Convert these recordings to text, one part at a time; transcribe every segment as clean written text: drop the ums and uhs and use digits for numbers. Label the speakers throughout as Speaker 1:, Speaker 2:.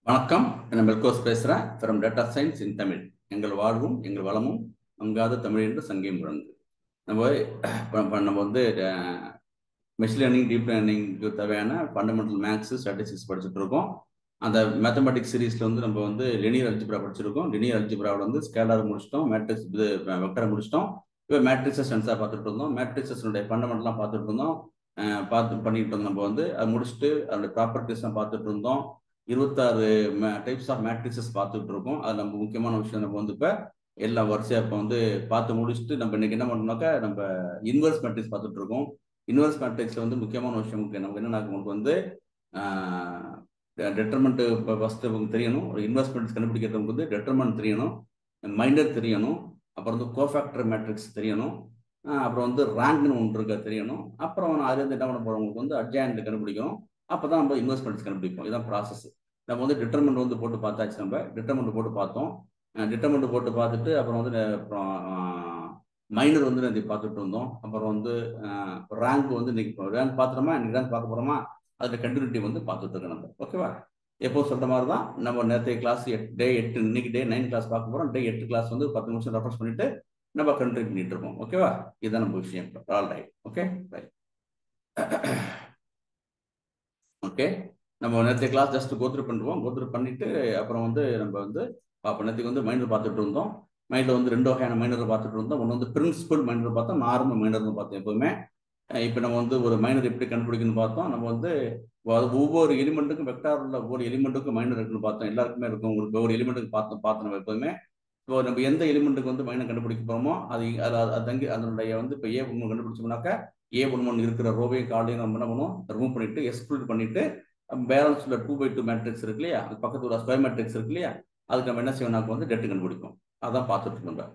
Speaker 1: வணக்கம். நான் மெல்கோஸ் பேசுகிறேன் from data science in Tamil. எங்கள் வாழ்வும் எங்கள் வளமும் அங்காத தமிழ் என்று சங்கை முழங்கு. நம்ம வந்து மெஷின் லேர்னிங் டீப் லேர்னிங்க்கு தேவையான ஃபண்டமெண்டல் மேக்ஸ் ஸ்டாட்டிஸ்டிக்ஸ் படிச்சுட்டு இருக்கோம். அந்த மேத்தமெட்டிக்ஸ் சீரீஸில் வந்து நம்ம வந்து லினியர் அல்ஜிப்ரா படிச்சிருக்கோம். லினியர் அல்ஜிப்ராவில் வந்து ஸ்கேலார் முடிச்சிட்டோம், மேட்ரிக்ஸ் இது வெக்டரை முடிச்சிட்டோம். இப்போ மேட்ரிக்ஸஸ் சென்ஸாக பார்த்துட்டு இருந்தோம், மேட்ரிக்ஸஸ்னுடைய ஃபண்டமெண்டலாம் பார்த்துட்டு இருந்தோம், பண்ணிட்டு இருந்தோம். நம்ம வந்து அதை முடிச்சுட்டு அதோட ப்ராப்பர்ட்டிஸ்லாம் பார்த்துட்டு இருந்தோம். 26 டைப்ஸ் ஆஃப் மேட்ரிக்ஸஸ் பார்த்துட்டு இருக்கோம். அது நம்ம முக்கியமான விஷயம். நம்ம வந்து இப்போ எல்லாம் வரிசையாக இப்போ வந்து பார்த்து முடிச்சுட்டு நம்ம இன்னைக்கு என்ன பண்ணோம்னாக்கா நம்ம இன்வெர்ஸ் மேட்ரிக்ஸ் பார்த்துட்டு இருக்கோம். இன்வெர்ஸ் மேட்ரிக்ஸில் வந்து முக்கியமான விஷயம் நமக்கு என்னன்னா உங்களுக்கு வந்து டெட்டர்மெண்ட் இப்போ ஃபஸ்ட்டு உங்களுக்கு தெரியணும். ஒரு இன்வெர்ஸ் மேட்ரிக்ஸ் கண்டுபிடிக்கிறதுக்கு வந்து டெட்டர்மெண்ட் தெரியணும், மைனர் தெரியணும், அப்புறம் வந்து கோஃபேக்டர் மேட்ரிக்ஸ் தெரியணும், அப்புறம் வந்து ரேங்க்னு ஒன்று இருக்க தெரியணும். அப்புறம் அதுலேருந்து என்ன பண்ண போகிறவங்களுக்கு வந்து அட்ஜாயின்ட் கண்டுபிடிக்கணும். அப்போ தான் நம்ம இன்வெஸ்ட்மெண்ட்ஸ் கண்டுபிடிப்போம். இதான் ப்ராசஸ். நம்ம வந்து டிட்டர்மெண்ட் வந்து போட்டு பார்த்தாச்சு. நம்ம டிட்டர்மெண்ட் போட்டு பார்த்தோம். டிட்டர்மெண்ட் போட்டு பார்த்துட்டு அப்புறம் வந்து அப்புறம் மைனர் வந்து இன்னைக்கு பார்த்துட்டு இருந்தோம். அப்புறம் வந்து ரேங்க் வந்து இன்னைக்கு ரேங்க் பார்த்துட்டோமா, இன்னைக்கு ரேங்க் பார்க்க போகிறோமா, அதில் கண்டினியூட்டி வந்து பார்த்துட்டு இருக்கோம் நம்ம. ஓகேவா? எப்போ சொல்கிற மாதிரி தான் நம்ம நேற்றைய கிளாஸ் டே 8, இன்னைக்கு டே 9 கிளாஸ் பார்க்க போகிறோம். டே 8 கிளாஸ் வந்து 10 நிமிஷம் ரெஃபர்ஸ் பண்ணிட்டு நம்ம கண்டினியூ பண்ணிட்டு இருக்கோம். ஓகேவா? இதுதான் நம்ம விஷயம். All right. Okay right. Okay, நம்ம நேற்று கிளாஸ் ஜஸ்ட் கோத்ரூ பண்ணுவோம். கோத்ரூ பண்ணிட்டு அப்புறம் வந்து நம்ம வந்து பார்ப்போம். நேற்றுக்கு வந்து மைனர் பார்த்துட்டு இருந்தோம். மைண்டில் வந்து 2 வகையான மைனர் பார்த்துட்டு இருந்தோம். ஒன்று வந்து பிரின்சிபல் மைனர் பார்த்தோம், நார்மல் மைனர்னு பார்த்தோம். எப்பவுமே இப்போ நம்ம வந்து ஒரு மைனர் எப்படி கண்டுபிடிக்கணும்னு பார்த்தோம். நம்ம வந்து ஒவ்வொரு எலிமெண்ட்டுக்கும் வெக்டார் உள்ள ஒவ்வொரு எலிமெண்ட்டுக்கும் மைனர் இருக்குன்னு பார்த்தோம். எல்லாருக்குமே இருக்கும். உங்களுக்கு ஒவ்வொரு எலிமெண்ட்டுக்கு பார்த்தோம் நம்ம எப்பவுமே. இப்போ நம்ம எந்த எலிமெண்ட்டுக்கு வந்து மைனர் கண்டுபிடிக்க போகிறோமோ அது தங்கி அதனுடைய வந்து இப்போ A11 கண்டுபிடிச்சோம்னாக்கா A11 இருக்கிற ரோவையும் காலையும் நம்ம என்ன பண்ணுவோம், ரிமூவ் பண்ணிட்டு எக்ஸ்க்ளூட் பண்ணிட்டு பேலன்ஸ் உள்ள 2x2 மேட்ரிக்ஸ் இருக்கு இல்லையா, அது பக்கத்துல உள்ள ஸ்கொயர் மேட்ரிக்ஸ் இருக்கு இல்லையா, அதுக்கு நம்ம என்ன செய்வோம்னாக்க வந்து டெட்டு கண்டுபிடிப்போம். அதான் பார்த்துட்டு இருந்தோம்.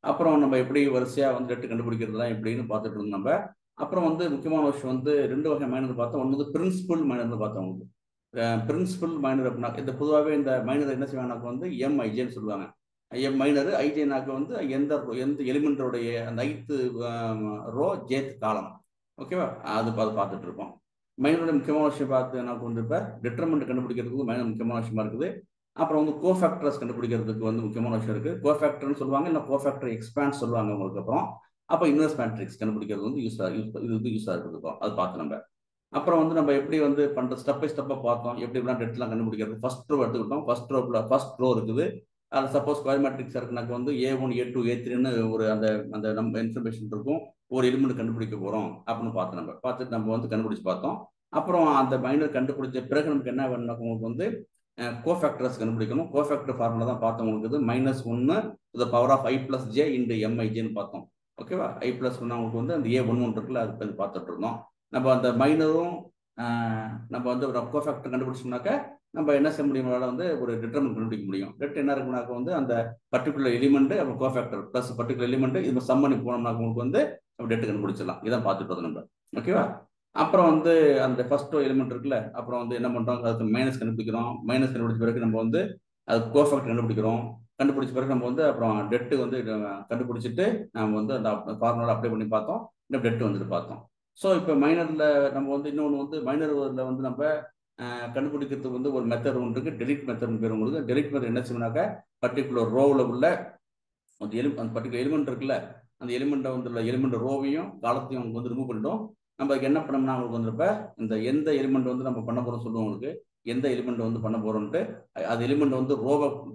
Speaker 1: அப்புறம் நம்ம எப்படி வரிசையா வந்து டெட்டு கண்டுபிடிக்கிறதுலாம் எப்படின்னு பார்த்துட்டு இருந்தோம் நம்ம. அப்புறம் வந்து முக்கியமான விஷயம் வந்து 2 வகை மைனர் பார்த்தோம். ஒன்று வந்து பிரின்சிபல் மைனர்னு பார்த்தோம். பிரின்சிபல் மைனர் அப்படின்னா இந்த பொதுவாகவே இந்த மைனர் என்ன செய்வாங்கனாக்க வந்து MIJன்னு சொல்லுவாங்க. மைனர் ஐஜேனாக்க வந்து எந்த எந்த எலிமெண்டோடைய அந்த ஐத்து ரோ ஜேத் காலம். ஓகேவா? அது பார்த்துட்டு இருக்கோம். மைனரோட முக்கியமான விஷயம் பார்த்து எனக்கு வந்து இப்போ டிட்டர்மெண்ட் கண்டுபிடிக்கிறதுக்கு மைனர் முக்கியமான விஷயமா இருக்குது. அப்புறம் வந்து கோஃபேக்டர்ஸ் கண்டுபிடிக்கிறதுக்கு வந்து முக்கியமான விஷயம் இருக்குது. கோஃபேக்டர்னு சொல்லுவாங்க, இல்லை கோஃபேக்டர் எக்ஸ்பேண்ட் சொல்லுவாங்க உங்களுக்கு. அப்புறம் அப்போ இன்வெர்ஸ் மேட்ரிக்ஸ் கண்டுபிடிக்கிறது வந்து யூஸாக இருக்குது. அது பார்த்து நம்ம அப்புறம் வந்து நம்ம எப்படி வந்து பண்ணுற ஸ்டெப் பை ஸ்டெப்பாக பார்த்தோம். எப்படிலாம் டெட்லாம் கண்டுபிடிக்கிறது. ஃபர்ஸ்ட் ரோ எடுத்துக்கிட்டோம். ஃபர்ஸ்ட் ரோ இருக்குது. அது சப்போஸ் ஸ்கொயர் மேட்ரிக்ஸ் இருக்குனாக்க வந்து A1 A2 A3ன்னு ஒரு அந்த அந்த நம்ம இன்ஃபர்மேஷன் இருக்கும். ஒரு எலிமெண்ட் கண்டுபிடிக்க போகிறோம் அப்படின்னு பார்த்துட்டு நம்ம வந்து கண்டுபிடிச்சு பார்த்தோம். அப்புறம் அந்த மைனர் கண்டுபிடிச்ச பிறகு நமக்கு என்ன வேணும்னா உங்களுக்கு வந்து கோஃபேக்டர்ஸ் கண்டுபிடிக்கணும். கோஃபேக்டர் ஃபார்முலா தான் பார்த்தோம். உங்களுக்கு -1 to the power of I plus J into MIJன்னு பார்த்தோம். ஓகேவா? I+1 உங்களுக்கு வந்து அந்த A11 இருக்குல்ல, அது வந்து பார்த்துட்டு இருந்தோம். நம்ம அந்த மைனரும் நம்ம வந்து ஒரு கோஃபேக்டர் கண்டுபிடிச்சோம்னாக்க நம்ம என்ன செய்ய முடியும், வந்து ஒரு டிட்டர்மெண்ட் கண்டுபிடிக்க முடியும். டெட் என்ன இருக்குனாக்க வந்து அந்த பர்டிகுலர் எலிமெண்ட் அப்புறம் கோஃபேக்டர் பிளஸ் பர்டிகுலர் எலிமெண்ட் இது சம் பண்ணி போனோம்னாக்க உங்களுக்கு வந்து நம்ம டெட் கண்டுபிடிச்சிடலாம். இதான் பார்த்துட்டு வரோம் நம்ம. ஓகேவா? அப்புறம் வந்து அந்த ஃபர்ஸ்ட் எலிமெண்ட் இருக்குல்ல, அப்புறம் வந்து என்ன பண்றோம், அதுக்கு மைனஸ் கண்டுபிடிக்கிறோம். மைனஸ் கண்டுபிடிச்ச பிறகு நம்ம வந்து அது கோஃபேக்டர் கண்டுபிடிக்கிறோம். கண்டுபிடிச்ச பிறகு நம்ம வந்து அப்புறம் டெட்டு வந்து கண்டுபிடிச்சிட்டு நம்ம வந்து அந்த ஃபார்முலா அப்ளை பண்ணி பார்த்தோம். இந்த டெட் வந்துட்டு பார்த்தோம். ஸோ இப்போ மைனர்ல நம்ம வந்து இன்னொன்று வந்து மைனர்ல வந்து நம்ம கண்டுபிடிக்கிறதுக்கு வந்து ஒரு மெத்தட் ஒன்று இருக்கு, டெலிட் மெத்தட் பேர். உங்களுக்கு டெலிட் மெத்தட் என்ன செய்யணும்னாக்கா பர்டிகுலர் ரோவில் உள்ள அந்த பர்டிகுலர் எலிமெண்ட் இருக்குல்ல, அந்த எலிமெண்ட்டை வந்து எலிமெண்ட் ரோவையும் காலத்தையும் அவங்க வந்து ரிமூவ் பண்ணிட்டோம். நம்ம என்ன பண்ணோம்னா அவங்களுக்கு வந்து இப்போ இந்த எந்த எலிமெண்ட் வந்து நம்ம பண்ண போகிறோம் சொல்லுவோம். உங்களுக்கு எந்த எலிமெண்ட் வந்து பண்ண போகிறோம்ட்டு அது எலிமெண்ட் வந்து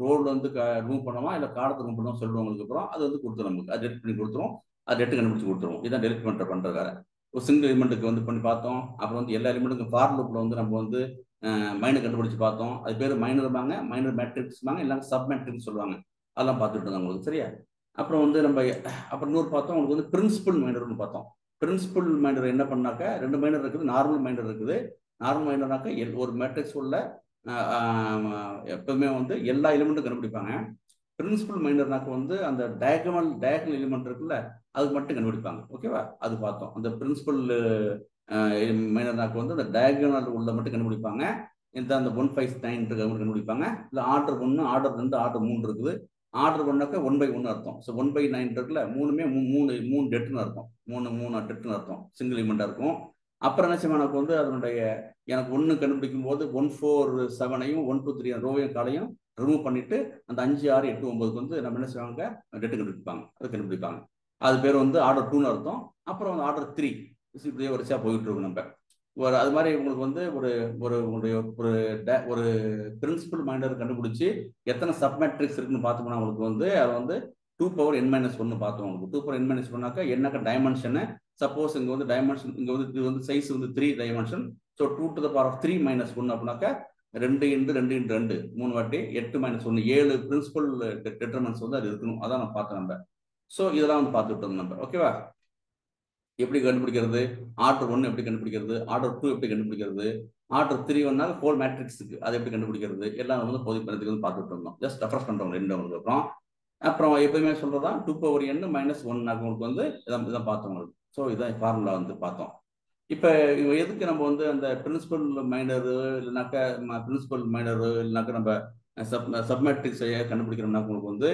Speaker 1: ரோவில் வந்து ரிமூவ் பண்ணுவோமா இல்லை காலத்தை ரிமூவ் பண்ணுவோம் சொல்லுவோம். உங்களுக்கு அப்புறம் அது வந்து கொடுத்துரும். நமக்கு அது டெலிட் பண்ணி கொடுத்துரும். அது டெட்டு கண்டுபிடிச்சி கொடுத்துருவோம். இதுதான் டெலிட் பண்ணுறதுக்காக ஒரு சிங்கிள் எலிமெண்ட்டுக்கு வந்து பண்ணி பார்த்தோம். அப்புறம் வந்து எல்லா எலிமெண்ட்டுக்கும் ஃபார் லூப்ல வந்து நம்ம வந்து மைனர் கண்டுபிடிச்சு பார்த்தோம். அது பேர் மைனர்பாங்க, மைனர் மேட்ரிக்ஸ்பாங்க, இல்லைன்னா சப் மேட்ரிக்ஸ் சொல்லுவாங்க. அதெல்லாம் பார்த்துட்டு இருந்தோம் உங்களுக்கு. சரியா? அப்புறம் வந்து நம்ம அப்புறம் இன்னொரு பார்த்தோம். உங்களுக்கு வந்து பிரின்சிபல் மைனர்னு பார்த்தோம். பிரின்சிபல் மைனர் என்ன பண்ணாக்க 2 மைனர் இருக்குது. நார்மல் மைனர் இருக்குது. நார்மல் மைனர்னாக்க ஒரு மேட்ரிக்ஸ் உள்ள எப்பவுமே வந்து எல்லா எலிமெண்ட்டும் கண்டுபிடிப்பாங்க. பிரின்சிபல் மைனர்னாக்க வந்து அந்த டயகனல் எலிமெண்ட் இருக்குல்ல, அதுக்கு மட்டும் கண்டுபிடிப்பாங்க. ஓகேவா? அது பார்த்தோம். அந்த பிரின்சிபல் மைனர்னாக்க வந்து அந்த டயகனல் உள்ள மட்டும் கண்டுபிடிப்பாங்க. இந்த அந்த 159 கண்டுபிடிப்பாங்க. இல்லை ஆர்டர் 1, ஆர்டர் 2, ஆர்டர் 3 இருக்குது. ஆர்டர் 1னாக்க 1/1 அர்த்தம். ஸோ 1/9 இருக்குல்ல, மூணு டெட்டுன்னு அர்த்தம். மூணு டெட்டுன்னு அர்த்தம். சிங்கிள் எலிமெண்டா இருக்கும். அப்புறம் என்ன செய்வோம், எனக்கு வந்து அதனுடைய எனக்கு 1 கண்டுபிடிக்கும் போது 147ஐயும் 123 ரோவையும் காலையும் ரிமூவ் பண்ணிட்டு அந்த 5 6 8 9க்கு வந்து நம்ம என்ன செய்வாங்க, டெட்டு கண்டுபிடிப்பாங்க. அது கண்டுபிடிப்பாங்க. அது பேர் வந்து ஆர்டர் 2ன்னு அர்த்தம். அப்புறம் வந்து ஆர்டர் 3 இப்படியே வரிசையா போயிட்டு இருக்கும். நம்ம ஒரு அது மாதிரி உங்களுக்கு வந்து ஒரு ஒரு ஒரு பிரின்சிபல் மைண்டர் கண்டுபிடிச்சி எத்தனை சப்மேட்ரிக்ஸ் இருக்குன்னு பார்த்தோம்னா உங்களுக்கு வந்து அது வந்து 2n-1 பார்த்தோம். உங்களுக்கு 2n-1னாக்கா என்னக்கா டைமென்ஷனு, சப்போஸ் இங்க வந்து டைமென்ஷன் இங்க வந்து இது வந்து சைஸ் வந்து 3 டைமென்ஷன். ஸோ 2⁻³ - 1 அப்படின்னாக்கா 2 × 2 × 2 3 வாட்டி 8-1 7 பிரின்சிபல் டெட்டர்மெண்ட்ஸ் வந்து அது இருக்கணும். அதான் நம்ம பார்த்தோம் நம்ம. ஸோ இதெல்லாம் வந்து பார்த்துட்டு இருந்தோம் நம்ம. ஓகேவா? எப்படி கண்டுபிடிக்கிறது, ஆர்டர் 1 எப்படி கண்டுபிடிக்கிறது, ஆர்டர் 2 எப்படி கண்டுபிடிக்கிறது, ஆர்டர் 3 வந்தால் ஹோல் மேட்ரிக்ஸுக்கு அது எப்படி கண்டுபிடிக்கிறது, எல்லாம் வந்து பொது பண்ணதுக்கு வந்து பார்த்துட்டு இருந்தோம். ஜஸ்ட் ரெஃபரன்ஸ் பண்ணுறோம் 2 அப்புறம் எப்பயுமே சொல்றதா 2n - 1 உங்களுக்கு வந்து இதான் பார்த்தோம். ஸோ இதான் ஃபார்முலா வந்து பார்த்தோம். இப்போ எதுக்கு நம்ம வந்து அந்த பிரின்சிபல் மைனரு இல்லைனாக்கா பிரின்சிபல் மைனரு இல்லைனாக்கா நம்ம சப்மேட்ரிக்ஸை கண்டுபிடிக்கிறோம்னா உங்களுக்கு வந்து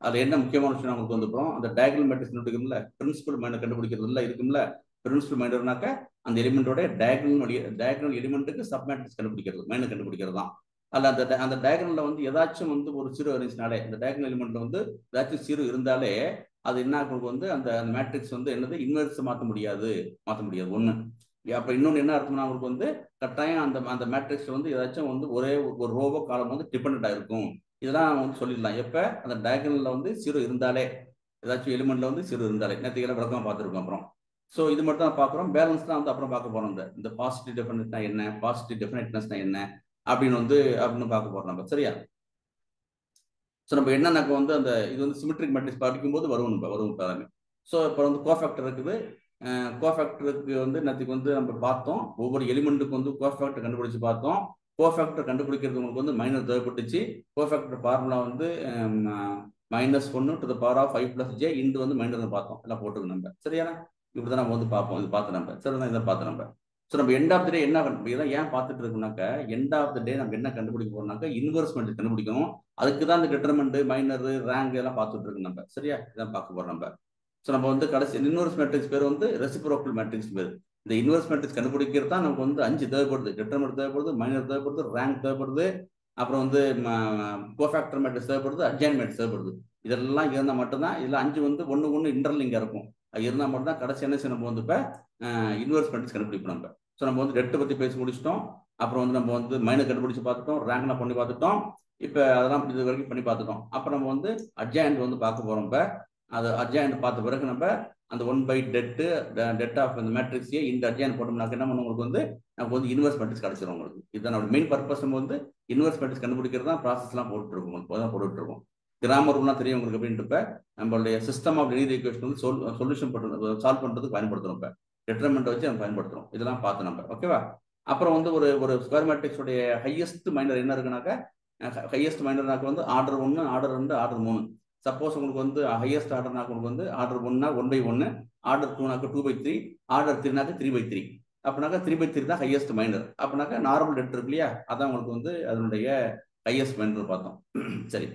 Speaker 1: அது என்ன முக்கியமான விஷயம் நமக்கு வந்து அப்புறம் அந்த டயகனல் மேட்ரிக்ஸ் கண்டுபிடிக்கிறோம்ல, பிரின்சிபல் மைனர் கண்டுபிடிக்கிறதுல இருக்கும்ல. பிரின்சிபல் மைனர்னாக்க அந்த எலிமெண்டோட டயகனல் எலிமெண்ட்டுக்கு சப்மேட்ரிக்ஸ் கண்டுபிடிக்கிறது, மைனர் கண்டுபிடிக்கிறது தான். அல்ல அந்த டயகனல்ல வந்து ஏதாச்சும் வந்து ஒரு ஜீரோ இருந்துச்சுனாலே, இந்த டயகனல் எலிமெண்ட்ல வந்து ஏதாச்சும் ஜீரோ இருந்தாலே அது என்ன வந்து அந்த மேட்ரிக்ஸ் வந்து என்னது இன்வெர்ஸ் மாற்ற முடியாது ஒன்று. அப்ப இன்னொன்று என்ன அர்த்தம்னா அவங்களுக்கு வந்து கட்டாயம் அந்த மேட்ரிக்ஸ் வந்து ஏதாச்சும் வந்து ஒரே ஒரு ரோவோ காலம் வந்து டிபெண்டா இருக்கும். இதெல்லாம் வந்து சொல்லிடலாம். எப்ப அந்த டயகனல்ல வந்து ஜீரோ இருந்தாலே, ஏதாச்சும் எலிமெண்ட்ல வந்து ஜீரோ இருந்தாலே, நேற்றுக்கெல்லாம் விளக்கமா பார்த்துருக்கோம். அப்புறம் ஸோ இது மட்டும் தான் பார்க்குறோம். பேலன்ஸ் தான் வந்து அப்புறம் பார்க்க போறோம். இந்த பாசிட்டிவ் டெஃபினட்னா என்ன, பாசிட்டிவ் டெஃபினட்னஸ்னா என்ன அப்படின்னு பார்க்க போறோம் நம்ம. சரியா? ஸோ நம்ம என்னன்னாக்க வந்து அந்த இது வந்து சிமெட்ரிக் மேட்ரிக்ஸ் படிக்கும்போது வரும் எல்லாமே. ஸோ இப்போ வந்து கோஃபேக்டர் இருக்குது. கோஃபேக்டருக்கு வந்து நேற்றுக்கு வந்து நம்ம பார்த்தோம். ஒவ்வொரு எலிமெண்ட்டுக்கு வந்து கோஃபேக்டர் கண்டுபிடிச்சு பார்த்தோம். கோஃபேக்டர் கண்டுபிடிக்கிறது உங்களுக்கு வந்து மைனஸ் தேவைப்பட்டுச்சு. கோஃபேக்டர் ஃபார்முலா வந்து -1 to the power of 5 + j into வந்து மைனஸ் பார்த்தோம். எல்லாம் போட்டுருக்கு நம்ம. சரியா? இப்படிதான் நம்ம வந்து பார்ப்போம். இது பார்த்து நம்ம சரிதான், இதை பார்த்து நம்ம. ஸோ நம்ம எண்ட் ஆஃப் த டே என்ன இதான் ஏன் பார்த்துட்டு இருக்கோம்னாக்கா, எண்ட் ஆஃப் த டே நம்ம என்ன கண்டுபிடிக்க போறோம்னாக்கா இன்வெர்ஸ் மேட்ரிக்ஸ் கண்டுபிடிக்கணும். அதுக்கு தான் இந்த டிட்டர்மெண்ட், மைனர், ரேங்க் எல்லாம் பார்த்துட்டு இருக்கு நம்ம. சரியா? இதான் பார்க்க போறோம் நம்ம. ஸோ நம்ம வந்து கடைசி இன்வெர்ஸ் மேட்ரிக்ஸ் பேர் வந்து ரெசிப்ரோக்கல் மேட்ரிக்ஸ் பேர். இந்த இன்வெர்ஸ் மேட்ரிக்ஸ் கண்டுபிடிக்கிறது தான் நமக்கு வந்து 5 தேவைப்படுது. டிட்டர்மெண்ட் தேவைப்படுது, மைனர் தேவைப்படுது, ரேங்க் தேவைப்படுது, அப்புறம் வந்து கோஃபேக்டர் மேட்ரிக்ஸ் தேவைப்படுது, அட்ஜாயின் மேட்ரிக்ஸ் தேவைப்படுது. இதெல்லாம் இருந்தால் மட்டும்தான் இதில் 5 வந்து ஒன்று இன்டர்லிங்காக இருக்கும். அது இருந்தால் மட்டும்தான் கடைசி என்ன செய்ய நம்ம வந்து இப்போ இன்வெர்ஸ் மேட்ரிக்ஸ் கண்டுபிடிப்போம் நம்ம. ஸோ நம்ம வந்து ரெட்டை பற்றி பேசி முடிச்சிட்டோம். அப்புறம் வந்து நம்ம வந்து மைனர் கண்டுபிடிச்சு பார்த்துட்டோம், ரேங்க்லாம் பண்ணி பார்த்துட்டோம். இப்போ அதெல்லாம் இது வரைக்கும் பண்ணி பார்த்துட்டோம். அப்புறம் நம்ம வந்து அட்ஜாயின்ட் வந்து பார்க்க போகிறோம். இப்போ அது அட்ஜாயின்ட் பார்த்த பிறகு நம்ம அந்த 1/det ஆஃப் அந்த மேட்ரிக்ஸையே இந்த அட்ஜாயின்ட் போட்டோம்னாக்க என்ன பண்ணும் உங்களுக்கு வந்து நமக்கு வந்து இன்வெர்ஸ் மேட்ரிக்ஸ் கிடைச்சிடும் உங்களுக்கு. இதுதான் நம்ம மெயின் பர்பஸ். நம்ம வந்து இன்வெர்ஸ் மேட்ரிக்ஸ் கண்டுபிடிக்கிறது தான் ப்ராசஸ்லாம் போட்டுட்டு இருக்கோம். உங்களுக்கு போட்டுட்டு இருக்கோம். கிராமர் ரூல்லாம் தெரியும் உங்களுக்கு. அப்படின்றப்ப நம்மளுடைய சிஸ்டம் ஆஃப் லீனியர் ஈக்குவேஷன் வந்து சொல்யூஷன் பண்ணுறது, சால்வ் பண்ணுறதுக்கு பயன்படுத்துகிறோம். இப்போ டிட்டர்மெண்ட் வச்சு நம்ம பயன்படுத்துகிறோம். இதெல்லாம் பார்த்து நம்ம. ஓகேவா? அப்புறம் வந்து ஒரு ஸ்கொயர் மேட்ரிக்ஸுடைய ஹையஸ்ட் மைனர் என்ன இருக்குனாக்கா, ஹையஸ்ட் மைனர்னாக்க வந்து ஆர்டர் 1, ஆர்டர் 2, ஆர்டர் 3. சப்போஸ் உங்களுக்கு வந்து ஹையஸ்ட் ஆர்டர்னாக்க உங்களுக்கு வந்து ஆர்டர் 1னா 1/1, ஆர்டர் 2னாக்க 2/3, ஆர்டர் 3னாக்க 3/3. அப்படின்னாக்கா 3/3 தான் ஹையஸ்ட் மைனர். அப்படின்னாக்கா நார்மல் டெட் இருக்கு இல்லையா, அதான் உங்களுக்கு வந்து அதனுடைய ஹையஸ்ட் மைனர் பார்த்தோம். சரி,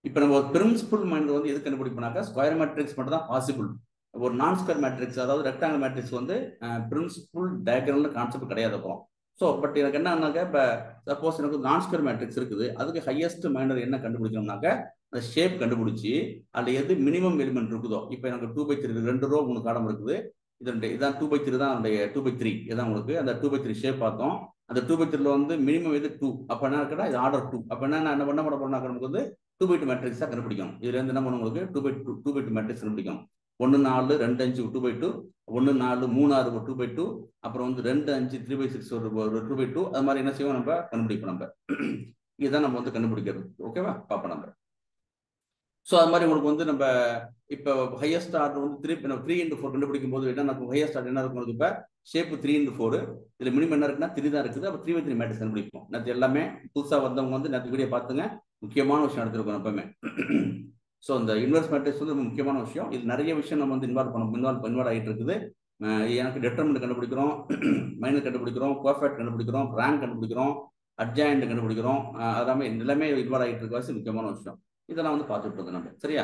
Speaker 1: இப்போ நம்ம ஒரு பிரின்சிபல் மைனர் வந்து எது கண்டுபிடிப்போம்னாக்கா ஸ்கொயர் மேட்ரிக்ஸ் மட்டும் தான் பாசிபிள். ஒரு நான் ஸ்கொயர் மேட்ரிக்ஸ், அதாவது ரெக்டாங்கல் மேட்ரிக்ஸ் வந்து பிரின்சிபல் டயகனல் கான்செப்ட் கிடையாது. அப்புறம் ஸோ பட் எனக்கு என்னன்னாக்கா, இப்போ சப்போஸ் எனக்கு நான் ஸ்கொயர் மேட்ரிக்ஸ் இருக்குது, அதுக்கு ஹையஸ்ட் மைனர் என்ன கண்டுபிடிக்கணும்னாக்கா அந்த ஷேப் கண்டுபிடிச்சி அதில் எது மினிமம் எலிமெண்ட் இருக்குதோ. இப்போ எனக்கு 2/3 2 ரோ 3 காலம் இருக்குது. இதான் 2/3 தான் அந்த 2/3 இதான் உங்களுக்கு அந்த 2/3 ஷேப் பார்த்தோம். அந்த 2/3 வந்து மினிமம் எது 2. அப்போ என்ன இருக்குன்னா இது ஆர்டர் 2. அப்போ என்ன பண்ண போறோம்னா நமக்கு வந்து 2/2 மேட்ரிக்ஸ் தான் கண்டுபிடிக்கும். இதுல இருந்து என்ன பண்ணும் உங்களுக்கு 2/2 மேட்ரிக்ஸ் கண்டுபிடிக்கும். 1 4 2 5 2/2, 1 4 3 6 ஒரு 2/2, அப்புறம் வந்து 2 5 3/6 ஒரு 2/2. அது மாதிரி என்ன செய்வோம் நம்ம கண்டுபிடிப்போம் நம்ம. இதுதான் நம்ம வந்து கண்டுபிடிக்கிறது. ஓகேவா? பார்ப்போம் நம்ம. ஸோ அது மாதிரி உங்களுக்கு வந்து நம்ம இப்போ ஹையஸ்ட் ஆர்டர் வந்து 3/4 கண்டுபிடிக்கும் போது என்ன இருக்கும், ஹையஸ்ட் ஆர்டர் என்ன இருக்கும், இப்போ ஷேப் 3/4. இதில் மினிமம் என்ன இருக்குன்னா 3 தான் இருக்குது. அப்போ 3/3 மேட்ரிக்ஸ் கண்டுபிடிப்போம். நேற்று எல்லாமே புதுசாக வந்தவங்க வந்து நேற்று வீடியோ பார்த்துங்க, முக்கியமான விஷயம் எடுத்துருக்கோம் எப்பவுமே. ஸோ இந்த இன்வெர்ஸ் மேட்ரிக்ஸ் வந்து முக்கியமான விஷயம். இது நிறைய விஷயம் நம்ம வந்து இன்வால்வ் ஆகிட்டு இருக்குது. எனக்கு டிட்டர்மெண்ட் கண்டுபிடிக்கிறோம், மைனர் கண்டுபிடிக்கிறோம், கோஃபேக்ட் கண்டுபிடிக்கிறோம், ரேங்க் கண்டுபிடிக்கிறோம், அட்ஜாயின்ட் கண்டுபிடிக்கிறோம். அதெல்லாமே இன்வால்வ் ஆகிட்டு இருக்க முக்கியமான விஷயம். இதெல்லாம் வந்து பார்த்துட்டு இருக்கோம் நம்ம. சரியா?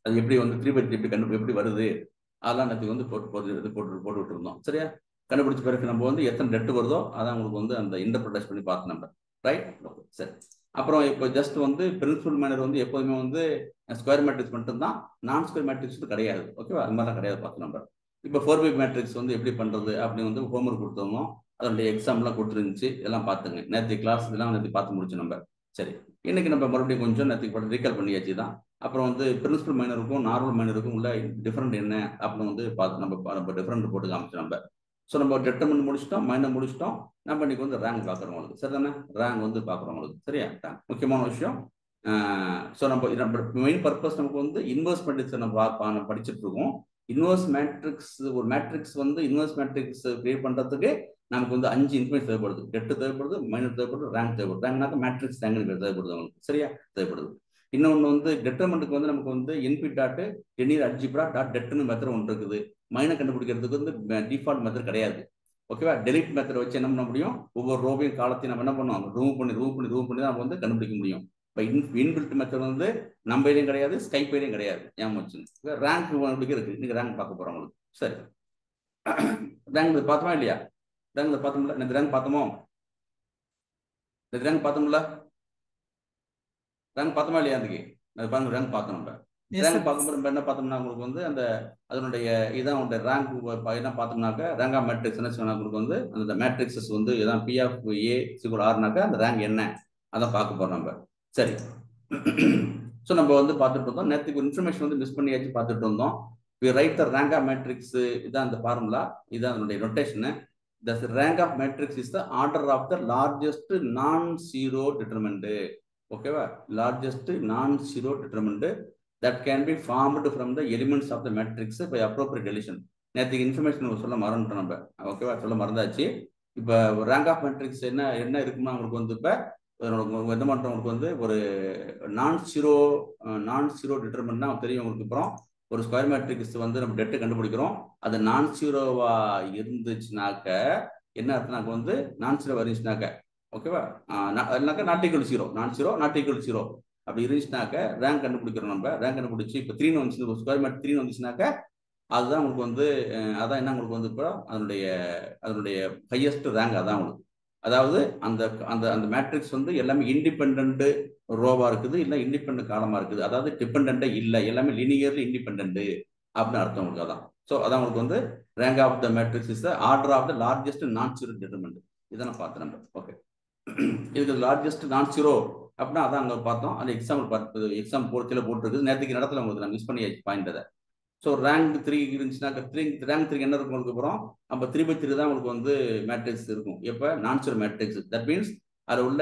Speaker 1: அது எப்படி வந்து 3/3 எப்படி வருது அதெல்லாம் நேற்று வந்து போட்டு விட்டுருந்தோம். சரியா? கண்டுபிடிச்ச பிறகு நம்ம வந்து எத்தனை டெட் வருதோ அதான் உங்களுக்கு வந்து அந்த இன்டர்பிரேட் பண்ணி பார்த்து நம்ம ரைட். சரி, அப்புறம் இப்போ ஜஸ்ட் வந்து பிரின்சிபல் மேனர் வந்து எப்போதுமே வந்து ஸ்கொயர் மேட்ரிக்ஸ் மட்டும் தான், நான் ஸ்கொயர் மேட்ரிக்ஸ் கிடையாது. ஓகேவா? அது மாதிரிலாம் கிடையாது பார்த்து நம்ம. இப்போ 4 மேட்ரிக்ஸ் வந்து எப்படி பண்றது அப்படின்னு வந்து ஹோம்ஒர்க் கொடுத்துருந்தோம். அதனுடைய எக்ஸாம்லாம் கொடுத்துருந்துச்சு, எல்லாம் பார்த்துங்க. நேற்று கிளாஸ் இதெல்லாம் நேற்று பார்த்து முடிச்சு நம்ம. சரி, இன்னைக்கு நம்ம மறுபடியும் கொஞ்சம் நேற்று ரீகால் பண்ணியாச்சு தான். அப்புறம் வந்து பிரின்சிபல் மைனருக்கும் நார்மல் மைனருக்கும் உள்ள டிஃபரெண்ட் என்ன அப்படின்னு வந்து பார்த்து நம்ம டிஃபரெண்ட் போட்டு காமிச்சு நம்ம. ஸோ நம்ம டெட்டர்மெண்ட் முடிச்சிட்டோம், மைனர் முடிச்சிட்டோம். நம்ம இன்னைக்கு வந்து ரேங்க் பார்க்குறவங்களுக்கு சரி தானே, ரேங்க் வந்து பார்க்குறவங்களுக்கு சரியா முக்கியமான விஷயம். ஸோ நம்ம மெயின் பர்பஸ் நமக்கு வந்து இன்வெர்ஸ் மேட்ரிக்ஸ் நம்ம படிச்சுட்டு இருக்கோம். இன்வெர்ஸ் மேட்ரிக்ஸ், ஒரு மேட்ரிக்ஸ் வந்து இன்வெர்ஸ் மேட்ரிக்ஸ் கிரியேட் பண்ணுறதுக்கு நமக்கு வந்து 5 இன்ஃபர்மேஷன் தேவைப்படுது. டெட்டு தேவைப்படுது, மைனர் தேவைப்படுது, ரேங்க் தேவைப்படுது. ரேங்க்னாக்க மேட்ரிக்ஸ் ரேங்க் தேவைப்படுது அவங்களுக்கு சரியா தேவைப்படுது. இன்னொன்று வந்து டெட்டர்மெண்ட்டுக்கு வந்து நமக்கு வந்து NP dot linear algebra dot டெட்னு மெத்தட் ஒன்று இருக்குது. மைனர் கண்டுபிடிக்கிறதுக்கு வந்து டிஃபால்ட் மெத்தட் கிடையாது. ஓகேவா? டெலிட் மெத்தட் வச்சு என்ன பண்ண முடியும், ஒவ்வொரு ரோவையும் காலத்தையும் நம்ம என்ன பண்ணுவோம், ரூவ் பண்ணி தான் நம்ம வந்து கண்டுபிடிக்க முடியும். இப்போ இன்பில்ட் மெத்தட் வந்து நம்ம இதையும் கிடையாது, ஸ்கைப் இதையும் கிடையாது. ஏன் வச்சு ரேங்க் இருக்கு. இன்னைக்கு ரேங்க் பார்க்க போறோம் உங்களுக்கு. சரி, ரேங்க் பார்த்தோமா இல்லையா? ரேங்க் பார்த்தோம்ல, இந்த ரேங்க் பார்த்தோமோ, இந்த ரேங்க் பார்த்தோம்ல, ரேங்க் பார்த்தோமா இல்லையா? அதுக்கு பாருங்க, ரேங்க் பார்த்தோம். நம்ம ரேங்க் பார்க்கும்போது நம்ம என்ன பார்த்தோம்னா உங்களுக்கு வந்து அந்த அதனுடைய இதான் உடைய ரேங்க் என்ன பார்த்தோம்னாக்க ரேங்க் ஆஃப் மேட்ரிக்ஸ் என்ன சொன்னா உங்களுக்கு வந்து அந்த மேட்ரிக்ஸஸ் வந்து இதான் பி ஆஃப் ஏ சிக்குள் ஆர்னாக்கா அந்த ரேங்க் என்ன அதான் பார்க்க போறோம் நம்ம. சரி, ஸோ நம்ம வந்து பார்த்துட்டு இருந்தோம். நேற்றுக்கு இன்ஃபர்மேஷன் வந்து மிஸ் பண்ணியாச்சு பார்த்துட்டு இருந்தோம். We write the rank of matrix, இதான் அந்த ஃபார்முலா, இதான் அதனுடைய notation. The rank of matrix is the order of the largest non-zero determinant. ஓகேவா? largest non-zero determinant that can be formed from the elements of the matrix by appropriate deletion. நேற்று information சொல்ல மறந்துட்டோம் நம்ம. ஓகேவா? சொல்ல மறந்தாச்சு. இப்போ ரேங்க் ஆஃப் மேட்ரிக்ஸ் என்ன இருக்குன்னா உங்களுக்கு வந்து இப்போ என்ன பண்ணுறோம், உங்களுக்கு வந்து ஒரு நான் ஜீரோ டிட்டர்மெண்ட்னா தெரியும் உங்களுக்கு. அப்புறம் ஒரு ஸ்கொயர் மேட்ரிக்ஸ் வந்து நம்ம டெட்டு கண்டுபிடிக்கிறோம். அது நான் ஜீரோவா இருந்துச்சுனாக்க என்ன அர்த்தம்னாக்க வந்து நான் ஜீரோ இருந்துச்சுனாக்க ஓகேவா, not equal zero, not equal zero அப்படி இருந்துச்சுனாக்க ரேங்க் கண்டுபிடிக்கிறோம் நம்ம. ரேங்க் கண்டுபிடிச்சு இப்போ 3 வந்துச்சு, ஸ்கொயர் மேட்ரிக்ஸ் 3 வந்துச்சுனாக்க அதுதான் உங்களுக்கு வந்து அதான் என்ன உங்களுக்கு வந்து இப்போ அதனுடைய ஹையஸ்ட் ரேங்க் அதான் உங்களுக்கு. அதாவது அந்த அந்த அந்த மேட்ரிக்ஸ் வந்து எல்லாமே இண்டிபெண்ட் ரோவா இருக்குது, இல்லை இண்டிபெண்ட் காலமா இருக்குது. அதாவது டிபெண்டே இல்லை, எல்லாமே லினியர்லி இண்டிபெண்ட் அப்படின்னு அர்த்தம் உங்களுக்கு. அதான் ஸோ அதான் உங்களுக்கு வந்து rank of the matrix is the order of the largest non zero determinant. இதான் பார்த்தோம் நம்ம. ஓகே, இதுக்கு லார்ஜஸ்ட் நான் ஜீரோ அப்படின்னா அதான் அங்கே பார்த்தோம். அந்த எக்ஸாம் போட்டுருக்குது. நேற்றுக்கு இடத்துல உங்களுக்கு நான் மிஸ் பண்ணி பாயிண்ட் அதை. ஸோ ரேங்க் 3 இருந்துச்சுன்னா ரேங்க் 3 என்ன இருக்கும் உங்களுக்கு? அப்புறம் நம்ம 3/3 தான் உங்களுக்கு வந்து மேட்ரிக்ஸ் இருக்கும். எப்போ நான் ஜீரோ மேட்ரிக்ஸ், தட் மீன்ஸ் அதில் உள்ள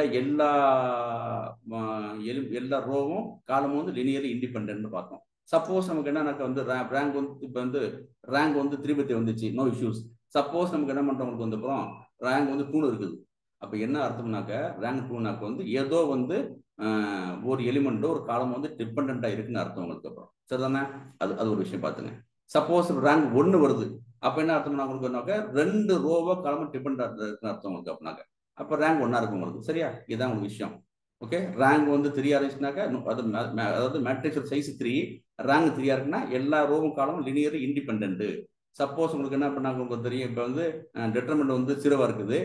Speaker 1: எல்லா ரோவும் காலமும் வந்து லினியர்லி இண்டிபெண்ட் பார்த்தோம். சப்போஸ் நமக்கு என்னன்னாக்க வந்து ரேங்க் வந்து இப்போ வந்து ரேங்க் வந்து 3/3 வந்துச்சு, நோ இஷ்யூஸ். சப்போஸ் நமக்கு என்ன பண்ணுறவங்களுக்கு வந்து அப்புறம் ரேங்க் வந்து 2 இருக்குது. அப்போ என்ன அர்த்தம்னாக்க ரேங்க் 2னாக்க வந்து ஏதோ வந்து ஒரு எலிமெண்ட்டோ ஒரு காலம் வந்து டிபெண்டா இருக்குன்னு அர்த்தம் உங்களுக்கு. அப்புறம் சரிதானே, அது ஒரு விஷயம் பார்த்துங்க. சப்போஸ் ரேங்க் 1 வருது, அப்போ என்ன அர்த்தம்னா உங்களுக்கு 2 ரோவோ காலமும் டிபெண்டா இருக்குன்னு அர்த்தம் உங்களுக்கு. அப்படின்னாக்க அப்போ ரேங்க் 1 இருக்கும் உங்களுக்கு. சரியா? இதுதான் உங்களுக்கு விஷயம். ஓகே, ரேங்க் வந்து 3 இருந்துச்சுனாக்க அதாவது மேட்ரிக்ஸ் சைஸ் 3, ரேங்க் 3 இருக்குன்னா எல்லா ரோவும் காலமும் லினியர் இண்டிபெண்ட். சப்போஸ் உங்களுக்கு என்ன பண்ணாங்க உங்களுக்கு தெரியும், இப்போ வந்து டிட்டர்மெண்ட் வந்து 0வா இருக்குது,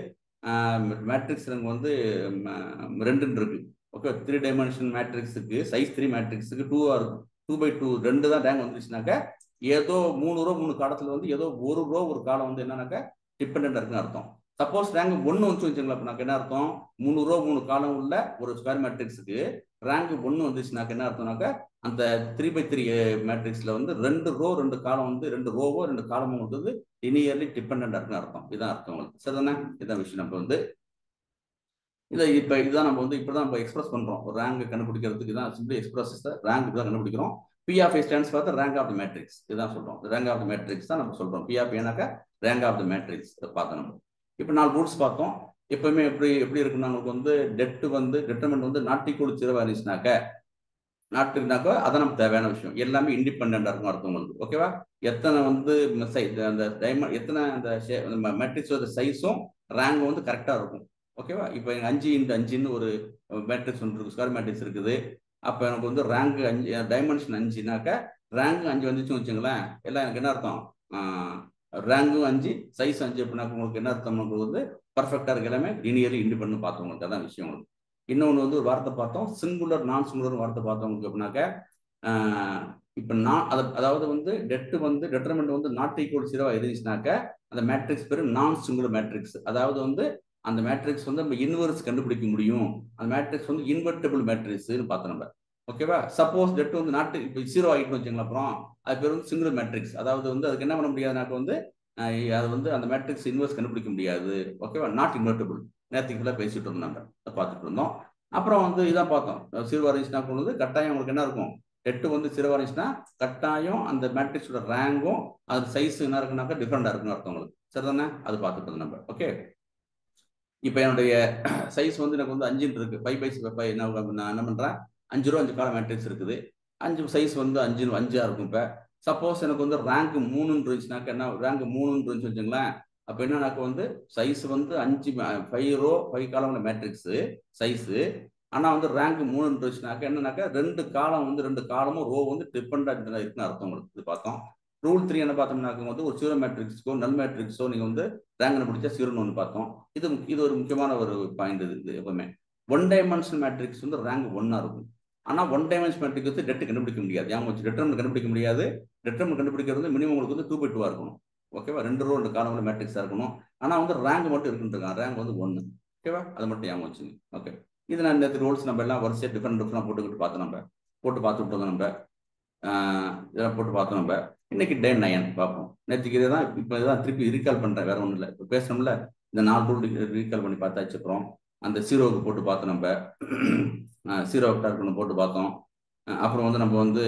Speaker 1: மேட்ரிக்ஸ் ரேங்க் வந்து 2 இருக்கு. ஓகே, 3 டைமென்ஷன் மேட்ரிக்ஸுக்கு சைஸ் 3 மேட்ரிக்ஸுக்கு 2/2 2 தான் ரேங்க் வந்துச்சுனாக்க ஏதோ 3 ரோ 3 காலத்துல வந்து ஏதோ ஒரு ரோ ஒரு காலம் வந்து என்னன்னாக்கா டிபெண்டா இருக்குன்னு அர்த்தம். சப்போஸ் ரேங்க் 1 வந்து வச்சுங்களா, அப்படின்னாக்க என்ன அர்த்தம், 3 ரோ 3 காலம் உள்ள ஒரு ஸ்கொயர் மேட்ரிக்ஸுக்கு ரேங்க் 1 வந்துச்சுனாக்க என்ன அர்த்தம்னாக்க அந்த 3/3 மேட்ரிக்ஸ்ல வந்து 2 ரோ 2 காலம் வந்து 2 ரோவோ 2 காலமும் வந்து லினியர்லி டிபெண்டா இருக்குன்னு அர்த்தம். இதான் அர்த்தம் உங்களுக்கு. சரிதானே, இதான் விஷயம். நம்ம வந்து இதுதான் நம்ம வந்து இப்படிதான் நம்ம எக்ஸ்பிரஸ் பண்றோம். ஒரு ரேங்க் கண்டுபிடிக்கிறதுக்கு தான் சிம்பிளி எக்ஸ்பிரஸ் ரேங்க் தான் கண்டுபிடிக்கிறோம். P of A stands for the rank of the matrix. இதுதான் சொல்றோம், ரேங்க் ஆஃப் த மேட்ரிக்ஸ் தான் நம்ம சொல்றோம். பி ஆஃப் ஏனாக்க ரேங்க் ஆஃப் த மேட்ரிக்ஸ் பார்த்தோம் நம்ம. இப்போ 4 ரூல்ஸ் பார்த்தோம். எப்பவுமே எப்படி இருக்குன்னா உங்களுக்கு வந்து டெட்டர்மெண்ட் வந்து நாட் ஈக்குவல் டு 0 இருந்துச்சுனாக்க நாட்டுனாக்கோ அதான் நமக்கு தேவையான விஷயம். எல்லாமே இண்டிபெண்டா இருக்கும் அர்த்தம் உங்களுக்கு. ஓகேவா? எத்தனை வந்து அந்த எத்தனை அந்த மேட்ரிக்ஸோட சைஸும் ரேங்க் வந்து கரெக்டா இருக்கும். ஓகேவா? இப்போ 5x5 ஒரு மேட்ரிக்ஸ் ஒன்று இருக்கு, ஸ்கொயர் மேட்ரிக்ஸ் இருக்குது. அப்போ எனக்கு வந்து ரேங்க் 5 டைமென்ஷன் 5னாக்க ரேங்க் 5 வந்துச்சுன்னு வச்சுங்களேன், எல்லாம் எனக்கு என்ன அர்த்தம், ரேங்கும் 5 சைஸ் 5 அப்படின்னாக்க உங்களுக்கு என்ன அர்த்தம், உங்களுக்கு வந்து பர்ஃபெக்டாக இருக்கு, எல்லாமே லீனியர்லி இண்டிபெண்ட் பார்த்தோம். உங்களுக்கு அதான் விஷயம் உங்களுக்கு. இன்னொன்று வந்து ஒரு வார்த்தை பார்த்தோம், சிங்குலர் நான் சிங்குலர் வார்த்தை பார்த்தோம் உங்களுக்கு அப்படின்னாக்க, இப்போ நான் அதாவது வந்து டெட் வந்து டெட்டர்மெண்ட் வந்து நாட் ஈக்குவல் 0 இருந்துச்சுனாக்க அந்த மேட்ரிக்ஸ் பேர் நான் சிங்குலர் மேட்ரிக்ஸ். அதாவது வந்து அந்த மேட்ரிக்ஸ் வந்து நம்ம இன்வெர்ஸ் கண்டுபிடிக்க முடியும், அந்த மேட்ரிக்ஸ் வந்து இன்வெர்டபிள் மேட்ரிக்ஸ்னு பார்த்தோம் நம்ம. ஓகேவா? சப்போஸ் டெட் வந்து நாட் இப்போ 0 ஆகிட்டு வச்சுங்களா, அப்புறம் அது பேர் வந்து சிங்குலர் மேட்ரிக்ஸ். அதாவது வந்து அதுக்கு என்ன பண்ண முடியாதுனாக்க வந்து அது வந்து அந்த மேட்ரிக்ஸ் இன்வெர்ஸ் கண்டுபிடிக்க முடியாது. ஓகேவா? Not invertible. நேற்றுக்கு ஃபுல்லாக பேசிட்டு இருந்தோம், நம்ம அதை பார்த்துட்டு இருந்தோம். அப்புறம் வந்து இதான் பார்த்தோம், 0 இருந்துச்சுன்னா வந்து கட்டாயம் உங்களுக்கு என்ன இருக்கும், டெட் வந்து 0 இருந்துச்சுன்னா கட்டாயம் அந்த மேட்ரிக்ஸோட ரேங்கும் அது சைஸ் என்ன இருக்குனாக்கா டிஃப்ரெண்டாக இருக்குன்னு அர்த்தம் உங்களுக்கு. சரிதானே? அது பார்த்துட்டு இருந்தோம் நம்ம. ஓகே, இப்போ என்னுடைய சைஸ் வந்து எனக்கு வந்து 5 இருக்கு, 5/5 நான் என்ன பண்ணுறேன், 5 ரூபா 5 காலம் மேட்ரிக்ஸ் இருக்குது, 5 சைஸ் வந்து 5 இருக்கும். இப்போ சப்போஸ் எனக்கு வந்து ரேங்க் 3 இருந்துச்சுனாக்க என்ன, ரேங்க் 3 இருந்துச்சு வச்சுங்களேன், அப்போ என்னன்னாக்க வந்து சைஸ் வந்து 5 ரோ 5 காலம் மேட்ரிக்ஸ் சைஸு, ஆனால் வந்து ரேங்க் 3 இருந்துச்சுனாக்க என்னன்னாக்கா 2 காலம் வந்து 2 காலமும் ரோ வந்து டிபெண்டாக இருக்குன்னு அர்த்தம் உங்களுக்கு. இது பார்த்தோம். ரூல் 3 என்ன பார்த்தோம்னாக்க வந்து ஒரு 0 மேட்ரிக்ஸோ நல் மேட்ரிக்ஸோ நீங்கள் வந்து ரேங்க் பிடிச்சா 0ன்னு ஒன்று பார்த்தோம். இது ஒரு முக்கியமான ஒரு பாயிண்ட். இது எப்பவுமே 1 டைமென்ஷனல் மேட்ரிக்ஸ் வந்து ரேங்க் 1 இருக்கும். ஆனால் 1 டைமென்ஷன் மேட்ரிக்ஸ் வந்து டெட் கண்டுபிடிக்க முடியாது. டெட்டர்மெண்ட் கண்டுபிடிக்க முடியாது. டெட்டர்மெண்ட் கண்டுபிடிக்கிறது வந்து மினிமம் உங்களுக்கு வந்து 2/2 இருக்கணும். ஓகேவா? 2 ரோ 2 காலம் மேட்ரிக்ஸாக இருக்கணும். ஆனால் வந்து ரேங்க் மட்டும் இருக்குன்றாங்க, ரேங்க் வந்து 1. ஓகேவா? அதை மட்டும் ஞாபகம் வச்சுங்க. ஓகே, இது நான் நேற்று ரூல்ஸ் நம்ம எல்லாம் வரிசையாக டிஃப்ரெண்ட் போட்டுக்கிட்டு பார்த்தோம், நம்ம போட்டு பார்த்துட்டு இருந்தோம். நம்ம இதெல்லாம் போட்டு பார்த்தோம். நம்ம இன்னைக்கு டே 9 பார்ப்போம். நேற்றுக்கு இதை தான் இப்போ இதான் திருப்பி ரீகால் பண்ணுறேன், வேற ஒன்றும் இல்லை. இப்போ பேசணும்ல, இந்த 4 ரூல் ரீகால் பண்ணி பார்த்தாச்சு. அப்புறம் அந்த 0வுக்கு போட்டு பார்த்தோம், நம்ம 0 வெக்டார் போட்டு பார்த்தோம். அப்புறம் வந்து நம்ம வந்து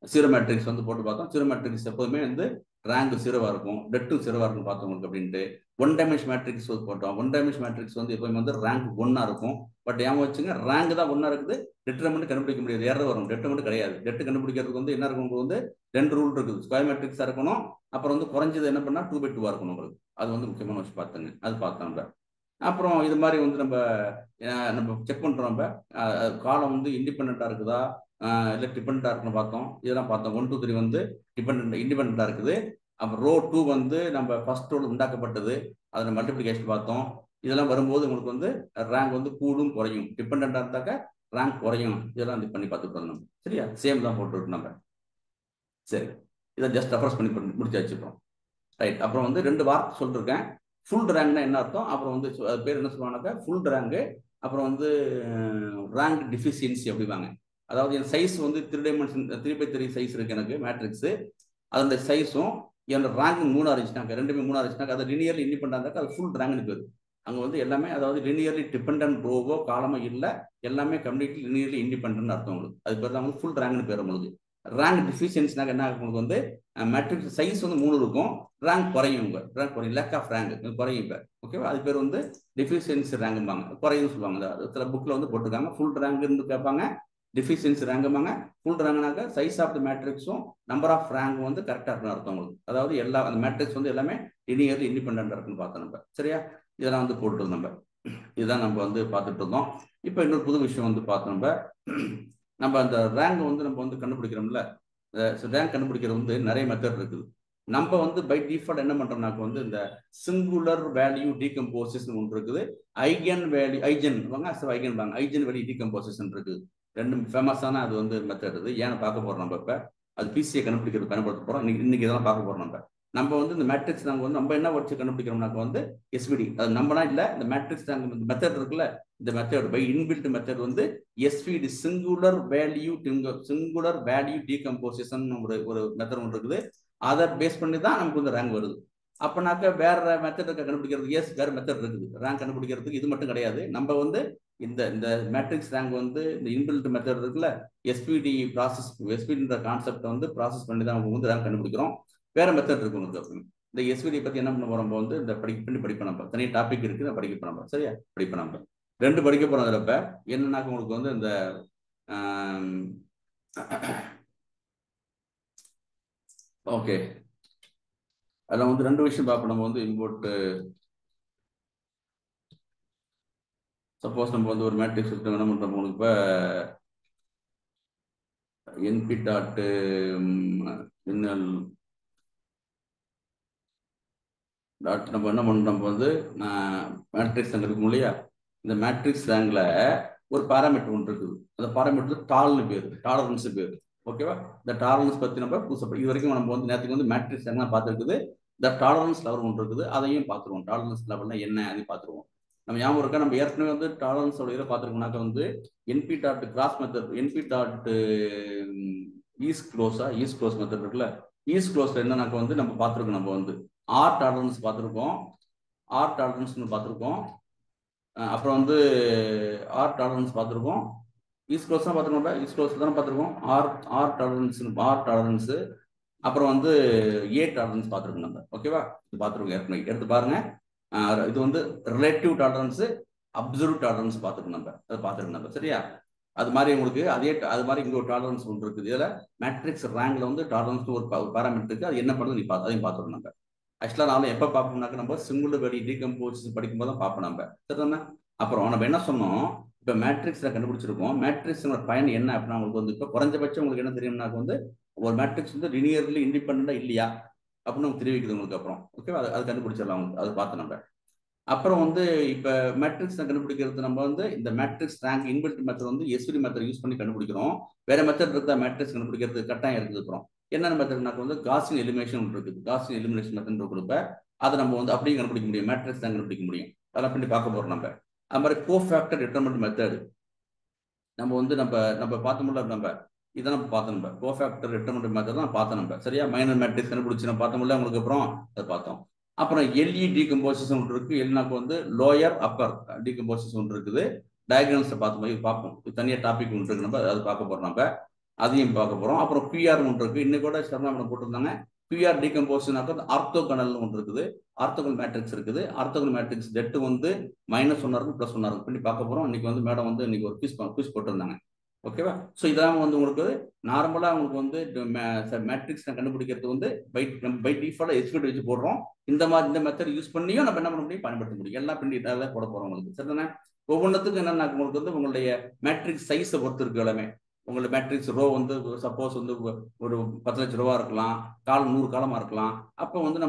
Speaker 1: 0 மேட்ரிக்ஸ் வந்து போட்டு பார்த்தோம். 0 மேட்ரிக்ஸ் எப்போதுமே வந்து ரேங்க் 0வா இருக்கும், டெட்டும் 0வா இருக்கும் பார்த்தோம் உங்களுக்கு அப்படின்ட்டு. 1 டைமென்ஷன் மேட்ரிக்ஸ் போட்டோம். 1 டைமென்ஷன் மேட்ரிக்ஸ் வந்து எப்பவுமே வந்து ரேங்க் 1 இருக்கும். பட் ஏன் வச்சுங்க, ரேங்க் தான் 1 இருக்குது, டெட்டர்மெண்ட் கண்டுபிடிக்க முடியாது, ஏற வரும், டெட்டர்மெண்ட் கிடையாது. டெட் கண்டுபிடிக்கிறதுக்கு வந்து என்ன இருக்கும், வந்து 2 ரூல் இருக்குது. ஸ்கொயர் மேட்ரிக்ஸா இருக்கணும், அப்புறம் வந்து குறைஞ்சது என்ன பண்ணா 2/2 இருக்கணும் உங்களுக்கு. அது வந்து முக்கியமான விஷயம் பார்த்துங்க, அது பார்த்தோம் நம்ம. அப்புறம் இது மாதிரி வந்து நம்ம செக் பண்றோம். நம்ம காலம் வந்து இண்டிபெண்டா இருக்குதா இல்லை டிபெண்டா இருக்குன்னு பார்த்தோம். இதெல்லாம் பார்த்தோம். 1 2 3 வந்து இண்டிபெண்டா இருக்குது. அப்புறம் ரோ 2 வந்து நம்ம ஃபர்ஸ்ட் ரோல் உண்டாக்கப்பட்டது, அதில் மல்டிபிளிகேஷன் பார்த்தோம். இதெல்லாம் வரும்போது உங்களுக்கு வந்து ரேங்க் வந்து கூடும் குறையும், டிபெண்டா இருந்தாக்க ரேங்க் குறையும். இதெல்லாம் இது பண்ணி பார்த்துட்டு நம்ம. சரியா? சேம் தான் போட்டுருக்கு நம்ம. சரி, இதை ஜஸ்ட் ரெஃபரன்ஸ் பண்ணி முடிச்சு வச்சுப்போம். ரைட். அப்புறம் வந்து 2 வார்த்தை சொல்லிருக்கேன். ஃபுல் ரேங்க்னா என்ன அர்த்தம், அப்புறம் வந்து அது பேர் என்ன சொல்லுவாங்கன்னாக்கா ஃபுல் ரேங்கு, அப்புறம் வந்து ரேங்க் டிஃபிஷியன்சி அப்படிவாங்க. அதாவது என் சைஸ் வந்து 3 டைமென்ஷன் 3/3 சைஸ் இருக்கு எனக்கு மேட்ரிக்ஸ், அதோட சைஸும் என்னோட ரேங்க் 3 இருந்துச்சுனாக்க, ரெண்டுமே 3 இருந்துச்சுனாக்க அது லினியர்லி இண்டிபெண்டா இருந்தாக்க அது ஃபுல் ரேங்க்னு பேர். அங்கே வந்து எல்லாமே அதாவது லினியர்லி டிபெண்டன்ட் ரோவோ காலமோ இல்லை, எல்லாமே கம்ப்ளீட்லி லினியர்லி இண்டிபெண்டன்ட் அர்த்தம் உங்களுக்கு. அது பேர் தான் வந்து ஃபுல் ரேங்க்னு பேர் உங்களுக்கு. ரேங்க் டிஃபிஷியன்சினாக்க என்ன உங்களுக்கு வந்து மேட்ரிக்ஸ் சைஸ் வந்து 3 இருக்கும், ரேங்க் குறையும், ரேங்க் குறையும், லேக் ஆஃப் ரேங்க் குறையும் இப்போ. ஓகேவா? அது பேர் வந்து டிஃபிஷியன்சி ரேங்கும்பாங்க, குறையும் சொல்லுவாங்க. சில புக்கில் வந்து போட்டிருக்காங்க ஃபுல் ரேங்க் இருந்து கேட்பாங்க, டிஃபிஷியன்சி ரேங்கும்பாங்க. ஃபுல் ரேங்க்னாக்க சைஸ் ஆஃப் த மேட்ரிக்ஸும் நம்பர் ஆஃப் ரேங்க் வந்து கரெக்டாக இருக்குன்னு அர்த்தம் உங்களுக்கு. அதாவது எல்லா அந்த மேட்ரிக்ஸ் வந்து எல்லாமே லினியர்லி இண்டிபெண்டா இருக்குன்னு பார்த்தோம் நம்ம. சரியா? இதெல்லாம் வந்து போட்டு நம்ம இதுதான் நம்ம வந்து பார்த்துட்டு இருந்தோம். இப்போ இன்னொரு புது விஷயம் வந்து பார்த்தோம். நம்ம அந்த ரேங்க் வந்து நம்ம வந்து கண்டுபிடிக்கிறோம்ல, ரேங்க் கண்டுபிடிக்கிறது வந்து நிறைய மெத்தட் இருக்குது. நம்ம வந்து பை டிஃபால்ட் என்ன பண்றோம்னாக்க வந்து இந்த சிங்குலர் வேல்யூ டீகம்போசிஷன் ஒன்று இருக்குது, eigen value eigen value decomposition இருக்குது. ரெண்டும் ஃபேமஸான அது வந்து மெத்தட். இது ஏன்னு பார்க்க போறோம் நம்ம. இப்போ அது பிசியை கண்டுபிடிக்கிறது பயன்படுத்த போறோம். இன்னைக்கு இதெல்லாம் பார்க்க போறோம். நம்ம வந்து இந்த மேட்ரிக்ஸ் நாங்கள் வந்து நம்ம என்ன வச்சு கண்டுபிடிக்கிறோம்னாக்க வந்து எஸ்விடி, அது நம்பனா இல்லை, இந்த மேட்ரிக்ஸ் நாங்கள் இந்த மெத்தட் இருக்குல்ல, இந்த மெத்தட் பை இன்பில்ட் மெத்தட் வந்து எஸ்விடி சிங்குலர் வேல்யூ டீகம்போசிஷன் ஒரு மெத்தட் ஒன்று இருக்குது. அதை பேஸ் பண்ணி தான் நமக்கு வந்து ரேங்க் வருது. அப்பனாக்க வேற மெத்தட் கண்டுபிடிக்கிறதுக்கு வேற மெத்தட் இருக்குது ரேங்க் கண்டுபிடிக்கிறதுக்கு. இது மட்டும் கிடையாது, நம்ம வந்து இந்த மேட்ரிக்ஸ் ரேங்க் வந்து இந்த இன்பில்ட் மெத்தட் இருக்குல்ல, எஸ்பிடின்ற கான்செப்ட் வந்து ப்ராசஸ் பண்ணி தான் வந்து ரேங்க் கண்டுபிடிக்கிறோம். வேற மெத்தட் இருக்கு உங்களுக்கு. இந்த எஸ்விடி பத்தி என்ன பண்ண போறோம் வந்து இந்த படிப்போம். நம்ம தனி டாபிக் இருக்கு, படிக்க போறோம். சரியா? படிப்போம். நம்ம 2 படிக்க போறோம். அதில் இப்போ என்னன்னாக்க உங்களுக்கு வந்து இந்த ஓகே, அதில் வந்து 2 விஷயம் பார்ப்போம். நம்ம வந்து இம்போர்ட், சப்போஸ் நம்ம வந்து ஒரு மேட்ரிக்ஸ் என்ன பண்றோம் உங்களுக்கு. இப்போ NP டாட் மின்னல் டாட் நம்ம என்ன பண்ணோம், நம்ம வந்து மேட்ரிக்ஸ் அங்கே இருக்கும் இல்லையா, இந்த மேட்ரிக்ஸ் ரேங்கில் ஒரு பாராமீட்டர் ஒன்று இருக்குது. அந்த பாராமீட்டர் டால்னு பேர், டாலரன்ஸ் பேர். ஓகேவா? இந்த டாலரன்ஸ் பற்றி நம்ம புதுசாக இது வரைக்கும் நம்ம வந்து நேற்றுக்கு வந்து மேட்ரிக்ஸ் ரேங்க்லாம் பார்த்துருக்குது. இந்த டாலரன்ஸ் லெவல் ஒன்று இருக்குது, அதையும் பார்த்துருவோம். டாலரன்ஸ் லெவல்னா என்ன அதையும் பார்த்துருவோம். நம்ம ஞாபகம் இருக்கா, நம்ம ஏற்கனவே வந்து டாலரன்ஸோட இதை பார்த்துருக்கோம்னாக்க வந்து NP dot cross method, NP dot is close method இருக்குல்ல, ஈஸ் க்ளோஸ்ல என்னன்னாக்க வந்து நம்ம பார்த்துருக்கோம். நம்ம வந்து ஆர் டாலரன்ஸ் பார்த்துருக்கோம், ஆர் டாலரன்ஸ்னு பார்த்துருக்கோம். அப்புறம் வந்து ஆர் டாலரன்ஸ் பார்த்துருக்கோம், ஈஸ் க்ளோஸ் தான் பார்த்துருக்கோம், ஈஸ் க்ளோஸ் தானே பார்த்துருக்கோம். ஆர் டாலரன்ஸு அப்புறம் வந்து ஏ டாலரன்ஸ் பார்த்துருக்கோம் நம்ம. ஓகேவா? இது பார்த்துருக்கோம் ஏற்கனவே, எடுத்து பாருங்க. இது வந்து ரிலேட்டிவ் டாலரன்ஸ், அப்சல்யூட் டாலரன்ஸ் பார்த்துருக்கோம் நம்ம, அதை பார்த்துருக்கோம் நம்ம. சரியா? அது மாதிரி உங்களுக்கு அது மாதிரி இங்கே ஒரு டாலரன்ஸ் ஒன்று இருக்குது. இதில் மேட்ரிக்ஸ் ரேங்க்ல வந்து டாலரன்ஸ் ஒரு பாராமீட்டர் இருக்குது. அது என்ன பண்ணுறது நீ அதையும் பார்த்துருக்கோம் நம்ம. ஆக்சுவலாக நானும் எப்போ பார்ப்போம்னாக்க நம்ம சிங்குலர் வேர்ட் டீகம்போசிஷன் படிக்கும்போது தான் பார்ப்போம் நம்ம. சரிதானே? அப்புறம் நம்ம என்ன சொன்னோம், இப்போ மேட்ரிக்ஸில் கண்டுபிடிச்சிருக்கோம். மேட்ரிக்ஸோட பயன் என்ன அப்படின்னா, உங்களுக்கு வந்து இப்போ குறைஞ்சபட்சம் உங்களுக்கு என்ன தெரியும்னாக்க வந்து ஒரு மேட்ரிக்ஸ் வந்து லினியர்லி இண்டிபெண்டா இல்லையா அப்படின்னு நமக்கு தெரிவிக்குது உங்களுக்கு. அப்புறம் ஓகேவா, அது கண்டுபிடிச்சிடலாம் உங்களுக்கு, அது பார்த்து நம்ம. அப்புறம் வந்து இப்போ மேட்ரிக்ஸ் கண்டுபிடிக்கிறது நம்ம வந்து இந்த மேட்ரிக்ஸ் ரேங்க் இன்வெர்ட் மெத்தட் வந்து எஸ்விடி மெத்தட் யூஸ் பண்ணி கண்டுபிடிக்கிறோம். வேற மெத்தட் இருந்தால் மேட்ரிக்ஸ் கண்டுபிடிக்கிறது கட்டாயம் இருக்குது. அப்புறம் என்னென்ன மெத்தட்னாக்க வந்து காசியன் எலிமினேஷன் இருக்குது. காசியன் எலிமினேஷன் மெத்தட் கொடுப்ப அதை நம்ம வந்து அப்படியே கண்டுபிடிக்க முடியும், மேட்ரிக்ஸ் தான் கண்டுபிடிக்க முடியும். அதெல்லாம் பண்ணி பார்க்க போறோம் நம்ம. அது மாதிரி கோஃபேக்டர் டிட்டர்மினன்ட் மெத்தட் நம்ம வந்து நம்ம பார்த்தோம்ல, நம்ம இதை நம்ம பார்த்தோம். நம்ம கோஃபேக்டர் டிட்டர்மினன்ட் மெத்தட் தான் பார்த்தோம் நம்ம. சரியா? மைனர் மேட்ரிக்ஸ் கண்டுபிடிச்சு நம்ம பார்த்தோம்ல உங்களுக்கு. அப்புறம் அதை பார்த்தோம். அப்புறம் எல்இ டீகம்போசிஷன் ஒன்று இருக்கு. எல்னாக்கு வந்து லோயர் அப்பர் டீகம்போசிஷன் ஒன்று இருக்குது. டயக்ராம்ஸை பார்ப்போம். தனியாக டாபிக் ஒன்று இருக்கு, நம்ம அது பார்க்க போறோம் நம்ம. அதையும் பார்க்க போறோம். அப்புறம் பிஆர் ஒன்று இருக்கு. இன்னைக்கு கூட சரணாமணம் போட்டிருந்தாங்க. பிஆர் டீகம்போசிஷனாக்க ஆர்த்தோகனல் ஒன்று இருக்குது. ஆர்த்தோகனல் மேட்ரிக்ஸ் இருக்குது. ஆர்த்தோகனல் மேட்ரிக்ஸ் டெட் வந்து -1 இருக்கும், +1 இருக்கும் பண்ணி பார்க்க போறோம். இன்னைக்கு வந்து மேடம் வந்து இன்னைக்கு ஒரு குவிஸ் போட்டிருந்தாங்க. ஓகேவா? ஸோ இதெல்லாம் வந்து உங்களுக்கு நார்மலாக உங்களுக்கு வந்து மேட்ரிக்ஸ் கண்டுபிடிக்கிறது வந்து பை டிஃபால்ட்டாக எஸ்பிடி வச்சு போடுறோம். இந்த மெத்தட் யூஸ் பண்ணியும் நம்ம என்ன பண்ண முடியும், பயன்படுத்த முடியும். எல்லாம் பின்னி தான் போட போறோம் உங்களுக்கு. சரிதானே? ஒவ்வொன்றுத்துக்கும் என்னன்னா உங்களுக்கு வந்து உங்களுடைய மேட்ரிக்ஸ் சைஸை பொறுத்து இருக்கு எல்லாமே. உங்களுடைய மேட்ரிக்ஸ் ரோ வந்து சப்போஸ் வந்து ஒரு 10 லட்சம் ரூபா இருக்கலாம், 100 காலமா இருக்கலாம். அப்போ வந்து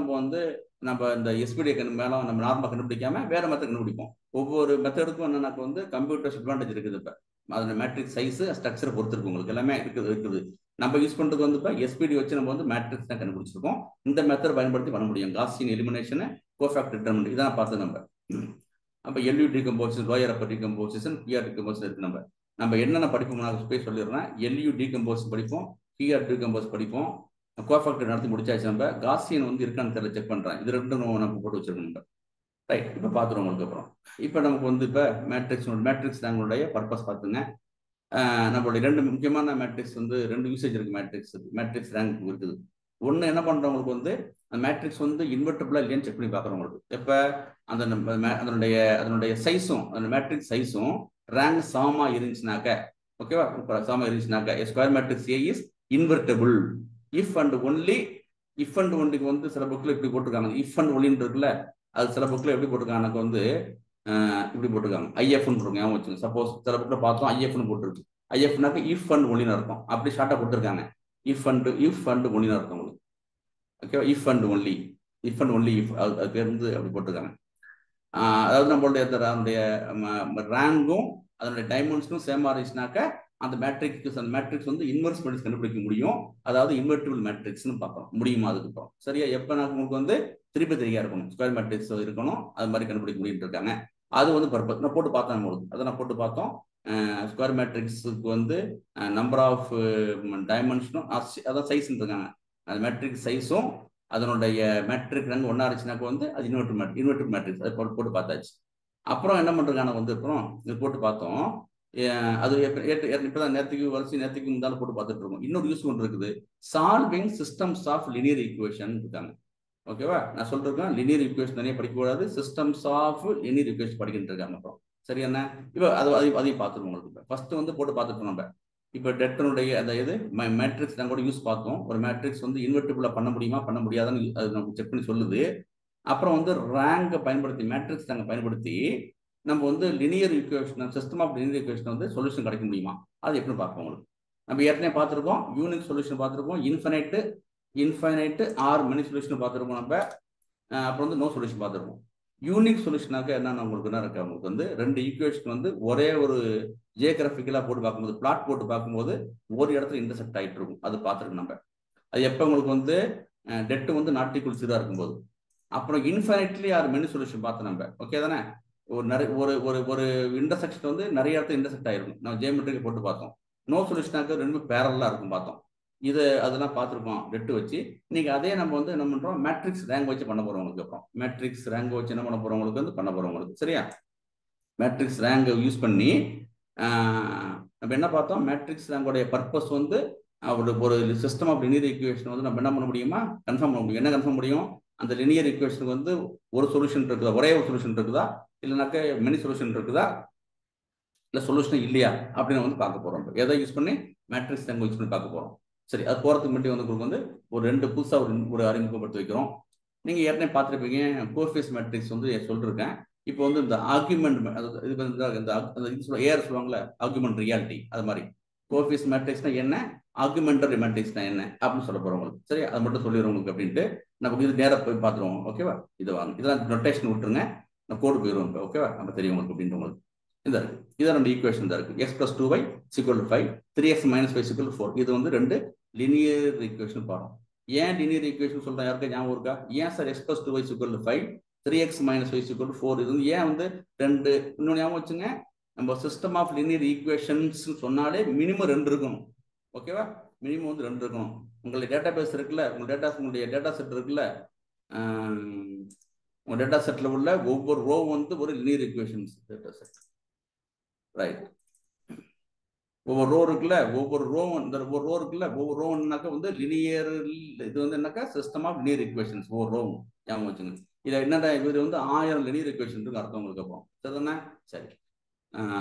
Speaker 1: நம்ம இந்த எஸ்பிடி மேலே நம்ம நார்மலாக கண்டுபிடிக்காம வேற மெத்தட் கண்டுபிடிப்போம். ஒவ்வொரு மெத்தடுக்கும் என்னன்னாக்க வந்து கம்ப்யூட்டர்ஸ் அட்வான்டேஜ் இருக்குது. இப்போ அதோட மேட்ரிக்ஸ் சைஸ் ஸ்ட்ரக்சர் பொறுத்து இருக்கு உங்களுக்கு, எல்லாமே இருக்குது. நம்ம யூஸ் பண்றது வந்து இப்போ எஸ்பிடி வச்சு நம்ம வந்து மேட்ரிக்ஸ் தான் கண்டுபிடிச்சிருக்கோம். இந்த மெத்தட் பயன்படுத்தி பண்ண முடியும். காசியன் எலிமினேஷன், கோஃபேக்டர் டிட்டர்மினன்ட் இதான் பார்த்து நம்ம. அப்போ LU decomposition, lower upper decomposition, PR decomposition இருக்கு. நம்ம என்னென்ன படிப்போம் நான் போய் சொல்லிடுறேன். எல்யூ டீகம்போசிஷன் படிப்போம், பிஆர் டீகம்போஸ் படிப்போம், கோஃபேக்டர் நடத்தி முடிச்சாச்சு. நம்ம காசியன் வந்து இருக்கான்னு தெரியல, செக் பண்றேன். இது ரெண்டும் நம்ம போட்டு வச்சிருக்கோம் நம்ம. ரைட், இப்போ பார்த்துருவோம் உங்களுக்கு. அப்புறம் இப்போ நமக்கு வந்து இப்போ மேட்ரிக்ஸ் நம்மளுடைய பர்பஸ் பார்த்துங்க. நம்மளுடைய 2 முக்கியமான மேட்ரிக்ஸ் வந்து 2 யூசேஜ் இருக்கு. மேட்ரிக்ஸ் ரேங்க் இருக்குது. ஒன்று என்ன பண்றவங்களுக்கு வந்து மேட்ரிக்ஸ் வந்து இன்வெர்டபிளா இல்லையான்னு செக் பண்ணி பார்க்குறவங்களுக்கு. இப்போ அதனுடைய சைஸும், அந்த மேட்ரிக்ஸ் சைஸும் ரேங்க் சமமா இருந்துச்சுனாக்க, ஓகேவா, சமமா இருந்துச்சுனாக்க square matrix A is invertible if and ஒன்லிக்கு வந்து சில புக்கில் இப்படி போட்டிருக்காங்க. இஃப் அண்ட் ஒன்லின்னு இருக்குல்ல, அது சில புக்கில் எப்படி போட்டிருக்காங்க, எனக்கு வந்து இப்படி போட்டிருக்காங்க, ஐஎஃப்னு போட்டிருக்காங்க. வச்சுங்க, சப்போஸ் சில புக்கில் பார்த்தோம் ஐஎஃப்னு போட்டிருக்கு. ஐஎஃப்னாக்க இஃப் அண்ட் ஒன்லின்னு இருக்கும். அப்படி ஷார்ட்டாக கொடுத்துருக்காங்க. இஃப் அண்ட் ஒன்லின்னு இருக்கும் உங்களுக்கு. ஓகேவா? இஃப் அண்ட் ஒன்லி இஃப் அது பேர் வந்து அப்படி போட்டிருக்காங்க. அதாவது நம்மளுடைய அதனுடைய ரேங்கும் அதனுடைய டைமென்ஷனும் சேமா இருந்துச்சுனாக்க அந்த மேட்ரிக்ஸ் வந்து இன்வெர்ஸ் மேட்ரிக்ஸ் கண்டுபிடிக்க முடியும். அதாவது இன்வெர்டிபிள் மேட்ரிக்ஸ்னு பார்க்கலாம் முடியுமா அதுக்கப்புறம். சரியா? எப்போ உங்களுக்கு வந்து திருப்பி தெரியா இருக்கணும், ஸ்கொயர் மேட்ரிக்ஸ் இருக்கணும், அது மாதிரி கண்டுபிடிக்க முடியும் இருக்காங்க. அது வந்து பர்பஸ் நான் போட்டு பார்த்தேன் உங்களுக்கு. அதை நான் போட்டு பார்த்தோம். ஸ்கொயர் மேட்ரிக்ஸுக்கு வந்து நம்பர் ஆஃப் டைமென்ஷனும் அதான் சைஸ் இருக்காங்க. அந்த மேட்ரிக்ஸ் சைஸும் அதனுடைய மேட்ரிக் ரேங்க் ஒன்னா இருந்துச்சுனாக்க வந்து அது இன்வெர்டிபிள் மேட்ரிக்ஸ். அது போட்டு பார்த்தாச்சு. அப்புறம் என்ன பண்றாங்க வந்து அப்புறம் இது போட்டு பார்த்தோம். அது இப்பதான் நேரத்துக்கு முந்தாலும் போட்டு பார்த்துட்டு இருக்கோம். இன்னொரு யூஸ் ஒன்று இருக்குது, solving systems of linear equation இருக்காங்க. ஓகேவா? நான் சொல்றேன், லினியர் ஈக்குவேஷன் நிறைய படிக்கக்கூடாது, சிஸ்டம்ஸ் ஆஃப் லினியர் ஈக்குவேஷன் படிக்கிட்டு இருக்காங்க. அப்புறம் சரி என்ன, இப்போ அதையும் பார்த்துருவோம் உங்களுக்கு. ஃபர்ஸ்ட் வந்து போட்டு பார்த்துட்டோம் நம்ம. இப்போ டெட்டனுடைய அந்த இது மேட்ரிக்ஸ் நாங்கள் கூட யூஸ் பார்த்தோம். ஒரு மேட்ரிக்ஸ் வந்து இன்வெர்டிபிளா பண்ண முடியுமா பண்ண முடியாதுன்னு அது நமக்கு செக் பண்ணி சொல்லுது. அப்புறம் வந்து ரேங்கை பயன்படுத்தி மேட்ரிக்ஸ் நாங்கள் பயன்படுத்தி நம்ம வந்து linear equation, system of linear equation வந்து சொல்யூஷன் கிடைக்க முடியுமா, அது எப்படி பார்ப்போம் உங்களுக்கு. நம்ம ஏற்கனவே பார்த்துருக்கோம், யூனிக் சொல்யூஷன் பார்த்துருக்கோம், இன்ஃபைனைட்டு ஆர் மெனி சொல்யூஷன் பார்த்துருக்கோம் நம்ம. அப்புறம் வந்து நோ சொல்யூஷன் பார்த்துருக்கோம். யூனிக் சொல்யூஷனாக என்னன்னா உங்களுக்கு என்ன இருக்கு, உங்களுக்கு வந்து ரெண்டு ஈக்குவேஷன் வந்து ஒரே ஒரு ஜியோகிராபிக்கலா போட்டு பார்க்கும்போது, பிளாட் போட்டு பார்க்கும்போது ஒரு இடத்துல இன்டர்செக்ட் ஆகிட்டு இருக்கும். அது பார்த்துருக்கு நம்ம. அது எப்போ உங்களுக்கு வந்து டெட் வந்து நாட் ஈக்குவல் 0 இருக்கும்போது. அப்புறம் இன்ஃபைனைட்லி ஆர் மெனி சொல்யூஷன் பார்த்தோம் நம்ம. ஓகே தானே? ஒரு நிறைய ஒரு இன்டர்செக்ஷன் வந்து நிறைய இடத்துல இன்டர்செக்ட் ஆயிருக்கும். நம்ம ஜியோமெட்ரிக்கு போட்டு பார்த்தோம். நோ சொல்யூஷனாக ரெண்டு பேரலா இருக்கும் பார்த்தோம். இது அதெல்லாம் பார்த்துருக்கோம் டெட்டு வச்சு. இன்னைக்கு அதே நம்ம வந்து என்ன பண்றோம், மேட்ரிக்ஸ் ரேங்க் வச்சு பண்ண போறவங்களுக்கு. அப்புறம் மேட்ரிக்ஸ் ரேங்க் வச்சு என்ன பண்ண போறவங்களுக்கு வந்து பண்ண போறவங்களுக்கு. சரியா? மேட்ரிக்ஸ் ரேங்க் யூஸ் பண்ணி நம்ம என்ன பார்த்தோம், மேட்ரிக்ஸ் ரேங்கோடைய பர்பஸ் வந்து ஒரு சிஸ்டம் ஆஃப் லினியர் ஈக்குவேஷன் வந்து நம்ம என்ன பண்ண முடியுமா, கன்ஃபார்ம் பண்ண முடியும். என்ன கன்ஃபார்ம் முடியும், அந்த லினியர் ஈக்குவேஷனுக்கு வந்து ஒரு சொல்யூஷன் இருக்குதா, ஒரே ஒரு சொல்யூஷன் இருக்குதா, இல்லைனாக்க மெனி சொல்யூஷன் இருக்குதா, இல்லை சொல்யூஷன் இல்லையா அப்படின்னு வந்து பார்க்க போறோம். எதை யூஸ் பண்ணி, மேட்ரிக்ஸ் ரேங்க் யூஸ் பண்ணி பார்க்க போறோம். சரி, அது போறதுக்கு முன்னாடி வந்து உங்களுக்கு வந்து ஒரு ரெண்டு புதுசாக ஒரு அறிமுகப்படுத்தி வைக்கிறோம். நீங்க ஏற்கனவே பார்த்துருப்பீங்க, கோஎஃபிஷியன்ட் மேட்ரிக்ஸ் வந்து சொல்லிருக்கேன். இப்போ வந்து இந்த ஆர்குமெண்ட், இது ஏஆர் சொல்லுவாங்கல்ல, ஆர்குமெண்ட் ரியாலிட்டி, அது மாதிரி கோஎஃபிஷியன்ட் மேட்ரிக்ஸ்னா என்ன, ஆர்குமெண்டரி மேட்ரிக்ஸ்னா என்ன அப்படின்னு சொல்ல போறோம் உங்களுக்கு. சரி, அதை மட்டும் சொல்லிடுறோம் உங்களுக்கு அப்படின்ட்டு. நமக்கு இது நேராக போய் பார்த்துருவோம். ஓகேவா? இது வாங்க, இதெல்லாம் நொட்டேஷன் விட்டுருங்க, நான் கோடு போயிடுவோம். ஓகேவா? நம்ம தெரியும் உங்களுக்கு அப்படின்ட்டு. உங்களுக்கு இந்த இருக்கு, இதான் ரெண்டு ஈக்குவேஷன் தான் இருக்கு. X plus 2y = 5, 3x - 5 = 4. இது வந்து ரெண்டு லினியர் ஈக்குவேஷன் பாடம். ஏன் லினியர் ஈக்குவேஷன் சொல்றேன், யாருக்கா ஞாபகம் இருக்கா? ஏன் சார் x + 2y = 5, 3x - 5 = 4? இது வந்து ஏன் வந்து ரெண்டு, இன்னொன்று ஞாபகம் வச்சுங்க, நம்ம சிஸ்டம் ஆஃப் லினியர் ஈக்குவேஷன்ஸ் சொன்னாலே மினிமம் 2 இருக்கணும். ஓகேவா? மினிமம் வந்து 2 இருக்கணும். உங்களுடைய டேட்டா பேஸ் இருக்குல்ல, உங்களுடைய டேட்டா செட் இருக்குல்ல, உங்க டேட்டா செட்ல உள்ள ஒவ்வொரு ரோ வந்து ஒரு linear equations data set. Right. ஒவ்வொரு ரோ இருக்குல்ல, ஒவ்வொரு ரோ இருக்குல்ல, ஒவ்வொரு ரோனாக்க வந்து லினியர், இது வந்து என்னக்கா சிஸ்டம் ஆஃப் லினியர் ஈக்குவேஷன்ஸ். ஒவ்வொரு ரோ ஞாபகம் வச்சுங்க. இதை என்னடா இது வந்து 1000 லினியர் ஈக்குவேஷன் இருக்கு அர்த்தம் உங்களுக்கு. அப்புறம் சரிதானே? சரி.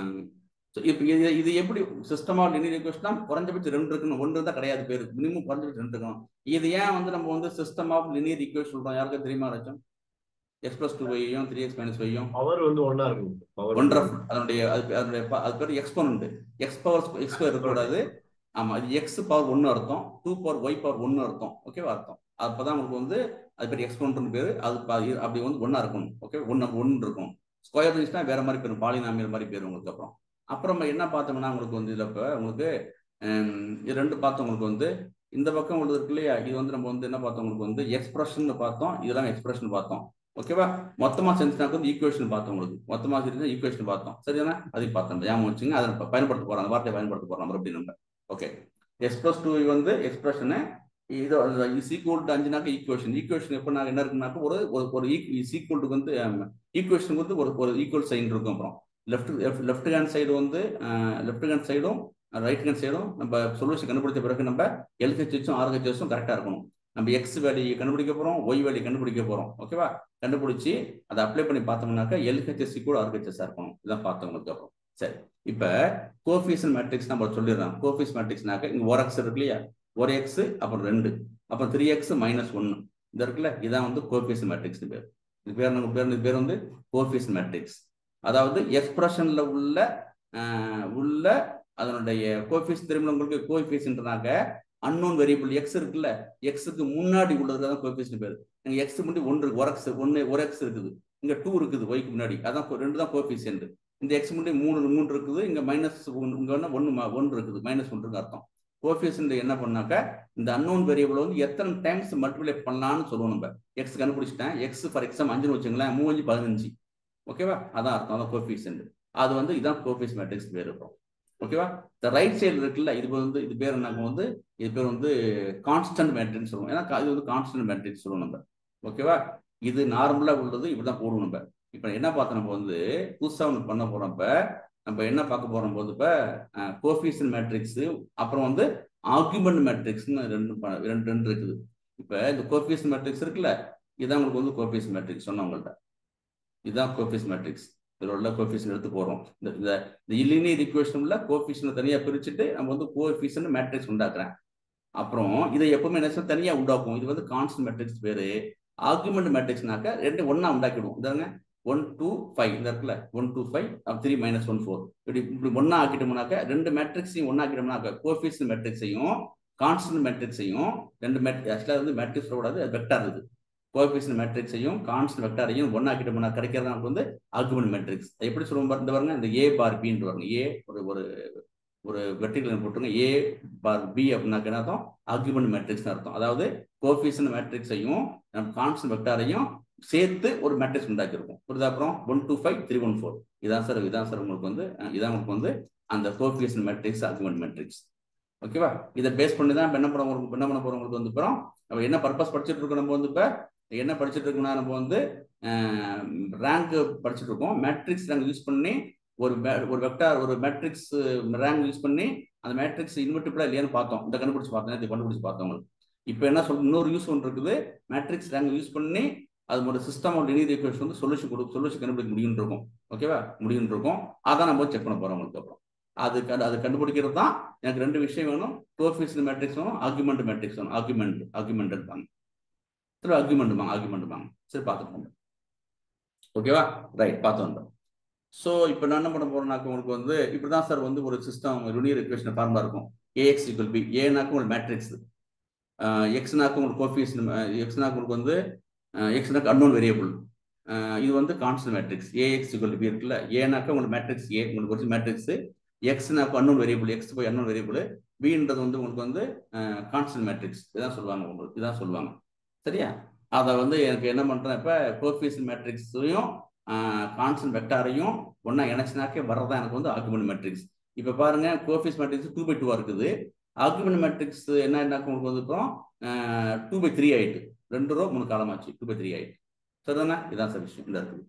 Speaker 1: இப்போ இது எப்படி சிஸ்டம் ஆஃப் லினியர் ஈக்குவேஷனா, குறைஞ்சபட்சம் 2 இருக்கணும். 1 தான் கிடையாது பேரு, மினிமம் குறைஞ்சபட்சம் 2 இருக்கணும். இது ஏன் வந்து நம்ம வந்து சிஸ்டம் ஆஃப் லினியர் ஈக்குவேஷன் சொல்றோம், யாருக்கும் தெரியுமா? ராஜம், x + 2y-யும் 3x - 5-யும்
Speaker 2: பவர் வந்து ஒண்ணா இருக்கும்.
Speaker 1: ஒண்டர்ஃபுல். அது பேர் எக்ஸ்போனன்ட். x² இருக்கக்கூடாது. ஆமா, இது x பவர் 1 அர்த்தம், 2 பவர் y பவர் 1 அர்த்தம். ஓகேவா? அர்த்தம் அப்பதான் உங்களுக்கு வந்து அது பேர் எக்ஸ்போனன்ட் பேரு. அது அப்படி வந்து 1 இருக்கணும். ஓகே, 1 இருக்கும். ஸ்கொயர் இருந்துச்சுன்னா வேற மாதிரி பேரும், பாலினாமியல் மாதிரி பேரும் உங்களுக்கு. அப்புறம் என்ன பார்த்தோம்னா உங்களுக்கு வந்து இதுல இப்ப உங்களுக்கு இது ரெண்டு பார்த்தோம். உங்களுக்கு வந்து இந்த பக்கம் உங்களுக்கு இருக்கு இல்லையா, இது வந்து நம்ம வந்து என்ன பார்த்தோம், உங்களுக்கு வந்து எக்ஸ்பிரஷன் பார்த்தோம், இதெல்லாம் எக்ஸ்பிரஷன் பார்த்தோம். ஓகேவா? மொத்தமா செஞ்சுனாக்க வந்து ஈக்குவேஷன் பார்த்தோம். உங்களுக்கு மொத்தமா செஞ்சு ஈக்குவேஷன் பார்த்தோம். சரிதானே? அதையும் பார்த்தோம். ஞாபகம் வச்சுங்க, அதை பயன்படுத்த போறோம், அந்த வார்த்தையை பயன்படுத்த போறோம் மறுபடியும் நம்ம. ஓகே, x + 2y வந்து எக்ஸ்பிரஷனு, இது ஈக்குவல் டு 5னாக்க ஈக்குவேஷன் எப்போ நான் என்ன இருக்குனாக்க ஒரு ஈக்குவல் வந்து ஈக்குவேஷனுக்கு வந்து ஒரு ஈக்குவல் சைன் இருக்கும். அப்புறம் லெஃப்ட் ஹேண்ட் சைடு வந்து லெஃப்ட் ஹேண்ட் சைடும் ரைட் ஹேண்ட் சைடும் நம்ம சொல்யூஷன் கண்டுபிடிச்ச பிறகு நம்ம LHSம் RHSம் கரெக்டா இருக்கணும். நம்ம எக்ஸ் வேல்யூ கண்டுபிடிக்க போறோம், ஒய் வேல்யூ கண்டுபிடிக்க போறோம். ஓகேவா? கண்டுபிடிச்சி அதை அப்ளை பண்ணி பார்த்தோம்னாக்கா LHS = RHS இருக்கணும். இதான் பார்த்தவங்களுக்கு. அப்புறம் சரி, இப்ப கோஎஃபிஷியன்ட் மேட்ரிக்ஸ் நம்ம சொல்லிடுறோம். கோஎஃபிஷியன்ட் மேட்ரிக்ஸ்னாக்க இங்க ஒரு எக்ஸ் இருக்கு இல்லையா, ஒரு எக்ஸ், அப்புறம் 2, அப்புறம் 3x - 1 இது இருக்குல்ல, இதான் வந்து கோஎஃபிஷியன்ட் மேட்ரிக்ஸ் பேர். இது பேர் வந்து கோஎஃபிஷியன்ட் மேட்ரிக்ஸ். அதாவது எக்ஸ்பிரஷன்ல உள்ள அதனுடைய கோஎஃபிஷியன்ட் தெரியுமா உங்களுக்கு? கோஎஃபிஷியன்ட்னாக்க அன்னோன் வேரியபிள் எக்ஸ் இருக்குல்ல, எக்ஸுக்கு முன்னாடி உள்ளதுதான் கோஎஃபிஷியன்ட் பேர். இங்க எக்ஸ் முன்னாடி 1 இருக்கு, ஒரு எக்ஸ் இருக்குது, இங்க 2 இருக்குது ஒய்க்கு முன்னாடி, அதான் 2 தான் கோஎஃபிஷியன்ட். இந்த எக்ஸ் முன்னாடி 3 இருக்குது, இங்க -1 இருக்குது, -1 இருக்கு அர்த்தம். கோஎஃபிஷியன்ட் என்ன பண்ணாக்க இந்த அன்னோன் வேரியபிள் வந்து எத்தனை டைம்ஸ் மல்டிப்ளை பண்ணலாம்னு சொல்லுவோம். நம்ம எக்ஸ் கண்டுபிடிச்சிட்டேன், எக்ஸ் ஃபார் எக்ஸாம் 5ன்னு வச்சுங்களேன், 3 × 5 = 15. ஓகேவா? அதான் அர்த்தம், அதான் கோஎஃபிஷியன்ட். அது வந்து இதான் கோஎஃபிஷியன்ட் மேட்ரிக்ஸ் பேர் இருக்கும். ஓகேவா? இந்த ரைட் சைடு இருக்குல்ல, இது வந்து இது பேர் என்ன வந்து, இது பேர் வந்து கான்ஸ்டன்ட் மேட்ரிக்ஸ் சொல்லுவோம். ஏன்னா இது வந்து கான்ஸ்டன்ட் மேட்ரிக்ஸ் சொல்லுவோம் நம்ம. ஓகேவா? இது நார்மலா உள்ளது, இப்படிதான் போடுவோம் நம்ம. இப்ப என்ன பார்த்தோம், நம்ம வந்து புதுசா ஒன்று பண்ண போறப்ப நம்ம என்ன பார்க்க போறோம் போது, இப்ப கோஎஃபிஷியன்ட் மேட்ரிக்ஸ், அப்புறம் வந்து ஆர்குமெண்ட் மேட்ரிக்ஸ்னு ரெண்டு இருக்குது. இப்ப இந்த கோஎஃபிஷியன்ட் மேட்ரிக்ஸ் இருக்குல்ல, இதான் உங்களுக்கு வந்து கோஎஃபிஷியன்ட் மேட்ரிக்ஸ் சொன்னவங்கள்ட்ட. இதுதான் கோஎஃபிஷியன்ட் மேட்ரிக்ஸ். இதில் உள்ள கோஎஃபிஷியன்ட் எடுத்து போறோம். இந்த லீனியர் ஈக்குவேஷன்ல கோஎஃபிஷியன்ட் தனியா பிரிச்சுட்டு நம்ம வந்து கோஎஃபிஷியன்ட் மேட்ரிக்ஸ் உண்டாக்குறேன். அப்புறம் இதை எப்பவுமே என்ன தனியா உண்டாக்கும். இது வந்து கான்ஸ்டன்ட் மேட்ரிக்ஸ் பேரு. ஆர்குமெண்ட் மேட்ரிக்ஸ்னாக்க ரெண்டு ஒன்னா உண்டாக்கிடுவோம். இதாங்க 1 2 5 இந்த இருக்குல்ல 1 2 5 3 மைனஸ் 1 4 இப்படி ஒன்னா ஆக்கிட்டோம்னாக்க ரெண்டு மேட்ரிக்ஸையும் ஒன்னா ஆக்கிட்டோம்னாக்க கோஎஃபிஷியன்ட் மேட்ரிக்ஸையும் கான்ஸ்டன்ட் மேட்ரிக்ஸையும் ரெண்டு ஆக்சுவலாக வந்து மேட்ரிக்ஸ் கூடாது வெக்டார் இருக்குது. கோஎஃபிஷியன்ட் மேட்ரிக்ஸையும் கான்ஸ்டன்ட் வெக்டாரையும் ஒன்னா ஆக்கிட்டோம்னா கிடைக்கிறது நமக்கு வந்து ஆர்குமெண்ட் மேட்ரிக்ஸ். எப்படி சொல்லுவோம் இந்த பாருங்க, இந்த ஏ பார் பின்னு பாருங்க, ஏ ஒரு ஒரு வெர்டிகல் போட்டுருங்க, ஏ பார் பி அப்படின்னாக்க என்ன அர்த்தம்? ஆர்குமெண்ட் மேட்ரிக்ஸ் அர்த்தம். அதாவது கோஎஃபிஷியன்ட் மேட்ரிக்ஸையும் கான்ஸ்டன்ட் வெக்டாரையும் சேர்த்து ஒரு மேட்ரிக்ஸ் உண்டாக்கிருக்கும். புரியுதா? அப்புறம் 1 2 5 3 1 4 இதான் சார் உங்களுக்கு வந்து உங்களுக்கு வந்து அந்த கோஎஃபிஷியன்ட் மேட்ரிக்ஸ் ஆர்குமெண்ட் மேட்ரிக்ஸ். ஓகேவா? இதை பேஸ் பண்ணி தான் என்ன பண்ண போறவங்களுக்கு வந்து அப்புறம் நம்ம என்ன பர்பஸ் படிச்சுட்டு இருக்கோம். நம்ம வந்து இப்போ என்ன படிச்சுட்டு இருக்கோம்னா நம்ம வந்து ரேங்க் படிச்சுட்டு இருக்கோம். மேட்ரிக்ஸ் ரேங்க் யூஸ் பண்ணி ஒரு வெக்டார் ஒரு மேட்ரிக்ஸ் ரேங்க் யூஸ் பண்ணி அந்த மேட்ரிக்ஸ் இன்வெர்டிபிளா இல்லையான்னு பார்த்தோம். இந்த கண்டுபிடிச்சு பார்த்தோம். இப்போ என்ன இன்னொரு யூஸ் ஒன்று இருக்குது. மேட்ரிக்ஸ் ரேங்க் யூஸ் பண்ணி அது ஒரு சிஸ்டம் ஆஃப் லீனியர் ஈக்குவேஷன் வந்து சொல்யூஷன் கண்டுபிடிக்க முடியும் இருக்கும். ஓகேவா? முடியும் இருக்கும். அதான் நம்ம செக் பண்ண போறோம் உங்களுக்கு. அப்புறம் அது கண்டுபிடிக்கிறது தான் எனக்கு ரெண்டு விஷயம் வேணும். கோஎஃபிஷியன்ட் மேட்ரிக்ஸ் வேணும், ஆர்குமெண்ட் மேட்ரிக்ஸ் வேணும். ஆர்குமெண்ட் இருப்பாங்க. சரி, ஆர்குமெண்ட் வாங்க. சரி, பார்த்துட்டு ஓகேவா? ரைட், பார்த்து வந்தோம். ஸோ இப்போ நான் என்ன பண்ண போறேன்னாக்க உங்களுக்கு வந்து இப்படிதான் சார் வந்து ஒரு சிஸ்டம் லீனியர் ஈக்குவேஷன் ஃபார்முலா இருக்கும். A X equal B. ஏனாக்க உங்களுக்கு மேட்ரிக்ஸ், எக்ஸ்னாக்க உங்களுக்கு கோஎஃபிஷியன்ட், எக்ஸ்னாக்க உங்களுக்கு வந்து எக்ஸ்னாக்க அன்னோன் வேரியபிள். இது வந்து constant matrix. A X equal B இருக்குல்ல, ஏனாக்க உங்களுக்கு மேட்ரிக்ஸ் ஏ உங்களுக்கு ஒரு மேட்ரிக்ஸ், எக்ஸ்னாக்க அன்னோன் வேரியபிள், எக்ஸ் போய் அன்னோன் வேரியபிள், பின்றது வந்து உங்களுக்கு வந்து கான்ஸ்டன்ட் மேட்ரிக்ஸ். இதான் சொல்லுவாங்க உங்களுக்கு, இதான் சொல்லுவாங்க. சரியா? அதை வந்து எனக்கு என்ன பண்றேன், இப்போ கோஎஃபிஷியன்ட் மேட்ரிக்ஸையும் கான்ஸ்டன்ட் வெக்டாரையும் ஒன்னா இணைச்சினாக்கே வர்றதா எனக்கு வந்து ஆர்குமெண்ட் மேட்ரிக்ஸ். இப்போ பாருங்க, கோஎஃபிஷியன்ட் மேட்ரிக்ஸ் 2/2 இருக்குது. ஆர்குமெண்ட் மேட்ரிக்ஸ் என்ன உங்களுக்கு வந்து அப்புறம் 2/3 ஆயிட்டு, 2 ரோ 3 காலமாச்சு, 2/3 ஆயிட்டு. சரிதானே? இதான் சார் விஷயம். இந்த இருக்குது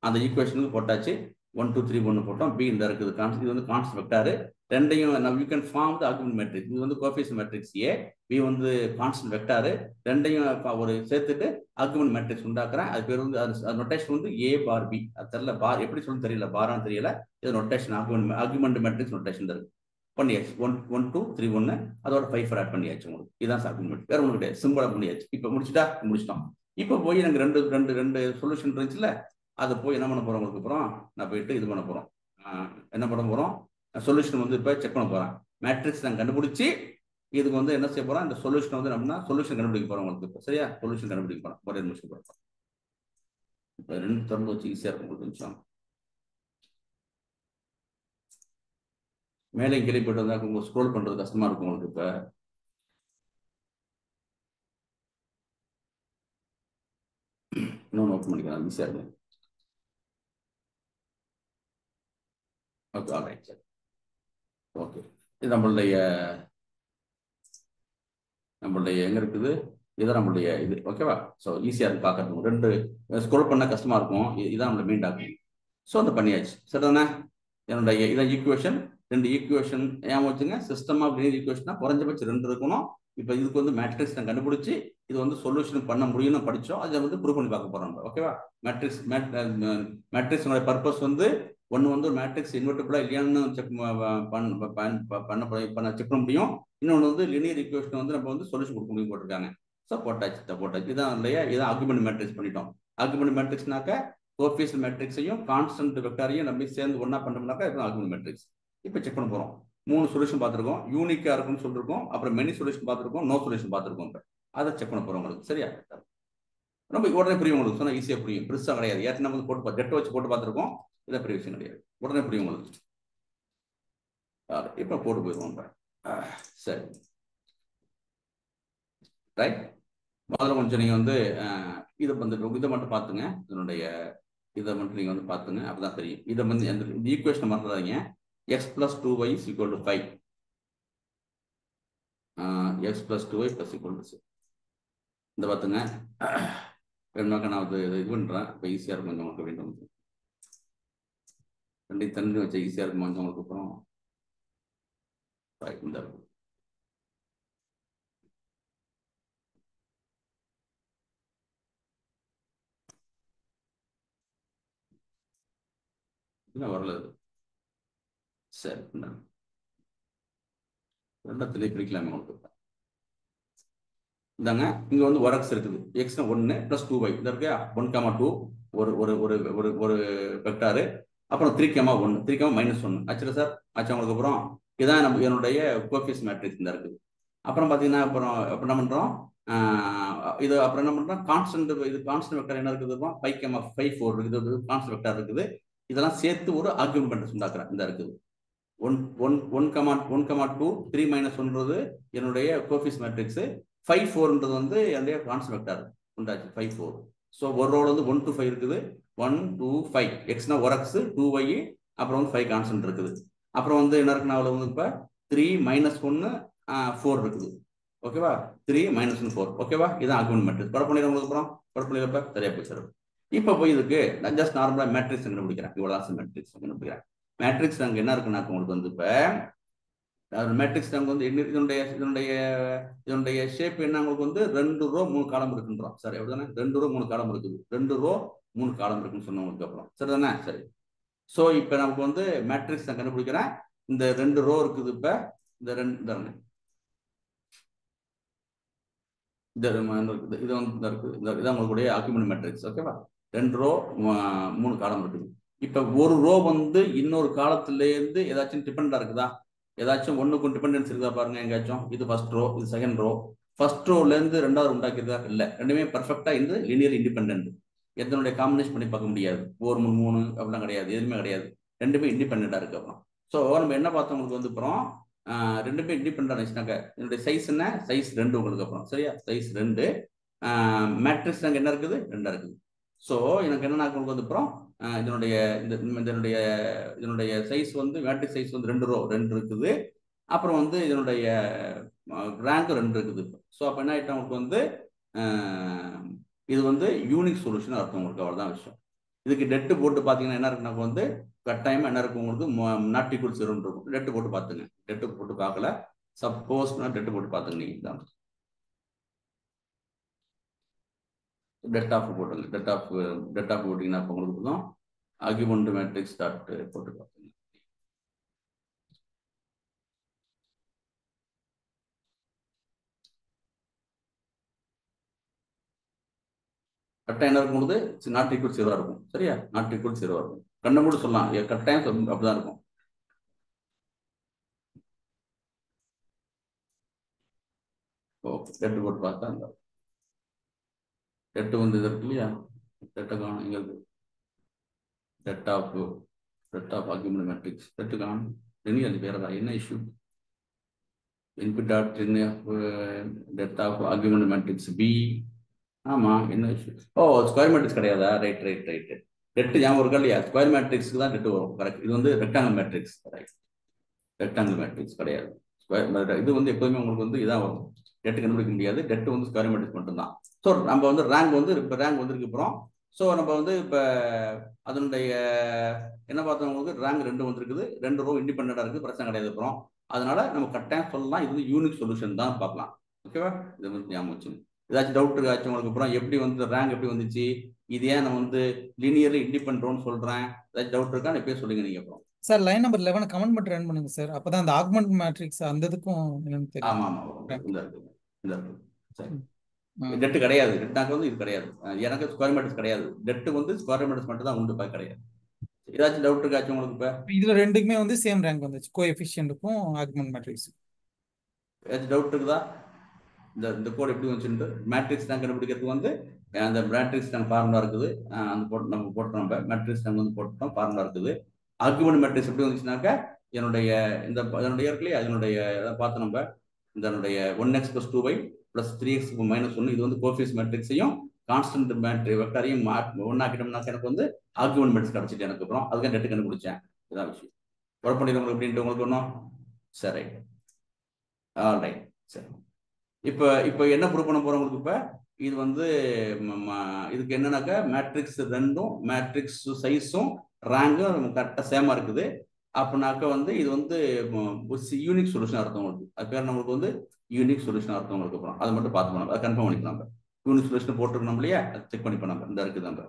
Speaker 1: அந்த ஈக்குவேஷனுக்கு போட்டாச்சு. 1 2 3 1 போட்டோம். பி இந்த இருக்குது, இது வந்து கான்ஸ்டன்ட் வெக்டார். ரெண்டையும் you can form the argument matrix. இது வந்து கோஎஃபிஷியன்ட் மேட்ரிக்ஸ் ஏ, பி வந்து கான்ஸ்டன்ட் வெக்டார். ரெண்டையும் ஒரு சேர்த்துட்டு ஆர்குமெண்ட் மேட்ரிக்ஸ் உண்டாக்குறேன். அது பேர் வந்து நொட்டேஷன் வந்து ஏ பார் பி. அது தெரியல, பார் எப்படி சொல்லணும் தெரியல, பாரான்னு தெரியல. இது நொட்டேஷன் ஆர்குமெண்ட் மேட்ரிக்ஸ் நொட்டேஷன் இருக்கு. பண்ணியாச்சு. 1 1 2 3 1 அதோட 5 ஆட் பண்ணியாச்சு உங்களுக்கு. இதான் ஆர்குமெண்ட். வேற ஒன்று கிடையாது, சிம்பிளா பண்ணியாச்சு. இப்போ முடிச்சிட்டோம். இப்போ போய் எனக்கு ரெண்டு சொல்யூஷன் இருந்துச்சுல, அதை போய் என்ன பண்ண போறோம் உங்களுக்கு. அப்புறம் நான் போயிட்டு இது பண்ண போறோம். என்ன பண்ண போறோம், சொல்யூஷன் வந்து இப்போ செக் பண்ண போறேன். மேட்ரிக்ஸ் நான் கண்டுபிடிச்சி இதுக்கு வந்து என்ன செய்ய போறோம், இந்த சொல்யூஷன் வந்து நம்ம சொல்யூஷன் கண்டுபிடிக்க போறோம் உங்களுக்கு. சரியா? சொல்யூஷன் கண்டுபிடிக்க போறோம். ஒரே நிமிஷம் போறோம். இப்போ ரெண்டு திறந்து வச்சு ஈஸியா இருக்கும் உங்களுக்கு. நிமிஷம் மேலே கீழே போயிட்டு வந்தா உங்களுக்கு ஸ்க்ரோல் பண்றது கஷ்டமா இருக்கும் உங்களுக்கு. இப்போ இன்னொன்று ஓப்பன் பண்ணிக்கலாம், ஈஸியா இருக்கும். Okay, alright sir. ஓகே, இது நம்மளுடைய எங்க இருக்குது, இதுதான் நம்மளுடைய இது. ஓகேவா? ஸோ ஈஸியா இருக்கு பார்க்கறதுக்கு. ரெண்டு ஸ்க்ரோல் பண்ண கஷ்டமா இருக்கும். இதுதான் நம்மளோட மெயின் டாக்குமெண்ட். ஸோ அந்த பண்ணியாச்சு. சரிதானே? என்னுடைய இதான் ஈக்குவேஷன். ரெண்டு ஈக்குவேஷன் ஏன் வச்சுங்க, சிஸ்டம் ஆஃப் லீனியர் ஈக்குவேஷனா குறைஞ்சபட்சம் 2 இருக்கணும். இப்போ இதுக்கு வந்து மேட்ரிக்ஸ் நான் கண்டுபிடிச்சி இது வந்து சொல்யூஷன் பண்ண முடியும்னு படித்தோம். அதை வந்து ப்ரூவ் பண்ணி பார்க்க போறோம். ஓகேவா? மேட்ரிக்ஸோட பர்பஸ் வந்து ஒன்று வந்து ஒரு மேட்ரிக்ஸ் இன்வெர்டிபிளா இல்லையான்னு செக் பண்ண முடியும். இன்னொன்று வந்து லீனியர் ஈக்குவேஷன் வந்து நம்ம வந்து சொல்யூஷன் கொடுக்க முடியும் போட்டிருக்காங்க. ஸோ போட்டாச்சு. இதான் இல்லையா, இதான் ஆர்குமெண்ட் மேட்ரிக்ஸ் பண்ணிட்டோம். ஆர்குமெண்ட் மேட்ரிக்ஸ்னாக்க கோஎஃபிஷியன்ட் மேட்ரிக்ஸையும் கான்ஸ்டன்ட் வெக்டாரையும் நம்ம சேர்ந்து ஒன்னா பண்ணோம்னாக்கா இது ஆர்குமெண்ட் மேட்ரிக்ஸ். இப்போ செக் பண்ண போறோம். 3 சொல்யூஷன் பார்த்துருக்கோம். யூனிக்கா இருக்குன்னு சொல்லிருக்கோம். அப்புறம் மெனி சொல்யூஷன் பார்த்துருக்கோம், நோ சொல்யூஷன் பார்த்துருக்கோம். அதை செக் பண்ண போறோம் உங்களுக்கு. சரியா? ரொம்ப உடனே புரியும் உங்களுக்கு. சொன்னா ஈஸியா புரியும், பெருசா கிடையாது. ஏற்கனவே நம்ம போட்டு கெட்ட வச்சு போட்டு பார்த்துருக்கோம். இதை பெரிய விஷயம் கிடையாது, உடனே புரியும் உங்களுக்கு. இப்போ போட்டு போயிடுவோம். சரி, ரைட். முதல்ல கொஞ்சம் நீங்க வந்து இதை மட்டும் பார்த்துங்க. இதனுடைய இதை மட்டும் நீங்க வந்து பார்த்துங்க, அப்பதான் தெரியும். இதை வந்து இந்த ஈக்குவேஷன் மறந்துடாதீங்க. x + 2y = 5. x + 2y + = 6. இந்த பார்த்துங்க. வேணுமாக்க நான் இது பண்றேன். இப்போ ஈஸியா இருக்கும் கொஞ்சம் உங்களுக்கு. வேண்டும் ரெண்டையும் தண்ணி வச்சா ஈஸியா இருக்கும் கொஞ்சம் உங்களுக்கு. அப்புறம் இந்த வரல. சரி, ரெண்டத்திலே பிடிக்கலாமே உங்களுக்கு. இதாங்க, இங்க வந்து ஒரு x இருக்குது. x 1 + 2y. இந்த இருக்கா 1, 2 ஒரு ஒரு ஒரு ஒரு ஒரு வெக்டாரு, அப்புறம் 3,1 3,-1 ஆச்சுல சார்? ஆச்சு உங்களுக்கு. அப்புறம் இதான் நம்ம என்னுடைய கோஎஃபிஷியன்ட் மேட்ரிக்ஸ் இந்த இருக்குது. அப்புறம் பார்த்தீங்கன்னா அப்புறம் என்ன பண்ணுறோம், இது அப்புறம் என்ன பண்ணுறோம், கான்ஸ்டன்ட், இது கான்ஸ்டன்ட் வெக்டர் என்ன இருக்குது, 5,4 இருக்குது, இது கான்ஸ்டன்ட் வெக்டர் இருக்குது. இதெல்லாம் சேர்த்து ஒரு ஆர்குமெண்ட் மேட்ரிக்ஸ் உண்டாக்குறேன். இந்த இருக்குது 1,2 3-1 என்னுடைய கோஎஃபிஷியன்ட் மேட்ரிக்ஸ். 5,4 வந்து என்னுடைய கான்ஸ்டன்ட் வெக்டர் உண்டாச்சு. 5,4. ஸோ ஒரு ரோல் வந்து 1 to 5 இருக்குது. 1 2 5 எக்ஸ்னா ஒரு எக்ஸ் 2y, அப்புறம் வந்து 5 கான்ஸ்டன்ட் இருக்குது. அப்புறம் வந்து என்ன இருக்குன்னா அவ்வளோ வந்து இப்போ 3-1 4 இருக்குது. ஓகேவா? 3-1 4. ஓகேவா? இதான் ஆர்குமெண்ட் மேட்ரிக்ஸ். படம் பண்ணிடுற உங்களுக்கு அப்புறம் படம் பண்ணிடுறப்ப சரியா போய் சார். இப்போ போய் இதுக்கு நான் ஜஸ்ட் நார்மலாக மேட்ரிக்ஸ் கண்டுபிடிக்கிறேன். இவ்வளோ மேட்ரிக்ஸ் கண்டுபிடிக்கிறேன். மேட்ரிக்ஸ் அங்கே என்ன இருக்குன்னா உங்களுக்கு வந்து இப்போ மேட்ரிக்ஸ் நமக்கு வந்து இதனுடைய ஷேப் என்ன, உங்களுக்கு வந்து 2 ரோ 3 காலம் இருக்குன்றோம். சரி அப்படிதானே? 2 ரோ 3 காலம் இருக்குது. 2 ரோ 3 காலம் இருக்குன்னு சொன்னவங்களுக்கு அப்புறம் சரிதானே? சரி. ஸோ இப்போ நமக்கு வந்து மேட்ரிக்ஸ் நான் கண்டுபிடிக்கிறேன். இந்த 2 ரோ இருக்குது. இப்போ இந்த 2 தானே, இது வந்து இருக்குது. இதான் உங்களுடைய ஆர்குமெண்ட் மேட்ரிக்ஸ். ஓகேவா? 2 ரோ 3 காலம் இருக்குது. இப்போ ஒரு ரோ வந்து இன்னொரு காலத்திலேருந்து ஏதாச்சும் டிபெண்டா இருக்குதா? ஏதாச்சும் ஒன்றுக்கும் டிபெண்டன்ஸ் இருக்குதா பாருங்க எங்கேயாச்சும். இது ஃபர்ஸ்ட் ரோ, இது செகண்ட் ரோ. ஃபர்ஸ்ட் ரோலேருந்து 2வது உண்டாக்கியதா? இல்லை. ரெண்டுமே பர்ஃபெக்டா இந்த லீனியர் இண்டிபெண்டன்ட். எதனுடைய காம்பினேஷன் பண்ணி பார்க்க முடியாது. 4-3 அப்படிலாம் கிடையாது, எதுவுமே கிடையாது. ரெண்டுமே இண்டிபெண்டா இருக்கு. அப்புறம் ஸோ நம்ம என்ன பார்த்தோம், உங்களுக்கு வந்து அப்புறம் ரெண்டுமே இண்டிபெண்டா இருந்துச்சுனாக்க என்னுடைய சைஸ் என்ன, சைஸ் 2 உங்களுக்கு. அப்புறம் சரியா? சைஸ் 2. மேட்ரிக்ஸ் அங்கே என்ன இருக்குது, 2 இருக்குது. ஸோ எனக்கு என்ன உங்களுக்கு வந்து அப்புறம் இதனுடைய இதனுடைய சைஸ் வந்து மேட்ரிக்ஸ் சைஸ் வந்து 2 ரோ 2 இருக்குது. அப்புறம் வந்து இதனுடைய ரேங்க் 2 இருக்குது. ஸோ அப்போ என்ன ஆகிட்டோம் உங்களுக்கு வந்து இது வந்து யூனிக் சொல்யூஷன் அர்த்தம் உங்களுக்கு. அவ்வளோதான் விஷயம். இதுக்கு டெட்டு போட்டு பார்த்தீங்கன்னா என்ன இருக்குன்னா வந்து கட்டாயமாக என்ன இருக்கும் உங்களுக்கு, நாட் ஈக்குவல் 0 இருக்கும். டெட்டு போட்டு பார்த்துங்க. டெட்டு போட்டு பார்க்கல, சப்போஸ் டெட்டு போட்டு பார்த்துங்க. நீங்கள் தான் டெட் ஆஃப் போட்டுங்க. டெட் ஆஃப் போட்டிங்கன்னா அப்போ உங்களுக்கு தான் ஆர்குமெண்ட் மேட்ரிக்ஸ் டாட் போட்டு பார்த்துங்க. கட்டாயம் என்ன இருக்கும்போது நாட் ஈக்குவல் 0 இருக்கும். சரியா? நாட் ஈக்குவல் 0 இருக்கும். கண்ணை கூட சொல்லலாம், கட்டாயம் அப்படிதான் இருக்கும். ஓகே, டெட்டு போட்டு பார்த்தா அந்த டெட்டு வந்து இது இருக்கு இல்லையா, டெட்டை காணும். இங்கே இருக்கு det of argument matrix. Det காணும். அது வேறதா என்ன issue? Input dot det of argument matrix B. ஆமா, என்ன இஷ்யூ? ஓ, ஸ்கொயர் மேட்ரிக்ஸ் கிடையாதா? ரைட். டெட்டு ஞாபகம் இருக்கா இல்லையா? ஸ்கொயர் மேட்ரிக்ஸ்க்கு தான் டெட்டு வரும். கரெக்ட். இது வந்து rectangle matrix. Right. Rectangle matrix கிடையாது. ஸ்கொயர் இது வந்து எப்போதுமே உங்களுக்கு வந்து இதான் வரும். டெட்டு கண்டுபிடிக்க முடியாது. டெட்டு வந்து ஸ்கொயர் மேட்ரிக்ஸ் மட்டும்தான். ஸோ நம்ம வந்து ரேங்க் வந்து இப்போ ரேங்க் வந்துருக்கு. அப்புறம் ஸோ நம்ம வந்து இப்போ அதனுடைய என்ன பார்த்தோம், உங்களுக்கு ரேங்க் 2 வந்துருக்குது. 2 ரோ இண்டிபெண்டா இருக்குது, பிரச்சனை கிடையாது. அப்புறம் அதனால நம்ம கட்டாயம் சொல்லலாம் இது வந்து யூனிக் சொல்யூஷன் தான் பார்க்கலாம். ஓகேவா? இது வந்து ஞாபகம் வச்சு ஏதாச்சும் டவுட் இருக்காச்சும் உங்களுக்கு. அப்புறம் எப்படி வந்து ரேங்க் எப்படி வந்துச்சு, இது ஏன் நான் வந்து லீனியர்லி இண்டிபெண்டன்ட்னு சொல்றேன், ஏதாச்சும் டவுட் இருக்கா எப்பயே சொல்லுங்க நீங்க. அப்புறம்
Speaker 2: சார் லைன் நம்பர் 11 கமெண்ட் மட்டும் ரன் பண்ணுங்க சார். அப்பதான் அந்த ஆக்மெண்ட் மேட்ரிக்ஸ் அந்த இதுக்கும் என்னன்னு தெரியும்.
Speaker 1: ஆமா இந்த இருக்கு சரி. டெட்டு கிடையாது. டெட்டாக்கு வந்து இது கிடையாது. எனக்கு ஸ்கொயர் மேட்ரிக்ஸ் கிடையாது. டெட்டு வந்து ஸ்கொயர் மேட்ரிக்ஸ் மட்டும் தான் உண்டு, கிடையாது. ஏதாச்சும் டவுட் இருக்காச்சும் உங்களுக்கு? இப்போ
Speaker 2: இதுல ரெண்டுக்குமே வந்து சேம் ரேங்க் வந்துச்சு, கோஎஃபிஷியன்ட்க்கும் ஆர்குமெண்ட் மேட்ரிக்ஸ்.
Speaker 1: ஏதாச்சும் டவுட் இருக்குதா? இந்த கோட் எப்படி வந்துச்சுட்டு மேட்ரிக்ஸ் ரேங்க் கண்டுபிடிக்கிறதுக்கு வந்து அந்த மேட்ரிக்ஸ் ரேங்க் ஃபார்முலா இருக்குது. அந்த போட்டு நம்ம போட்டோம். நம்ம மேட்ரிக்ஸ் ரேங்க் வந்து போட்டோம், ஃபார்முலா இருக்குது. ஆர்குமெண்ட் மேட்ரிக்ஸ் எப்படி வந்துச்சுனாக்கா என்னுடைய இதனுடைய இருக்குல்லையா, அதனுடைய பார்த்து நம்ம இதனுடைய 1x + 2y + 3x - 1 இது வந்து கோஎஃபிஷியன்ட் மேட்ரிக்ஸையும் கான்ஸ்டன்ட் மேட்ரிக் வெக்டரையும் ஒன்னாக்கிட்டோம்னாக்க எனக்கு வந்து ஆர்குமெண்ட் மேட்ரிக்ஸ் கிடைச்சிட்டு எனக்கு. அப்புறம் அதுக்கு டெட்டு கண்டுபிடிச்சேன். இதான் விஷயம். ஒர்க் பண்ணிடுறவங்களுக்கு அப்படின்ட்டு உங்களுக்கு ஒன்றும் சரி. ரைட். சரி. இப்போ என்ன ப்ரூவ் பண்ண போறோம் உங்களுக்கு? இப்போ இது வந்து இதுக்கு என்னன்னாக்கா மேட்ரிக்ஸ் 2ம் மேட்ரிக்ஸ் சைஸும் ரேங்கும் கரெக்டாக சேமா இருக்குது. அப்படின்னாக்கா வந்து இது வந்து யூனிக் சொல்யூஷன் அர்த்தம் உங்களுக்கு. அது பேர் நம்மளுக்கு வந்து யூனிக் சொல்யூஷன் அர்த்தம் உங்களுக்கு. அப்புறம் அதை மட்டும் பார்த்து பண்ணலாம், அதை கன்ஃபார்ம் பண்ணிக்கலாம். நம்ம யூனிக் சொல்யூஷன் போட்டுருக்கணும் இல்லையா, அதை செக் பண்ணி பண்ணாம இந்த இருக்குது. நம்ம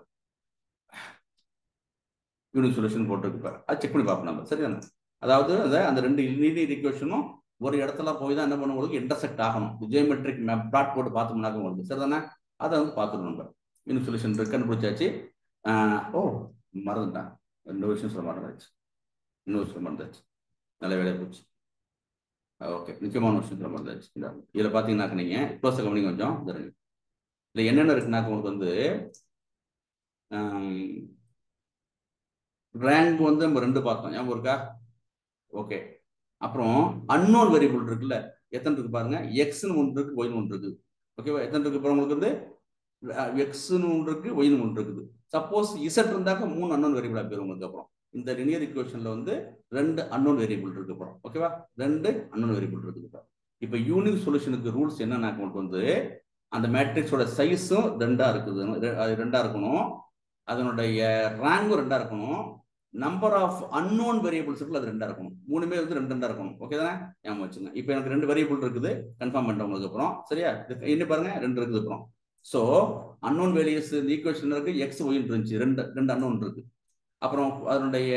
Speaker 1: யூனிக் சொல்யூஷன் போட்டுருக்கு, அதை செக் பண்ணி பார்ப்போம் நம்ம. சரிதானே? அதாவது அந்த 2 லீனியர் ஈக்குவேஷனும் ஒரு இடத்துல போய் தான் என்ன பண்ண உங்களுக்கு இன்டர்செக்ட் ஆகணும். ஜியோமெட்ரிக் பிளாட் போட்டு பார்த்தோம்னாக்க உங்களுக்கு. சரிதானே? அதை வந்து பார்த்துக்கணும். நம்ம யூனிக் சொல்யூஷன் கண்டுபிடிச்சாச்சு. ஓ மறந்துட்டேன், இன்னொரு விஷயம் சொல்ல மறந்தாச்சு, இன்னொரு விஷயம் மறந்தாச்சு, நல்ல வேலையை போச்சு. ஓகே, முக்கியமான விஷயம் சொல்ல மறந்தாச்சு. இதில் பார்த்தீங்கன்னாக்க நீங்கள் க்ளோஸை கவனிங்க கொஞ்சம். இல்லை என்னென்ன இருக்குனாக்க உங்களுக்கு வந்து ரேங்க் வந்து நம்ம 2 பார்த்தோம், ஞாபகம் இருக்கா? ஓகே, அப்புறம் அன்னோன் வேரியபிள் இருக்குல்ல, எத்தனை இருக்கு பாருங்க, எக்ஸ்னு ஒன்று இருக்கு, ஒய்னு ஒன்று இருக்குது. ஓகேவா? எத்தனை இருக்கு இப்போ உங்களுக்கு வந்து எக்ஸ்னு ஒன்று இருக்கு, ஒய்னு ஒன்று இருக்குது. சப்போஸ் இசட் இருந்தாக்க 3 அன்னோன் வேரியபிளா பேர் உங்களுக்கு. அப்புறம் இந்த லினியர் ஈக்குவேஷன்ல வந்து 2 அன்னோன் வேரியபிள் இருக்கு அப்புறம். ஓகேவா? 2 அன்னோன் வேரியபிள் இருக்குது. இப்போ யூனிக் சொல்யூஷனுக்கு ரூல்ஸ் என்னன்னா உங்களுக்கு வந்து அந்த மேட்ரிக்ஸோட சைஸும் 2ஆ இருக்குது, அது 2ஆ இருக்கணும், அதனுடைய ரேங்கும் 2ஆ இருக்கணும், நம்பர் ஆஃப் அன்னோன் வேரியபிள்ஸ் இருக்குல்ல அது 2ஆ இருக்கணும். 3மே வந்து 2 இருக்கணும். ஓகே தானே? ஞாபகம் வச்சுங்க. இப்போ எனக்கு 2 வேரியபிள் இருக்குது, கன்ஃபார்ம் பண்ணிட்டேன் உங்களுக்கு அப்புறம். சரியா? என்ன பாருங்க, 2 இருக்குது அப்புறம். ஸோ அன்னோன் வேல்யூஸ் இந்த ஈக்குவேஷன் இருக்கு, எக்ஸ் ஒய்ன்னு இருந்துச்சு, 2 அன்னோன் இருக்கு. அப்புறம் அதனுடைய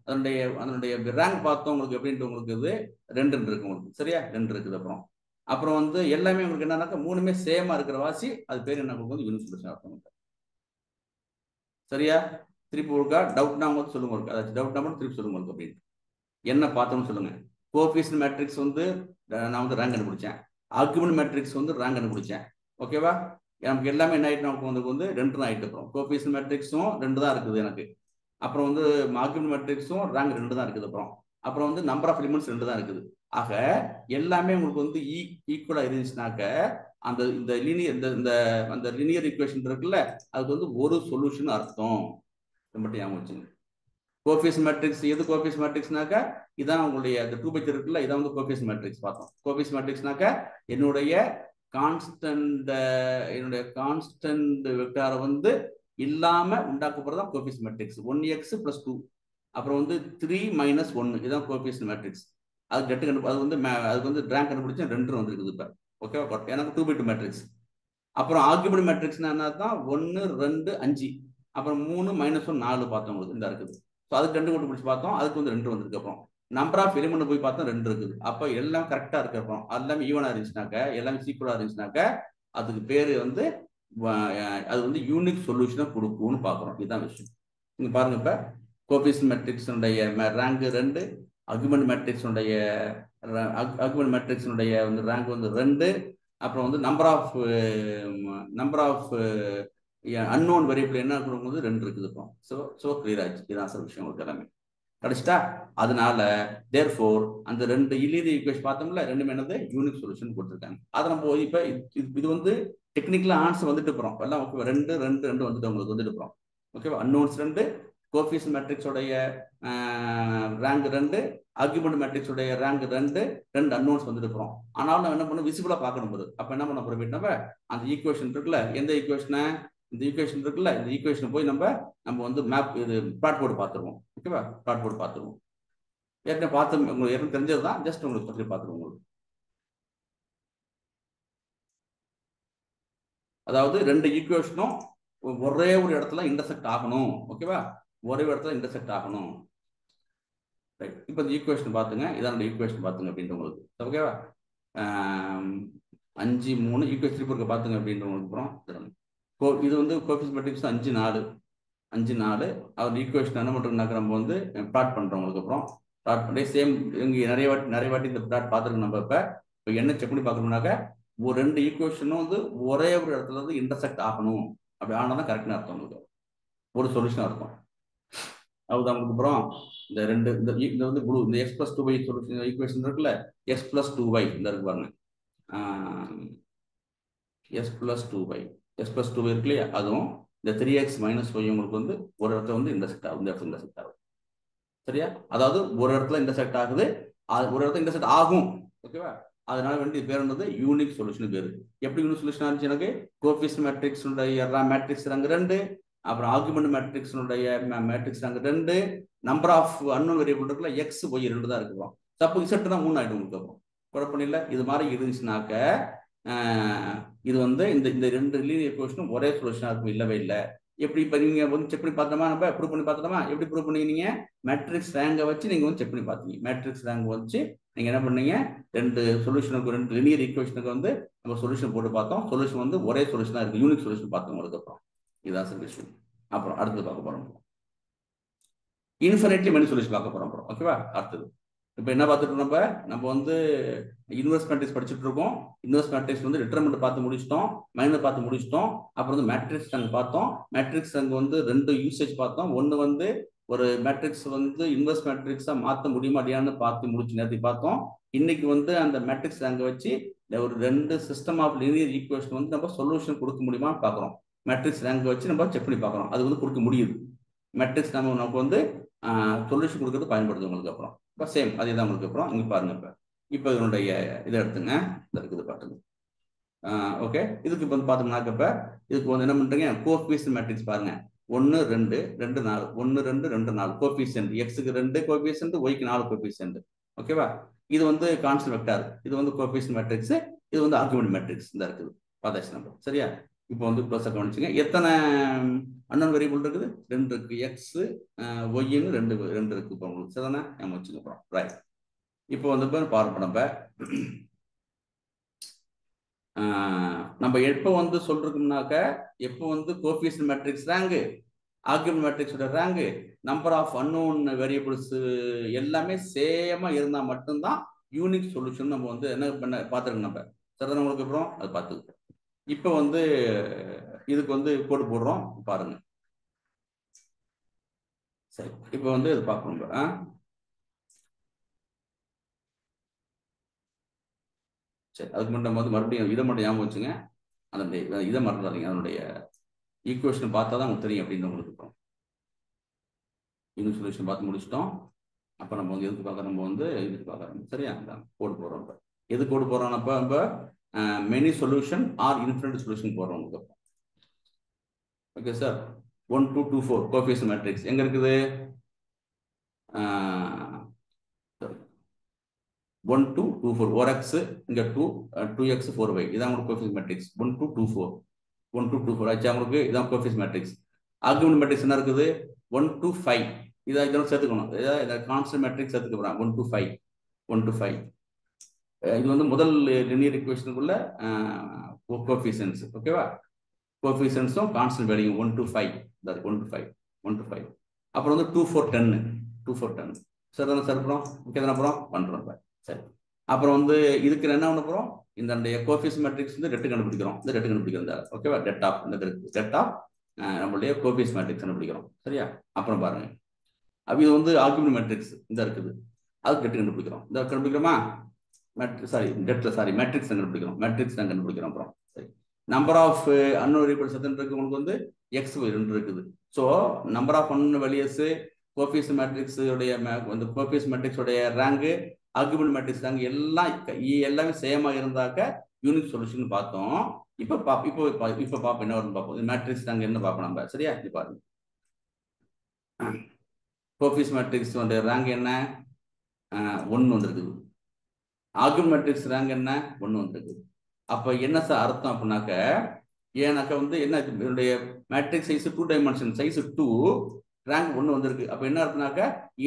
Speaker 1: அதனுடைய அதனுடைய ரேங்க் பார்த்தோம் உங்களுக்கு எப்படின்ட்டு உங்களுக்கு இது 2 இருக்கு உங்களுக்கு. சரியா? 2 இருக்குது அப்புறம். அப்புறம் வந்து எல்லாமே உங்களுக்கு என்னன்னாக்கா 3மே சேமா இருக்கிற வாசி, அது பேர் என்ன வந்து யூனிக் சொல்யூஷன் அர்த்தம். சரியா? திருப்பி ஒருக்கா டவுட்னா வந்து சொல்லுங்க, ஒருக்கா அதாச்சும் டவுட்னா மட்டும் திருப்பி சொல்லுங்க உங்களுக்கு அப்படின்னு. என்ன பார்த்தோம்னு சொல்லுங்க. கோஎஃபிஷியன்ட் மேட்ரிக்ஸ் வந்து நான் வந்து ரேங்க் கண்டுபிடிச்சேன், ஆர்குமெண்ட் மேட்ரிக்ஸ் வந்து ரேங்க் கண்டுபிடிச்சேன். ஓகேவா? நமக்கு எல்லாமே என்ன ஆயிட்டு, நமக்கு வந்து 2 தான் ஆயிட்டு இருக்கிறோம். கோஎஃபிஷியன்ட் மேட்ரிக்ஸும் 2 தான் இருக்குது எனக்கு. அப்புறம் வந்து ஆர்குமெண்ட் மேட்ரிக்ஸும் ரேங்க் 2 தான் இருக்குது அப்புறம் வந்து நம்பர் ஆஃப் எலிமெண்ட்ஸ் 2 தான் இருக்குது. ஆக எல்லாமே உங்களுக்கு வந்து ஈக்குவலா இருந்துச்சுனாக்க அந்த இந்த லீனியர் இந்த அந்த லீனியர் ஈக்குவேஷன் இருக்குல்ல, அதுக்கு வந்து ஒரு சொல்யூஷன் அர்த்தம். மட்டும் ஞாபகம் வச்சுங்க. கோஎஃபிஷியன்ட் மேட்ரிக்ஸ் எது கோஎஃபிஷியன்ட் மேட்ரிக்ஸ்னாக்கா இதான் உங்களுடைய அந்த 2/3 இருக்குல்ல, இதான் வந்து கோஎஃபிஷியன்ட் மேட்ரிக்ஸ் பார்த்தோம். கோஎஃபிஷியன்ட் மேட்ரிக்ஸ்னாக்கா என்னுடைய கான்ஸ்டன்ட் வெக்டாரை வந்து இல்லாம உண்டாக்கப்படுறதா கோஎஃபிஷியன்ட் மேட்ரிக்ஸ். 1x + 2, அப்புறம் வந்து 3 - 1, இதான் கோஎஃபிஷியன்ட் மேட்ரிக்ஸ். அது அது வந்து அதுக்கு வந்து ரேங்க் கண்டுபிடிச்சா 2 வந்துருக்குது இப்ப. ஓகேவா? எனக்கு 2/2 மேட்ரிக்ஸ். அப்புறம் ஆர்குமெண்ட் மேட்ரிக்ஸ்னா என்னதான் 1 2 5, அப்புறம் 3 - 1 4 பார்த்தோம் உங்களுக்கு இந்த இருக்குது. ஸோ அதுக்கு 2 கண்டுபிடிச்சு பார்த்தோம், அதுக்கு வந்து 2 வந்திருக்கு. அப்புறம் நம்பர் ஆஃப் எலிமெண்ட் போய் பார்த்தா 2 இருக்குது. அப்போ எல்லாம் கரெக்டா இருக்கு. அப்புறம் எல்லாமே ஈவனா இருந்துச்சுனாக்க, எல்லாமே சீக்குவலா இருந்துச்சுனாக்க அதுக்கு பேரு வந்து அது வந்து யூனிக் சொல்யூஷனை கொடுக்கும்னு பார்க்குறோம். இதுதான் விஷயம். நீங்க பாருங்க, இப்ப கோஎஃபிஷியன்ட் மேட்ரிக்ஸுடைய ரேங்க் 2, ஆர்குமெண்ட் மேட்ரிக்ஸுடைய வந்து ரேங்க் வந்து 2, அப்புறம் வந்து நம்பர் ஆஃப் அன்னோன் வேரியபிள் என்ன கொடுக்கும்போது 2 இருக்குது. அப்புறம் ஸோ கிளியர் ஆச்சு. இதுதான் சார் விஷயம் உங்களுக்கு எல்லாமே கிடைச்சிட்டா. அதனால தேர்ஃபோர் அந்த 2 லீனியர் ஈக்குவேஷன் பார்த்தோம்ல, 2மே என்னது யூனிக் சொல்யூஷன் கொடுத்துருக்காங்க. அதை நம்ம இப்ப இது வந்து டெக்னிக்கலா ஆன்சர் வந்துட்டு போறோம் எல்லாம். ஓகே, 2 2 2 வந்துட்டு உங்களுக்கு வந்துட்டு போறோம். ஓகேவா? அன்னோன்ஸ் 2, கோஎஃபிஷியன்ட் மேட்ரிக்ஸோடைய ரேங்க் 2, ஆர்குமெண்ட் மேட்ரிக்ஸோடைய ரேங்க் 2 அன்னோன்ஸ் வந்துட்டு போறோம். ஆனாலும் நம்ம என்ன பண்ணணும், விசிபிளா பார்க்கணும் போது. அப்ப என்ன பண்ண போறோம், நம்ம அந்த ஈக்குவேஷன் இருக்குல்ல, எந்த ஈக்குவேஷனை, இந்த ஈக்குவேஷன் இருக்குல்ல, இந்த ஈக்குவேஷன் போய் நம்ம வந்து மேப் இது பிளாட் போர்டு பார்த்துருவோம். ஓகேவா? பிளாட் போர்டு பார்த்துருவோம். ஏற்கனவே பார்த்து உங்களுக்கு ஏற்கனவே தெரிஞ்சதுதான், ஜஸ்ட் உங்களுக்கு பற்றி பார்த்துருவோம் உங்களுக்கு. அதாவது 2 ஈக்குவேஷனும் ஒரே ஒரு இடத்துல இன்டர்செக்ட் ஆகணும். ஓகேவா? ஒரே இடத்துல இன்டர்செக்ட் ஆகணும். ரைட். இப்போ இந்த ஈக்குவேஷன் பார்த்துங்க, இதான் ஈக்குவேஷன் பார்த்துங்க அப்படின்ற உங்களுக்கு. ஓகேவா? 5 3 ஈக்குவேஷன் இருக்க பார்த்துங்க அப்படின்ற உங்களுக்கு. அப்புறம் இது வந்து கோஎஃபிஷியன்ட் மேட்ரிக்ஸ் 5 4 5 4. அவர் ஈக்குவேஷன் என்ன பண்ணுறோம்னாக்க நம்ம வந்து பிளாட் பண்ணுறோம் உங்களுக்கு. அப்புறம் பிளாட் பண்ணி சேம் இங்கே நிறைய வாட்டி இந்த பிளாட் பார்த்துருக்கோம் நம்ம. இப்போ என்ன செக் பண்ணி பார்க்கணும்னாக்க ஒரு 2 ஈக்குவேஷனும் வந்து ஒரே ஒரு இடத்துல வந்து இன்டர்செக்ட் ஆகணும். அப்படி ஆனால் தான் கரெக்டாக அர்த்தம் உங்களுக்கு, ஒரு சொல்யூஷன் அர்த்தம். அது அவங்களுக்கு. அப்புறம் இந்த 2 இந்த வந்து ப்ளூ, இந்த x + 2y சொல்யூஷன் ஈக்குவேஷன் இருக்குல்ல, x + 2y இந்த இருக்கு பாருங்க, x + 2y இருக்கு இல்லையா, அதுவும் இந்த 3x - y உங்களுக்கு வந்து ஒரு இடத்துல வந்து இன்டர்செக்ட் ஆகும், இந்த இடத்துல இன்டர்செக்ட் ஆகும். சரியா? அதாவது ஒரு இடத்துல இன்டர்செக்ட் ஆகுது, ஒரு இடத்துல இன்டர்செக்ட் ஆகும். ஓகேவா? அதனால வந்து பேர் என்னது, யூனிக் சொல்யூஷன் பேரு. எப்படி யூனிக் சொல்யூஷன் ஆச்சு எனக்கு, கோஎஃபிஷியன்ட் மேட்ரிக்ஸுடைய மேட்ரிக்ஸ் ரேங்க் 2, அப்புறம் ஆர்குமெண்ட் மேட்ரிக்ஸுடைய matrix rank 2, number of unknown variable இருக்குல்ல, x y 2 தான் இருக்குறோம். அப்போ இசட்னா 3 ஆயிடும் உங்களுக்கு. அப்புறம் குழப்பம் இல்லை. இது மாதிரி இருந்துச்சுனாக்க இது வந்து இந்த 2 லீனியர் ஈக்குவேஷனும் ஒரே சொல்யூஷனா இருக்கும், இல்லவே இல்லை. எப்படி இப்போ நீங்க வந்து செக் பண்ணி பார்த்தோமா, நம்ம ப்ரூவ் பண்ணி பார்த்தோமா, எப்படி ப்ரூவ் பண்ணீங்க, மேட்ரிக்ஸ் ரேங்கை வச்சு நீங்க வந்து செக் பண்ணி பார்த்தீங்க. மேட்ரிக்ஸ் ரேங்க் வச்சு நீங்க என்ன பண்ணீங்க, 2 சொல்யூஷனுக்கு 2 லீனியர் ஈக்குவேஷனுக்கு வந்து நம்ம சொல்யூஷன் போட்டு பார்த்தோம். சொல்யூஷன் வந்து ஒரே சொல்யூஷனா இருக்கு, யூனிக் சொல்யூஷன் பார்த்தோம் உங்களுக்கு. அப்புறம் இதுதான் சார் விஷயம். அப்புறம் அடுத்தது பார்க்க போறோம் இன்ஃபினிட்லி மெனி சொல்யூஷன் பார்க்க போறோம் அப்புறம். ஓகேவா? அடுத்தது இப்போ என்ன பார்த்துட்டு நம்ம வந்து இன்வெர்ஸ் மேட்ரிக்ஸ் படிச்சுட்டு இருக்கோம். இன்வெர்ஸ் மேட்ரிக்ஸ் வந்து டிட்டர்மினன்ட் பார்த்து முடிச்சிட்டோம், மைனர் பார்த்து முடிச்சிட்டோம். அப்புறம் வந்து மேட்ரிக்ஸ் அங்கே பார்த்தோம். மேட்ரிக்ஸ் அங்கே வந்து 2 யூசேஜ் பார்த்தோம். ஒன்று வந்து ஒரு மேட்ரிக்ஸ் வந்து இன்வெர்ஸ் மேட்ரிக்ஸா மாற்ற முடியுமா இல்லையான்னு பார்த்து முடிச்சு நேரத்தை பார்த்தோம். இன்னைக்கு வந்து அந்த மேட்ரிக்ஸ் அங்கே வச்சு ஒரு 2 சிஸ்டம் ஆஃப் லீனியர் ஈக்குவேஷன் வந்து நம்ம சொல்யூஷன் கொடுக்க முடியுமான்னு பார்க்குறோம். மேட்ரிக்ஸ் ரேங்க் வச்சு நம்ம செக் பண்ணி பார்க்குறோம். அது வந்து கொடுக்க முடியுது. மேட்ரிக்ஸ் நமக்கு வந்து சொல்யூஷன் கொடுக்கறது பயன்படுது உங்களுக்கு. அப்புறம் இப்போ சேம் அதே தான் உங்களுக்கு. அப்புறம் இங்கே பாருங்க. இப்போ இதனுடைய இதை எடுத்துங்க, இதை இருக்குது பாட்டுங்க. ஓகே, இதுக்கு இப்போ வந்து பார்த்தோம்னாக்க இப்போ இதுக்கு வந்து என்ன பண்ணுறீங்க, கோஎஃபிஷியன்ட் மேட்ரிக்ஸ் பாருங்க. 1 2 2 4 1 2 2 4 கோஎஃபிஷியன்ட். எக்ஸுக்கு 2 கோஎஃபிஷியன்ட், ஒய்க்கு 4 கோஎஃபிஷியன்ட். ஓகேவா? இது வந்து கான்ஸ்டன்ட் வெக்டார், இது வந்து கோஎஃபிஷியன்ட் மேட்ரிக்ஸ், இது வந்து ஆர்குமெண்ட் மேட்ரிக்ஸ் இந்த இருக்குது. பார்த்தாச்சு நம்ம. சரியா? இப்போ வந்து க்ளோஸாக கவனிச்சுங்க. எத்தனை அன்னோன் வேரியபிள் இருக்குது? 2 இருக்கு. எக்ஸ் ஒய்ன்னு 2 இருக்கு. இப்போ உங்களுக்கு சரிதானே? நம்ம வச்சுக்க போகிறோம். ரைட். இப்போ வந்து பாருங்க நம்ம எப்போ வந்து சொல்றோம்னாக்க, எப்போ வந்து கோஎஃபிஷியன்ட் மேட்ரிக்ஸ் ரேங்கு, ஆர்குமெண்ட் மேட்ரிக்ஸோட rank, number of unknown variables எல்லாமே சேமா இருந்தா மட்டும்தான் யூனிக் சொல்யூஷன் நம்ம வந்து என்ன பண்ண பார்த்துருக்கோம் நம்ம. சரிதானே உங்களுக்கு? அப்புறம் அது பார்த்துக்கிட்டோம். இப்போ வந்து இதுக்கு வந்து கோடு போடுறோம் பாருங்க. சரி, இப்போ வந்து இது பார்க்கணும். சரி, அதுக்கு மட்டும் நம்ம வந்து மறுபடியும் இதை மட்டும் ஞாபகம் வச்சுங்க. அதனுடைய இதை மறந்துடாதீங்க. அதனுடைய ஈக்குவேஷன் பார்த்தா தான் உங்களுக்கு தெரியும் அப்படின்னு உங்களுக்கு இருக்கும். யூனிக் சொல்யூஷன் பார்த்து முடிச்சிட்டோம். அப்போ நம்ம வந்து எதுக்கு பார்க்குறோம், நம்ம வந்து இதுக்கு பார்க்குறோம். சரியா? கோடு போடுறோம். இப்போ எது கோடு போடுறோம்? அப்போ நம்ம many solution or infinite solution போடுறோம் உங்களுக்கு. Okay sir. 1 2 2 4 கோஎஃபிஷியன்ட் மேட்ரிக்ஸ் எங்க இருக்குது? 1 2 2 4 4x இங்க 2 2x 4y இதான் உங்களுக்கு கோஎஃபிஷியன்ட் மேட்ரிக்ஸ். 1 2 2 4 1 2 2 4 ஆச்சு உங்களுக்கு. இதான் கோஎஃபிஷியன்ட் மேட்ரிக்ஸ். ஆர்குமெண்ட் மேட்ரிக்ஸ் என்ன இருக்குது? 1 2 5 இதெல்லாம் சேர்த்துக்கணும். இதை கான்ஸ்டன்ட் மேட்ரிக்ஸ் சேர்த்துக்க போறாங்க. 1 2 5 1 2 5 இது வந்து முதல் லினியர் ஈக்குவேஷனுக்குள்ள கோஎஃபிஷியன்ட்ஸ். ஓகேவா? கோஎஃபிஷியன்ட்ஸும் கான்ஸ்டன்ட் வேல்யூ 1 2 5 1 2 5 1 2 5. அப்புறம் வந்து 2 4 10 2 4 10. சரி தானே சார்? அப்புறம் ஓகே தானே? அப்புறம் பண்றோம். சரி, அப்புறம் வந்து இதுக்கு என்ன பண்ண போறோம்? இந்த கோஎஃபிஷியன்ட் மேட்ரிக்ஸ் வந்து ரெட்டு கண்டுபிடிக்கிறோம். இந்த ரெட்டு கண்டுபிடிக்கிறோம். ஓகேவா? டெட் ஆஃப் நம்மளுடைய கோஎஃபிஷியன்ட் மேட்ரிக்ஸ் கண்டுபிடிக்கிறோம். சரியா? அப்புறம் பாருங்க, அப்ப இது வந்து ஆர்குமெண்ட் மேட்ரிக்ஸ் இந்த இருக்குது. அதுக்கு டெட் கண்டுபிடிக்கிறோம். இந்த கண்டுபிடிக்கிறோமா? மேட்ரிக்ஸ் கண்டுபிடிக்கிறோம். மேட்ரிக்ஸ் தான் கண்டுபிடிக்கிறோம். அப்புறம் சரி, நம்பர் ஆஃப் அன்னோன் வேரியபிள்ஸ் எத்தனை இருக்கு உங்களுக்கு? வந்து எக்ஸ் 2 இருக்குது. So number of unknown variables, coefficient matrix உடைய வந்து கோஎஃபிஷியன்ட் மேட்ரிக்ஸ் உடைய ரேங்க், ஆர்குமெண்ட் மேட்ரிக்ஸ் ரேங்க் எல்லாமே சேமா இருந்தாக்க யூனிக் சொல்யூஷன் பார்த்தோம். இப்போ பாப்போம் என்ன வரும்னு பார்ப்போம். மேட்ரிக்ஸ் ரேங்க் என்ன பார்ப்போம் நம்ம. சரியா? இது பாருங்க. கோஎஃபிஷியன்ட் மேட்ரிக்ஸ் உடைய ரேங்க் என்ன? 1 வந்திருக்குது. ஆர்குமெண்ட் மேட்ரிக்ஸ் ரேங்க் என்ன? 1 வந்திருக்குது. அப்ப என்ன சார் அர்த்தம் அப்படின்னாக்க, ஏன்னாக்க வந்து என்ன, என்னுடைய matrix size 2 dimension size 2, rank 1 வந்திருக்கு. அப்ப என்ன அர்த்தம்னாக்க,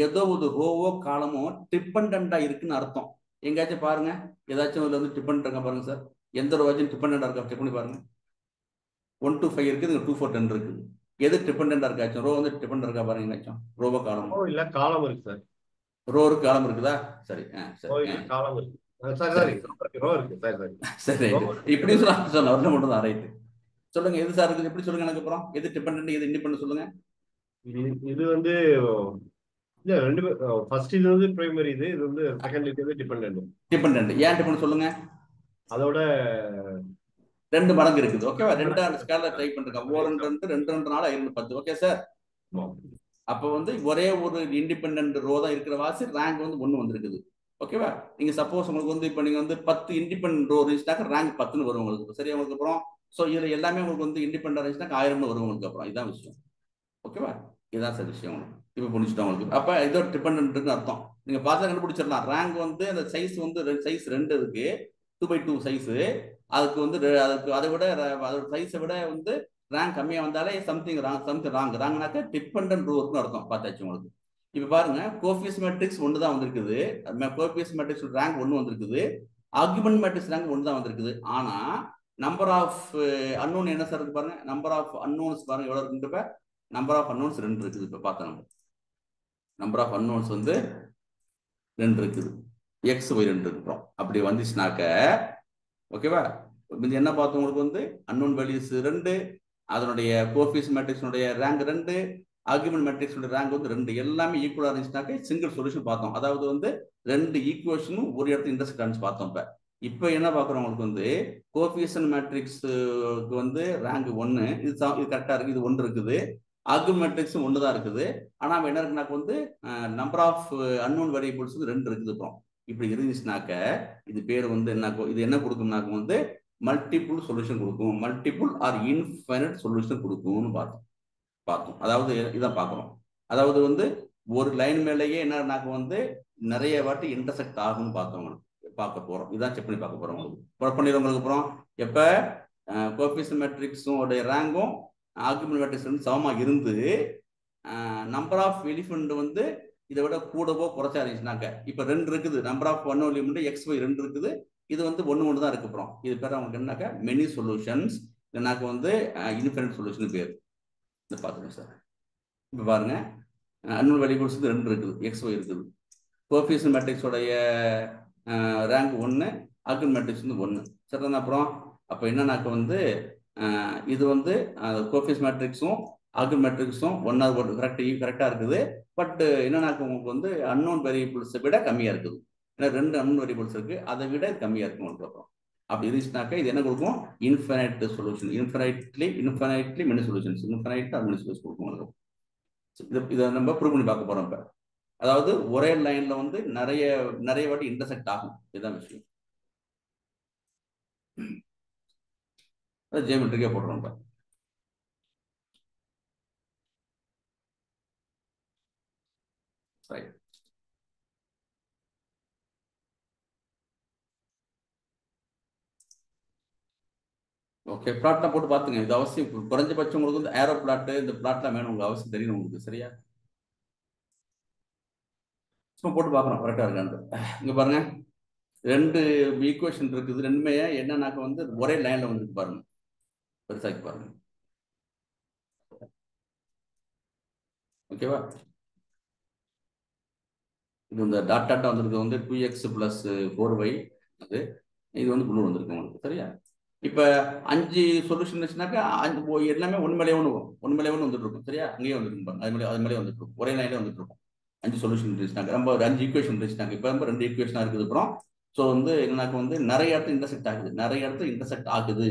Speaker 1: ஏதோ ஒரு ரோவோ காலமோ டிபெண்டா இருக்குன்னு அர்த்தம். எங்கேயாச்சும் பாருங்க, ஏதாச்சும் இதுல வந்து டிபெண்ட் இருக்கா பாருங்க சார். எந்த ரோவாச்சும் டிபெண்டா இருக்கா செக் பண்ணி பாருங்க. 1 2 5 இருக்குது, 2 4 10 இருக்குது. எது டிபெண்டா இருக்காச்சும்? ரோ வந்து டிபெண்ட் இருக்கா பாருங்க. எங்கேயாச்சும் ரோவோ காலமோ?
Speaker 3: இல்ல, காலம் இருக்கு சார்.
Speaker 1: ரோ இருக்கு, காலம் இருக்குதா? சரி
Speaker 3: காலம் இருக்கு.
Speaker 1: சரி, இப்படி சொல்ல வரல மட்டும் தான். ரைட், சொல்லுங்க எது சார் இருக்குது? எப்படி சொல்லுங்க எனக்கு. அப்புறம் எது டிபெண்டன்ட், எது இண்டிபெண்டன்ட் சொல்லுங்க.
Speaker 3: இது வந்து இல்ல, ரெண்டு ஃபர்ஸ்ட் இது வந்து பிரைமரி, இது வந்து செகண்ட் இது டிபெண்டன்ட்.
Speaker 1: டிபெண்டன்ட் ஏன் டிபெண்டன்ட் சொல்லுங்க?
Speaker 3: அதோட
Speaker 1: 2 மடங்கு இருக்குது. ஓகேவா? 2 ஸ்கேல்ல ட்ரை பண்றேன். 2 2 4 5 10. Okay sir. அப்ப வந்து ஒரே ஒரு இண்டிபெண்டன்ட் ரோ தான் இருக்கிற வாசி ரேங்க் வந்து 1 வந்திருக்குது. ஓகேவா? நீங்க சப்போஸ் உங்களுக்கு வந்து இப்ப நீங்க வந்து 10 இண்டிபெண்டன்ட் ரோ இருந்துச்சுனாக்க ரேங்க் 10ன்னு வரும் உங்களுக்கு. சரியா உங்களுக்கு? அப்புறம் ஸோ இதுல எல்லாமே உங்களுக்கு வந்து இண்டிபெண்டன்ட் இருந்துச்சுனாக்க 1000ன்னு வரும் உங்களுக்கு. அப்புறம் இதான் விஷயம். ஓகேவா? இதுதான் சார் விஷயம். இப்போ புரிஞ்சுட்டோம் உங்களுக்கு. அப்ப இதோ டிபெண்டன்ட்னு அர்த்தம். நீங்க பார்த்தா கண்டுபிடிச்சிடலாம். ரேங்க் வந்து அந்த சைஸ் வந்து சைஸ் 2 இருக்கு, 2x2 சைஸ். அதுக்கு வந்து அதை விட அதோட சைஸை விட வந்து ரேங்க் கம்மியா வந்தாலே சம்திங் ராங்னாக்க டிபெண்டன்ட் ரோ இருக்குன்னு அர்த்தம். பார்த்தாச்சு உங்களுக்கு. இப்ப பாருங்க, கோஎஃபிஷியன்ட் மேட்ரிக்ஸ் 1 தான் வந்திருக்குது. கோஎஃபிஷியன்ட் மேட்ரிக்ஸ் ரேங்க் 1 வந்திருக்குது. ஆர்குமெண்ட் மேட்ரிக்ஸ் ரேங்க் 1 தான் வந்திருக்குது. ஆனா நம்பர் ஆஃப் அன்னோன் என்ன சார் இருக்கு பாருங்க. நம்பர் ஆஃப் அன்னோன்ஸ் பாருங்க எவ்வளவு இருக்குன்றப்ப நம்பர் ஆஃப் அன்னோன்ஸ் 2 இருக்குது. இப்போ பார்த்தோம் நம்ம நம்பர் ஆஃப் அன்னோன்ஸ் வந்து 2 இருக்குது, எக்ஸ் ஒய் 2 இருக்கிறோம். அப்படி வந்துச்சுனாக்க ஓகேவா, இது என்ன பார்த்தோம், உங்களுக்கு வந்து அன்னோன் வேல்யூஸ் 2, அதனுடைய கோஎஃபிஷியன்ட் மேட்ரிக்ஸுடைய ரேங்க் 2, ஆர்குமெண்ட் மேட்ரிக்ஸோட ரேங்க் வந்து 2, எல்லாமே ஈக்குவலா இருந்துச்சுனாக்க சிங்கிள் சொல்யூஷன் பார்த்தோம். அதாவது வந்து 2 ஈக்குவேஷனும் ஒரு இடத்துல இன்டர்செக்ட் ஆனிச்சு பார்த்தோம். இப்போ என்ன பார்க்குறோம், உங்களுக்கு வந்து கோஎஃபிஷியன்ட் மேட்ரிக்ஸுக்கு வந்து ரேங்க் 1, இது கரெக்டாக இருக்குது, இது 1 இருக்குது. ஆர்குமெண்ட் மேட்ரிக்ஸும் 1 தான் இருக்குது. ஆனால் என்ன இருக்குனாக்க வந்து நம்பர் ஆஃப் அன்னோன் வேரியபிள்ஸ் 2 இருக்குது. அப்புறம் இப்படி இருந்துச்சுனாக்க இது பேர் வந்து என்ன, இது என்ன கொடுக்கும்னாக்க வந்து மல்டிபிள் சொல்யூஷன் கொடுக்கும், மல்டிபிள் ஆர் இன்ஃபைனைட் சொல்யூஷன் கொடுக்கும்னு பார்த்தோம். அதாவது இதான் பார்க்குறோம். அதாவது வந்து ஒரு லைன் மேலேயே என்னன்னாக்க வந்து நிறைய வாட்டி இன்டர்செக்ட் ஆகும்னு பார்க்க போறோம். இதான் செக் பண்ணி பார்க்க போறோம். உங்களுக்கு பண்ணிடுறவங்களுக்கு அப்புறம் எப்ப கோஎஃபிஷியன்ட் மேட்ரிக்ஸும் உடைய ரேங்கும் ஆர்குமெண்ட் மேட்ரிக்ஸ் சமமா இருந்து நம்பர் ஆஃப் எலிமெண்ட் வந்து இதை விட கூடவோ குறைச்சா இருந்துச்சுனாக்க, இப்போ 2 இருக்குது, number of one element x y 2 இருக்குது, இது வந்து 1 தான் இருக்கு. அப்புறம் இது பேர் அவங்களுக்கு என்னக்கா மெனி சொல்யூஷன்ஸ், இல்லைனாக்க வந்து இன்ஃபைனைட் சொல்யூஷன் பேர். இதை பார்த்துக்கோங்க சார். இப்போ பாருங்க, அன்னோன் வேரியபிள்ஸ் வந்து 2 இருக்குது, எக்ஸ் ஒய் இருக்குது. கோஎஃபிஷியன்ட் மேட்ரிக்ஸோடைய ரேங்க் 1, ஆர்குமெண்ட் மேட்ரிக்ஸ் வந்து 1. சரிதானே? அப்புறம் அப்போ என்னன்னாக்க வந்து இது வந்து கோஎஃபிஷியன்ட் மேட்ரிக்ஸும் ஆர்குமெண்ட் மேட்ரிக்ஸும் 1 கரெக்டாக இருக்குது. பட் என்னன்னாக்க உங்களுக்கு வந்து அன்னோன் வேரியபிள்ஸை விட கம்மியாக இருக்குது. ஏன்னா 2 அன்னோன் வேரியபிள்ஸ் இருக்கு, அதை விட கம்மியாக இருக்கும் உங்களுக்கு. அப்புறம் அப்படி இருந்துச்சுனாக்க இது என்ன கொடுக்கும், infinite solution, infinitely many solutions, infinite are many solution கொடுக்கும் உங்களுக்கு. இதை நம்ம ப்ரூவ் பண்ணி பார்க்க போறோம். இப்போ அதாவது ஒரே லைன்ல வந்து நிறைய வாட்டி இன்டர்செக்ட் ஆகும், இதுதான் விஷயம். ஜியோமெட்ரிக்கா போடுறோம். இப்போ ரைட், ஓகே. பிளாட்லாம் போட்டு பார்த்துங்க, இது அவசியம். குறைஞ்சபட்சம் உங்களுக்கு வந்து ஏரோ பிளாட், இந்த பிளாட்லாம் வேணும், உங்களுக்கு அவசியம் தெரியணும் உங்களுக்கு. சரியா? சும்மா போட்டு பார்க்குறோம் கரெக்டாக இருக்கான்னு. இங்கே பாருங்க, 2 ஈக்குவேஷன் இருக்குது, ரெண்டுமே என்னன்னாக்க வந்து ஒரே லைன்ல வந்து பாருங்க, பெருசாக்கி பாருங்க. ஓகேவா? இது இந்த டாட்டா வந்துருக்கு வந்து 2x + 4y, அது இது வந்து ப்ளூ வந்துருக்கு உங்களுக்கு. சரியா? இப்போ 5 சொல்யூஷன் இருந்துச்சுனாக்கா எல்லாமே ஒன்று மேலே ஒன்று வந்துட்டு இருக்கும். சரியா? அங்கேயே வந்துட்டு இருப்பாங்க, அது மேலே வந்துட்டு இருக்கும், ஒரே லைன்லேயே வந்துட்டு இருக்கும். 5 சொல்யூஷன் இருந்துச்சுனாக்க, நம்ம ஒரு 5 ஈக்குவேஷன் இருந்துச்சுனாக்க, இப்போ நம்ம 2 ஈக்குவேஷனாக இருக்குது. அப்புறம் ஸோ வந்து என்னன்னாக்க வந்து நிறைய இடத்துல இன்டர்செக்ட் ஆகுது,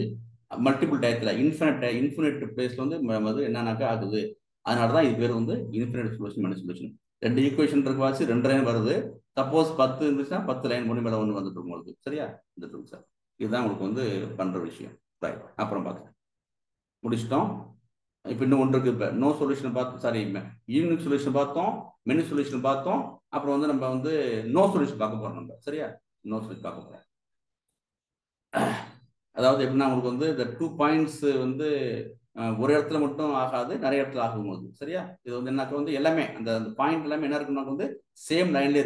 Speaker 1: மல்டிபிள் டயத்தில், இன்ஃபினிட் பிளேஸ்ல வந்து என்னன்னாக்கா ஆகுது. அதனால தான் இது பேர் வந்து infinite solution, many solution. 2 equation இருக்குவாச்சு 2 லைன் வருது. சப்போஸ் 10 இருந்துச்சுன்னா 10 லைன் ஒன்று மேலே ஒன்று வந்துட்டு உங்களுக்கு. சரியா? வந்துட்டு சார், இதுதான் உங்களுக்கு வந்து பண்ற விஷயம். ரைட், அப்புறம் பார்க்கலாம். முடிச்சிட்டோம். இப்போ இன்னும் ஒன்று இருக்கு. இப்போ நோ சொல்யூஷன் பார்த்தோம், சாரி யூனிக் சொல்யூஷன் பார்த்தோம், மெனி சொல்யூஷன் பார்த்தோம். அப்புறம் வந்து நம்ம வந்து நோ சொல்யூஷன் பார்க்க போறோம் நம்ம. சரியா? நோ சொல்யூஷன் பார்க்க போறோம். அதாவது எப்படின்னா உங்களுக்கு வந்து இந்த 2 பாயிண்ட்ஸ் வந்து ஒரு இடத்துல மட்டும் ஆகாது, நிறைய இடத்துல ஆகும்போது. சரியா? இது வந்து என்னக்க வந்து எல்லாமே அந்த பாயிண்ட் எல்லாமே என்ன இருக்குன்னா வந்து சேம் லைன்லேயே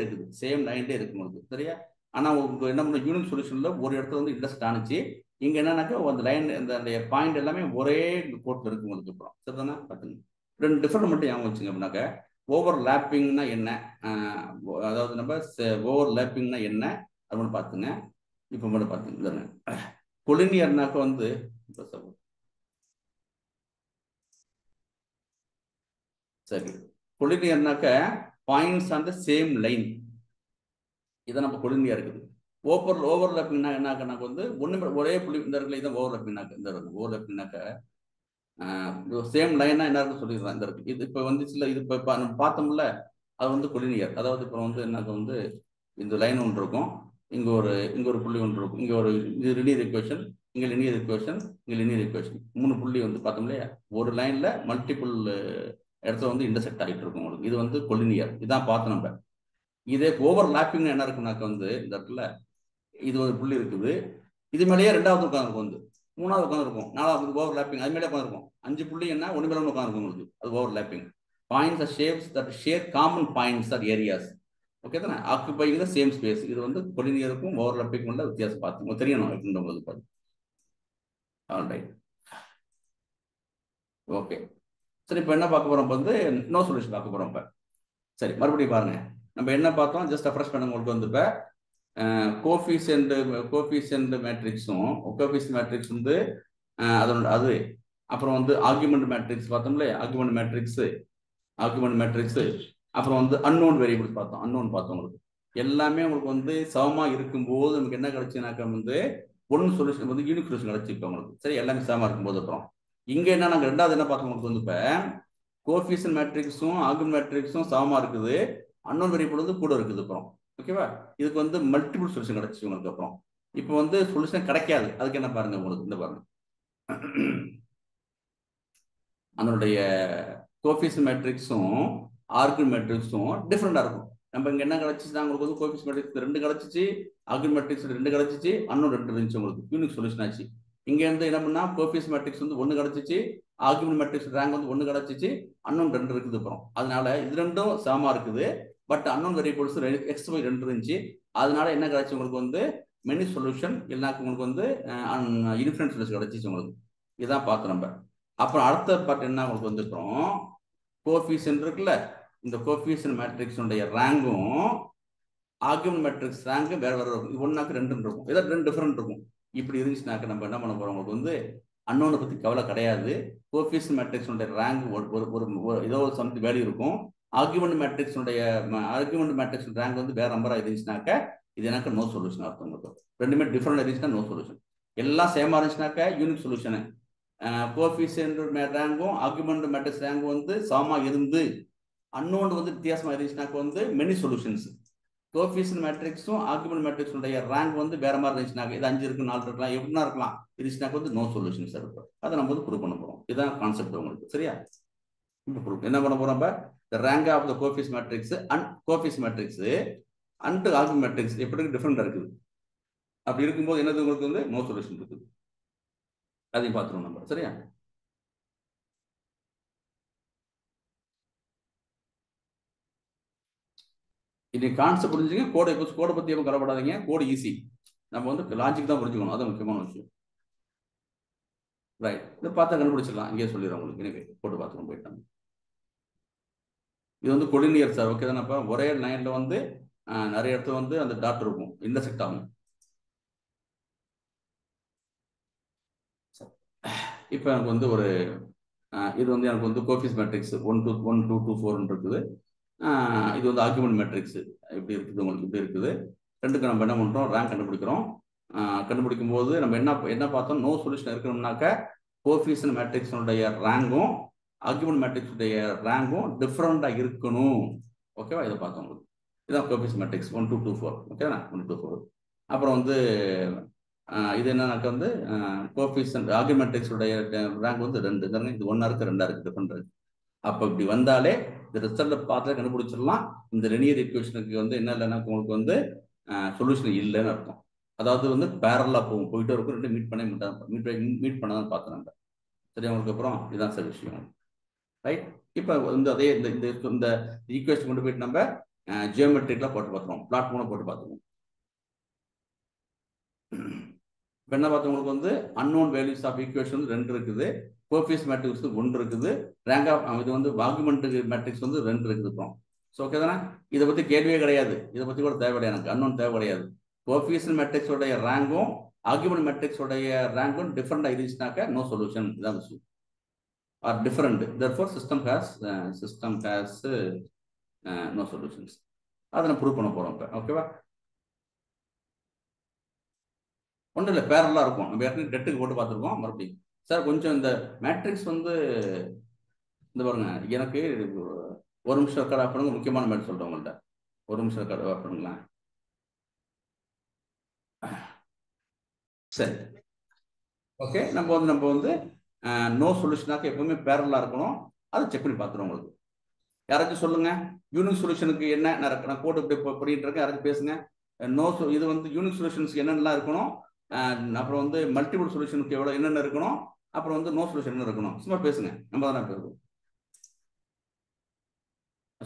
Speaker 1: இருக்கும்போது. சரியா? ஆனால் உங்களுக்கு என்ன பண்ண யூனிக் சொல்யூஷன்ல ஒரு இடத்துல வந்து இன்டர்செக்ட் ஆனிச்சு. இங்க என்னன்னாக்கா அந்த லைன் அந்த பாயிண்ட் எல்லாமே ஒரே கோட்ல இருக்கு உங்களுக்கு. அப்புறம் சரிதானே? பார்த்துங்க, 2 டிஃபரெண்ட் மட்டும் ஞாபகம் வச்சுங்க. அப்படின்னாக்க ஓவர் லேப்பிங்னா என்ன, அதாவது நம்ம ஓவர் லேப்பிங்னா என்ன அப்படின்னு பார்த்துங்க. இப்போ மட்டும் பார்த்துங்க. கொலினியர்னாக்க வந்து சரி, கொலினியர்னாக்க points on the same line, இதை நம்ம கொலினியா இருக்குது. ஓவர்லேப்பிங்னா என்னக்கனாக்க வந்து ஒரே புள்ளி இந்த இடத்துல இதான் ஓவர்லேப்பிங்னாக்க, இந்த ஓவர்லேப்பிங்னாக்க சேம் லைனா என்ன இருக்கு சொல்லிடுறேன். இந்த இருக்கு இது இப்போ வந்து சில இது இப்போ நம்ம பார்த்தோம்ல, அது வந்து கொலினியர். அதாவது இப்போ வந்து என்னக்க வந்து இந்த லைன் ஒன்று இருக்கும், இங்க ஒரு புள்ளி ஒன்று இருக்கும், இங்க ஒரு இது லினியர் ஈக்குவேஷன், இங்க லினியர் ஈக்குவேஷன், இங்க லினியர் ஈக்குவேஷன், 3 புள்ளி வந்து பார்த்தோம் இல்லையா? ஒரு லைன்ல மல்டிபிள் இடத்துல வந்து இன்டர்செக்ட் ஆகிட்டு இருக்கும் உங்களுக்கு. இது வந்து கொலினியர், இதான் பார்த்தோம் நம்ம. இதே ஓவர் லேப்பிங் என்ன இருக்குனாக்க வந்து இந்த இடத்துல இது ஒரு புள்ளி இருக்குது, இது மேலேயே 2வது உட்காந்துருக்கும், வந்து 3வது உட்காந்துருக்கும், 4வது ஓவர் லேப்பிங், அது மேலே உட்காந்துருக்கும். 5 புள்ளி என்ன ஒன்று மேலே ஒன்று உட்காந்துருக்கும் உங்களுக்கு, அது overlapping. Points or shapes that share common points or areas. Okay தானே? Occupying the same space. இது வந்து கொலினியருக்கும் ஓவர் லேப்பிங் உள்ள வித்தியாசம் பார்த்து தெரியணும் அப்படின்றது பார்த்து. All right, okay. சரி, இப்போ என்ன பார்க்க போறோம்? இப்போ வந்து நோ சொல்யூஷன் பார்க்க போறோம். இப்போ சரி, மறுபடியும் பாருங்க. நம்ம என்ன பார்த்தோம்? ஜஸ்ட் ரெஃப்ரெஷ் பண்ணுங்க. உங்களுக்கு வந்து இப்போ கோஃபிஷியன்ட் மேட்ரிக்ஸும் கோஃபிஷியன்ட் மேட்ரிக்ஸ் வந்து அதனோட அது அப்புறம் வந்து ஆர்குமெண்ட் மேட்ரிக்ஸ் பார்த்தோம்ல, ஆர்குமெண்ட் மேட்ரிக்ஸ் அப்புறம் வந்து அன்னோன் வேரியபிள்ஸ் பார்த்தோம், அன்னோன் பார்த்தோம். உங்களுக்கு எல்லாமே உங்களுக்கு வந்து சமமா இருக்கும்போது நமக்கு என்ன கிடைச்சுனாக்கா வந்து ஒன்று சொல்யூஷன் வந்து யூனிக் சொல்யூஷன் கிடைச்சிருக்கு உங்களுக்கு. சரி, எல்லாமே சமமா இருக்கும்போது அப்புறம் இங்க என்ன நாங்கள் ரெண்டாவது என்ன பார்த்தோம்? உங்களுக்கு வந்து இப்போ கோஃபிஷியன்ட் மேட்ரிக்ஸும் ஆர்குமெண்ட் மேட்ரிக்ஸும் சமமா இருக்குது, அன்னோன் வேரியபிள் வந்து கூட இருக்குது அப்புறம். ஓகேவா? இதுக்கு வந்து மல்டிபிள் சொல்யூஷன் கிடைச்சிச்சு உங்களுக்கு. அப்புறம் இப்போ வந்து சொல்யூஷன் கிடைக்காது. அதுக்கு என்ன பாருங்க? உங்களுக்கு இந்த பாருங்க, அதனுடைய கோஃபிஷியன்ட் மேட்ரிக்ஸும் ஆர்குமெண்ட் மேட்ரிக்ஸும் டிஃப்ரெண்டா இருக்கும். நம்ம இங்க என்ன கிடைச்சிச்சுன்னா உங்களுக்கு வந்து கோஃபிஷியன்ட் மேட்ரிக்ஸ் 2 கிடைச்சிச்சு, ஆர்குமெண்ட் மேட்ரிக்ஸ் 2 கிடைச்சிச்சு, அன்னோன் 2 இருந்துச்சு. உங்களுக்கு யூனிக் சொல்யூஷன் ஆச்சு. இங்க இருந்து என்ன பண்ணா கோஃபிஷியன்ட் மேட்ரிக்ஸ் வந்து 1 கிடைச்சிச்சு, ஆர்குமெண்ட் மேட்ரிக்ஸ் ரேங்க் வந்து 1 கிடைச்சிச்சு, அன்னோன் 2 இருக்குது அப்புறம். அதனால இது ரெண்டும் சமமா இருக்குது. But unknown variables x y 2 இருந்துச்சு. அதனால என்ன கிடைச்சு உங்களுக்கு வந்து மெனி சொல்யூஷன், இல்லைனா உங்களுக்கு வந்து இன்ஃபினிட் சொல்யூஷன் கிடைச்சிச்சு உங்களுக்கு. இதான் பார்த்தோம் நம்ம. அப்புறம் அடுத்த பார்ட் என்ன உங்களுக்கு வந்து அப்புறம் கோஃபிஷியன்ட் இருக்குல்ல, இந்த கோஃபிஷியன்ட் மேட்ரிக்ஸுடைய ரேங்கும் ஆர்குமெண்ட் மேட்ரிக்ஸ் ரேங்கும் வேற வேற இருக்கும். இது 1க்கு 2 இருக்கும், ஏதாவது 2 டிஃபரெண்ட் இருக்கும். இப்படி இருந்துச்சுனாக்க நம்ம என்ன பண்ண போறோம்? உங்களுக்கு வந்து அன்னோனை பத்தி கவலை கிடையாது. கோஃபிஷியன்ட் மேட்ரிக்ஸுடைய ரேங்க் ஏதோ ஒரு சம்திங் வேல்யூ இருக்கும். ஆர்குமெண்ட் மேட்ரிக்ஸ் ரேங்க் வந்து வேற நம்பரா இருந்துச்சுனாக்க இது எனக்கு நோ சொல்யூஷன் அர்த்தம். உங்களுக்கு ரெண்டுமே டிஃபரெண்ட் இருந்துச்சுன்னா நோ சொல்யூஷன். எல்லாம் சேமா இருந்துச்சுனாக்க யூனிக் சொல்யூஷனு. கோஃபிஷியன்ட் ரேங்கும் ஆர்குமெண்ட் மேட்ரிக்ஸ் ரேங்கும் வந்து சமமா இருந்து அன்னோன் வந்து வித்தியாசமா இருந்துச்சுனாக்க வந்து மெனி சொல்யூஷன்ஸ். கோஃபிஷியன்ட் மேட்ரிக்ஸும் ஆர்குமெண்ட் மேட்ரிக்ஸுடைய ரேங்க் வந்து வேற மாதிரி இருந்துச்சுனாக்க இது 5 இருக்கு, 4 இருக்கலாம், எப்படின்னா இருக்கலாம், இருந்துச்சுனாக்க வந்து நோ சொல்யூஷன்ஸ் இருக்கும். அதை நம்ம வந்து ப்ரூவ் பண்ண போறோம். இதுதான் கான்செப்ட் உங்களுக்கு. சரியா? என்ன பண்ண போறோம்? the rank of the coefficient matrix and coefficient matrix and argument matrix எப்படி டிஃபரெண்டா இருக்குது. அப்படி இருக்கும்போது என்னது உங்களுக்கு வந்து நோ சொல்யூஷன் இருக்குது. அதையும் பார்த்துருவோம் நம்ம. சரியா? இது கான்செப்ட் புரிஞ்சுங்க. கோடை பத்தி எதுவும் கவலைப்படாதீங்க. கோடு ஈஸி. நம்ம வந்து லாஜிக் தான் புரிஞ்சுக்கணும். அது முக்கியமான விஷயம். ரைட், இதை பார்த்தா கண்டுபிடிச்சிடலாம். இங்கே சொல்லிடுறேன் உங்களுக்கு. எனவே போட்டு பார்த்துக்கணும் போயிட்டாங்க. இது வந்து கொலினியர் சார். ஓகே தானேப்பா? ஒரே லைன்ல வந்து நிறைய இடத்துல வந்து அந்த டாட் இருக்கும், இன்டர்செக்ட் ஆகும். இப்போ எனக்கு வந்து ஒரு இது வந்து எனக்கு வந்து கோஃபிஷியன்ட் மேட்ரிக்ஸ் 1 2 2 4 இருக்குது. இது வந்து ஆர்குமெண்ட் மேட்ரிக்ஸ் இப்படி இருக்குது உங்களுக்கு. இப்படி இருக்குது. ரெண்டுக்கு நம்ம என்ன பண்ணுறோம்? ரேங்க் கண்டுபிடிக்கிறோம். கண்டுபிடிக்கும் போது நம்ம என்ன பார்த்தோம்? நோ சொல்யூஷன் இருக்கணும்னாக்க கோஃபிஷியன்ட் மேட்ரிக்ஸுடைய ரேங்கும் ஆர்குமெண்ட் மேட்ரிக்ஸுடைய ரேங்கும் டிஃப்ரெண்டாக இருக்கணும். ஓகேவா? இதை பார்த்தோம் உங்களுக்கு. இதுதான் கோஃபிஷியன்ட் மேட்ரிக்ஸ் 1 2 2 4. ஓகேவா? 1 2 4. அப்புறம் வந்து இது என்னன்னாக்க வந்து கோஃபிஷியன்ட் ஆர்குமெண்ட் மேட்ரிக்ஸுடைய ரேங்க் வந்து 2. இது 1 இருக்கு, 2 இருக்கு, டிஃபரெண்ட் இருக்கு. அப்போ இப்படி வந்தாலே இந்த ரிசல்ட்டை பார்த்து கண்டுபிடிச்சிடலாம். இந்த லினியர் ஈக்குவேஷனுக்கு வந்து என்ன இல்லைன்னா உங்களுக்கு வந்து சொல்யூஷன் இல்லைன்னு அர்த்தம். அதாவது வந்து பேரலா போயிட்டே இருக்கும். ரெண்டு மீட் பண்ணதான் பார்த்தோம். சரி, உங்களுக்கு அப்புறம் இதுதான் சார் விஷயம். ரைட், இப்போ வந்து அதே இந்த ஈக்குவேஷன் கொண்டு போயிட்டு நம்ம ஜியோமெட்ரிக்கெலாம் போட்டு பார்த்துருவோம், பிளாட் மூலம் போட்டு பார்த்துருவோம். இப்போ என்ன பார்த்தோம்? உங்களுக்கு வந்து அன்னோன் வேல்யூஸ் ஆஃப் ஈக்குவேஷன் வந்து 2 இருக்குது, கோஃபிஷியன்ட் மேட்ரிக்ஸ் 1 இருக்குது, ரேங்க் ஆஃப் இது வந்து ஆர்குமெண்ட் மேட்ரிக்ஸ் வந்து 2 இருக்குது. அப்புறம் ஸோ ஓகே தானே? இதை பற்றி கேள்வியே கிடையாது. இதை பற்றி கூட தேவை கிடையாது. எனக்கு அன்னோன் தேவை கிடையாது. கோஃபிஷியன்ட் மேட்ரிக்ஸோடைய ரேங்கும் ஆர்குமெண்ட் மேட்ரிக்ஸோடைய ரேங்கும் டிஃபரெண்டாக இருந்துச்சுனாக்கா நோ சொல்யூஷன். இதான் விஷயம். Are different, therefore system has no solutions. அதை நான் ப்ரூவ் பண்ண போறோம் இப்போ. ஓகேவா? ஒன்றும் இல்லை, பேரலாக இருக்கும். நம்ம ஏற்கனவே டெட்டுக்கு போட்டு பார்த்துருக்கோம். மறுபடியும் சார் கொஞ்சம் இந்த மேட்ரிக்ஸ் வந்து இந்த பாருங்க, எனக்கு ஒரு நிமிஷம் ரெக்கார்ட் ஆஃப் பண்ணுங்க. முக்கியமான மேட்ரிக்ஸ் சொல்கிறேன் உங்கள்கிட்ட. ஒரு நிமிஷம் ரெக்கார்ட் ஆஃப் பண்ணுங்களேன். சரி, ஓகே. நம்ம வந்து நோ சொல்யூஷனாக்க எப்பவுமே பேரலாக இருக்கணும். அதை செக் பண்ணி பார்த்துருவோம் உங்களுக்கு. யாராச்சும் சொல்லுங்க, யூனிக் சொல்யூஷனுக்கு என்ன? நான் கோட் இப்படி பண்ணிட்டு இருக்கேன். யாராச்சும் பேசுங்க. இது வந்து யூனிக் சொல்யூஷன்ஸ்க்கு என்னென்னலாம் இருக்கணும், அப்புறம் வந்து மல்டிபிள் சொல்யூஷனுக்கு எவ்வளோ என்னென்ன இருக்கணும், அப்புறம் வந்து நோ சொல்யூஷன் என்ன இருக்கணும். சும்மா பேசுங்க, நம்ம தானே பேசுவோம்.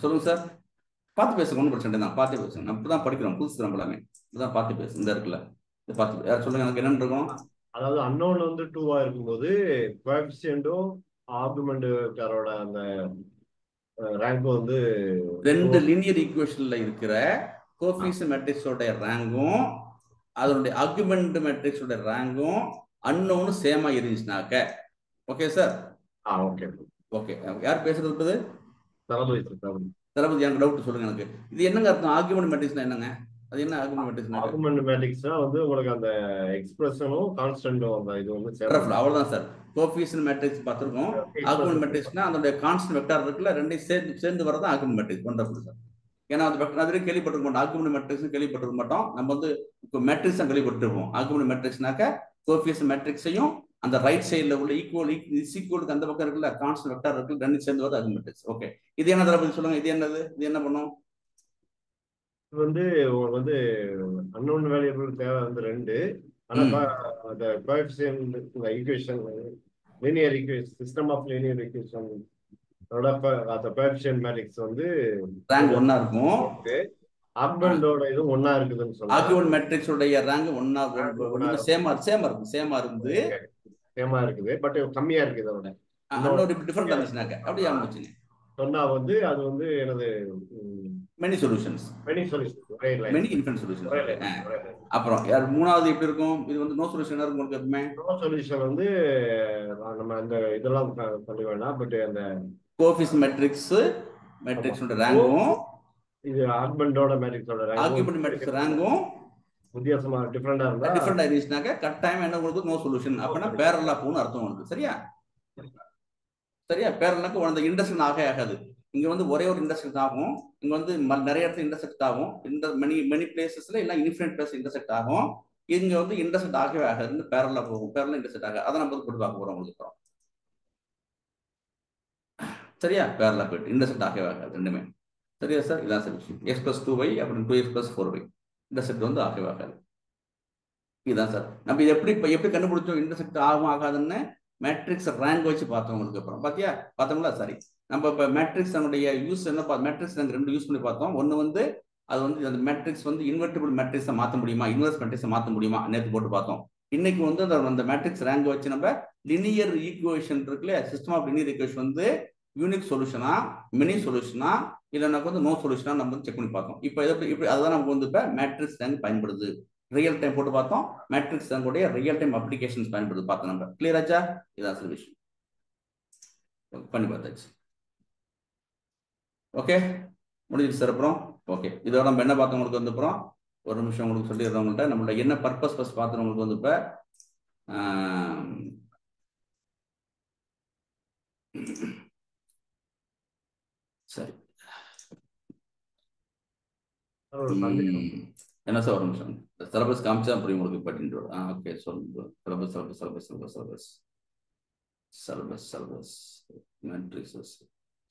Speaker 1: சொல்லுங்க சார். பார்த்து பேசுங்க, ஒன்றும் பிரச்சனை தான். பார்த்து பேசுங்க. நம்ம இப்பதான் படிக்கிறோம், புதுசு நம்ம எல்லாமே. இப்பதான் பார்த்து பேசுங்க. இந்த இருக்குல்ல, இதை பார்த்து யார் சொல்லுங்க, எனக்கு என்னென்னு இருக்கணும்.
Speaker 3: அதாவது அன்னோன் வந்து 2 இருக்கும்போது கோஎஃபிஷியன்ட்டும் ஆர்குமெண்ட் வெக்டாரோட அந்த ரேங்க் வந்து
Speaker 1: ரெண்டு லீனியர் ஈக்குவேஷன்ல இருக்கிற கோஎஃபிஷியன்ட் மேட்ரிக்ஸோட ரேங்கும் அதனுடைய ஆர்குமெண்ட் மேட்ரிக்ஸோட ரேங்கும் அன்னோன்னு சேமா இருந்துச்சுனாக்க ஓகே சார்.
Speaker 3: ஓகே
Speaker 1: ஓகே, யார் பேசுறது?
Speaker 3: தளபதி.
Speaker 1: தளபதி, எனக்கு டவுட் சொல்லுங்க. எனக்கு இது என்னங்க அர்த்தம்? ஆர்குமெண்ட் மேட்ரிக்ஸ்னா என்னங்க? அது என்ன ஆர்குமெண்ட் மேட்ரிக்ஸ்னா?
Speaker 3: ஆர்குமெண்ட் மேட்ரிக்ஸ்னா வந்து உங்களுக்கு அந்த எக்ஸ்பிரஷனும் கான்ஸ்டன்ட்டும் அந்த இது வந்து
Speaker 1: சேர்ந்து அவ்வளவுதான் சார். கோஎஃபிஷியன்ட் மேட்ரிக்ஸ் பார்த்திருக்கோம். ஆர்குமெண்ட் மேட்ரிக்ஸ்னா அதோட கான்ஸ்டன்ட் வெக்டார் இருக்குல்ல, ரெண்டையும் சேர்ந்து வரதான் ஆர்குமெண்ட் மேட்ரிக்ஸ். Wonderful sir. ஏன்னா அது கேள்விப்பட்டிருக்க மாட்டோம், ஆர்குமெண்ட் மேட்ரிக்ஸ் கேள்விப்பட்டிருக்க மாட்டோம். நம்ம வந்து மேட்ரிக்ஸ் தான் கேள்விப்பட்டிருப்போம். ஆர்குமெண்ட் மேட்ரிக்ஸ்னாக்க கோஎஃபிஷியன்ட் மேட்ரிக்ஸையும் அந்த ரைட் சைடுல உள்ள ஈக்குவலுக்கு அந்த பக்கம் இருக்குல்ல கான்ஸ்டன்ட் வெக்டார் இருக்கு, ரெண்டு சேர்ந்து வருது ஆர்குமெண்ட் மேட்ரிக்ஸ். ஓகே, இது என்ன தரப்பதி சொல்லுங்க. இது என்னது? இது என்ன பண்ணும்?
Speaker 3: இது வந்து உங்களுக்கு வந்து அன்னோன் வேரியபிள் தேவை வந்து 2. ஆனா அந்த கோஎஃபிஷியன்ட் இந்த equation linear equation system of linear equation அந்த கோஎஃபிஷியன்ட் மேட்ரிக்ஸ் வந்து
Speaker 1: ரேங்க் 1 இருக்கும்.
Speaker 3: ஆர்குமெண்டோட இது 1 இருக்குதுன்னு சொல்றாங்க.
Speaker 1: ஆர்குமெண்ட் மேட்ரிக்ஸ் உடைய ரேங்க் 1 சேமா
Speaker 3: இருக்குது, பட் கம்மியா இருக்கு இதோட.
Speaker 1: டிஃபரண்ட் இருந்துச்சுனாக்க அப்படியே ஆரம்பிச்சுங்க
Speaker 3: சொன்னா வந்து அது வந்து எனது
Speaker 1: many solutions, many infinite solution. அப்புறம் யார் மூணாவது எப்படி இருக்கும்? இது வந்து நோ சொல்யூஷன் இருக்கும். உங்களுக்கு எப்பவுமே
Speaker 3: நோ சொல்யூஷன் வந்து நம்ம அந்த இதெல்லாம் பண்ண வேண்டாம். பட் அந்த
Speaker 1: கோஎஃபிஷியன்ட் மேட்ரிக்ஸோட ரேங்கும்
Speaker 3: இது ஆர்குமெண்டோட மேட்ரிக்ஸ் ரேங்கும் வித்தியாசமா டிஃபரெண்டா
Speaker 1: இருந்துச்சுனாக்க கட்டாயம் என்ன உங்களுக்கு நோ சொல்யூஷன். அப்படின்னா பேரலா போன்னு அர்த்தம் வருது. சரியா? பேரலாக்கு அந்த இன்டர்செக்ஷன் ஆகாது. இங்க வந்து ஒரே ஒரு இன்டர்செக்ட் ஆகும். இங்க வந்து நிறைய இடத்துல இன்டர்செக்ட் ஆகும். மெனி பிளேசஸ்ல இல்ல இன்ஃபினிட் பிளேஸ் இன்டர்செக்ட் ஆகும். இங்க வந்து இன்டர்செக்ட் ஆகவே ஆகாது, பேரலா போகும். பேரலா இன்டர்செக்ட் ஆகாது. அதை நம்ம போட்டு பார்க்க போறோம் உங்களுக்கு. சரியா? பேரலா போயிட்டு இன்டர்செக்ட் ஆகவே ஆகாது ரெண்டுமே. சரியா சார்? இதான் சார் விஷயம். x+2y அப்புறம் 2x+4y இன்டர்செக்ட் வந்து ஆகவே ஆகாது. இதுதான் சார். நம்ம இது எப்படி கண்டுபிடிச்சோம் இன்டர்செக்ட் ஆகும் ஆகாதுன்னு? மேட்ரிக்ஸ் ரேங்க் வச்சு பார்த்தோம் உங்களுக்கு. அப்புறம் பார்த்தோம்ல? சரி, நம்ம இப்போ மேட்ரிக்ஸ் அதனுடைய யூஸ் என்ன? மேட்ரிக்ஸ் நாங்கள் 2 யூஸ் பண்ணி பார்த்தோம். ஒன்று வந்து அது வந்து அந்த மேட்ரிக்ஸ் வந்து இன்வெர்டிபிள் மேட்ரிக்ஸை மாற்ற முடியுமா, இன்வெர்ஸ் மேட்ரிக்ஸை மாற்ற முடியுமா நேற்று போட்டு பார்த்தோம். இன்னைக்கு வந்து அந்த மேட்ரிக்ஸ் ரேங்க் வச்சு நம்ம லினியர் ஈக்குவேஷன் இருக்குல்ல, சிஸ்டம் ஆஃப் லினியர் ஈக்குவேஷன் வந்து யூனிக் சொல்யூஷனா, மினி சொல்யூஷனா, இல்லைனாக்க வந்து நோ சொல்யூஷனா நம்ம வந்து செக் பண்ணி பார்த்தோம். இப்போ இப்படி அதுதான் நமக்கு வந்து இப்போ மேட்ரிக்ஸ் ரேங்க் பயன்படுது. ரியல் டைம் போட்டு பார்த்தோம். மேட்ரிக்ஸ் ரேங்கோடைய ரியல் டைம் அப்ளிகேஷன்ஸ் பயன்படுது பார்த்தோம் நம்ம. கிளியர் ஆச்சா? இதான் சார் விஷயம். பண்ணி பார்த்தாச்சு. ஓகே, முடிஞ்சிச்சு சார். அப்புறம் ஓகே, இதோட நம்ம என்ன பார்த்தவங்களுக்கு வந்து அப்புறம் ஒரு நிமிஷம் உங்களுக்கு சொல்லிடுறவங்கள்ட்ட நம்மளோட என்ன பர்பஸ் ஃபர்ஸ்ட் பார்த்தவங்களுக்கு வந்து இப்போ சரி என்ன சார் ஒரு நிமிஷம் சிலபஸ் காமிச்சா புரியும் உங்களுக்கு. பட்டின்னு ஓகே, சொல்லுங்க. சிலபஸ் மேட்ரிக்ஸஸ்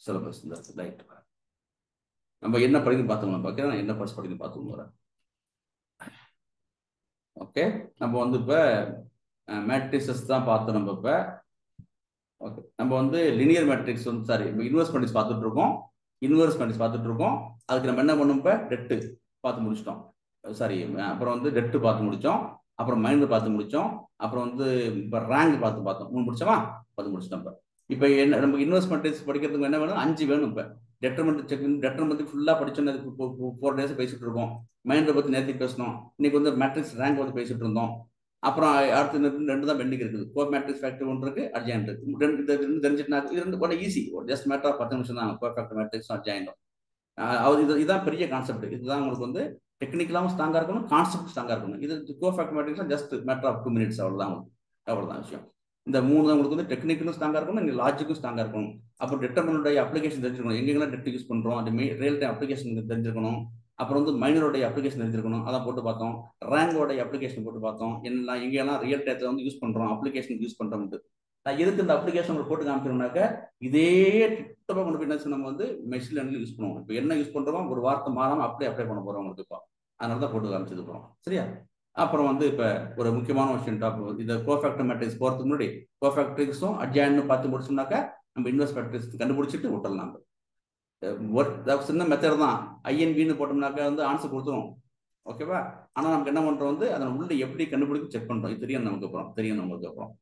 Speaker 1: சிலபஸ் இந்த ரைட். நம்ம என்ன படிக்கணும் பார்த்தோம். பார்க்கிறேன் என்ன பர்ஸ் படிக்கணும் பார்த்தோம் வரேன். ஓகே, நம்ம வந்து இப்போ மேட்ரிக்ஸஸ் தான் பார்த்தோம் நம்ம இப்போ. ஓகே, நம்ம வந்து லினியர் மேட்ரிக்ஸ் வந்து சாரி இன்வெர்ஸ் மேட்ரிக்ஸ் பார்த்துட்டு இருக்கோம். அதுக்கு நம்ம என்ன பண்ணோம்? இப்போ டெட்டு பார்த்து முடிச்சிட்டோம். சாரி, அப்புறம் வந்து டெட்டு பார்த்து முடித்தோம். அப்புறம் மைனர் பார்த்து முடித்தோம். அப்புறம் வந்து இப்போ ரேங்க் பார்த்தோம். 3 முடிச்சோமா? 10 முடிச்சிட்டோம். இப்போ என்ன நம்ம இன்வெர்ஸ் மேட்ரிக்ஸ் படிக்கிறதுக்கு என்ன வேணும்? 5 வேணும். இப்போ டெட்டர்மெண்ட் பற்றி ஃபுல்லாக படிச்சோன்னு 4 days பேசிட்டு இருக்கோம். மைண்டரை பற்றி நேற்று பேசணும். இன்னைக்கு வந்து மேட்ரிக்ஸ் ரேங்க் வந்து பேசிட்டு இருந்தோம். அப்புறம் அடுத்து 2 தான் பெண்டிங் இருக்குது. கோ மேட்ரிக்ஸ் ஃபேக்டர் 1 இருக்கு, அட்ஜாயின்ட் இருக்கு. 2 தெரிஞ்சுட்டுனா இது 2 கூட ஈஸி, ஜஸ்ட் மேட்டர் ஆஃப் 10 நிமிஷம் தான். கோ ஃபேக்டர் மேட்ரிக்ஸ் அட்ஜாயின்டும் இதுதான் பெரிய கான்செப்ட். இதுதான் உங்களுக்கு வந்து டெக்னிக்கலாகவும் ஸ்ட்ராங்காக இருக்கணும், கான்செப்ட் ஸ்ட்ராங்காக இருக்கணும். இது cofactor matrix just matter of 2 minutes அவ்வளோதான் விஷயம். இந்த 3 தான் உங்களுக்கு வந்து டெக்னிக்கலும் ஸ்ட்ராங்காக இருக்கணும், இங்கே லாஜிக்கும் ஸ்ட்ராங்காக இருக்கணும். அப்புறம் டெட்டர்மினுடைய அப்ளிகேஷன் தெரிஞ்சிருக்கணும், எங்கெல்லாம் டெட் யூஸ் பண்ணுறோம், அது ரியல் டைம் அப்ளிகேஷன் தெரிஞ்சிருக்கணும். அப்புறம் வந்து மைனரோடைய அப்ளிகேஷன் தெரிஞ்சிருக்கணும், அதான் போட்டு பார்த்தோம். ரேங்கோடைய அப்ளிகேஷன் போட்டு பார்த்தோம். என்னெல்லாம் எங்கெல்லாம் ரியல் டைத்தில் வந்து யூஸ் பண்ணுறோம், அப்ளிகேஷன் யூஸ் பண்ணுறோம்ட்டு. நான் எதுக்கு இந்த அப்ளிகேஷன் போட்டு காமிக்கிறோம்னாக்க இதே டிட்டமாக கொண்டு போய் என்ன நம்ம வந்து மெஷின் லேர்னிங் யூஸ் பண்ணுவோம். இப்போ என்ன யூஸ் பண்ணுறோமோ ஒரு வார்த்தை மாறாமல் அப்படியே அப்ளை பண்ண போகிறோம் உங்களுக்கு. இப்போ அதனால தான் போட்டு காமிச்சது போகிறோம். சரியா? அப்புறம் வந்து இப்போ ஒரு முக்கியமான விஷயம் டாபிக், இந்த கோஃபேக்டர் மேட்ரிக்ஸ் போகிறதுக்கு முன்னாடி கோஃபேக்டரிக்ஸும் அட்ஜாயின்ட்னு பார்த்து முடிச்சோம்னாக்கா நம்ம இன்வெர்ஸ் மேட்ரிக்ஸ் கண்டுபிடிச்சிட்டு விட்டுடலாம். சின்ன மெத்தட் தான். ஐஎன்வின்னு போட்டோம்னாக்கா வந்து ஆன்சர் கொடுத்துரும். ஓகேவா? ஆனால் நமக்கு என்ன பண்ணுறோம் வந்து அதனை உள்ள எப்படி கண்டுபிடிக்க செக் பண்ணுறோம். இது தெரியும் நமக்கு. அப்புறம்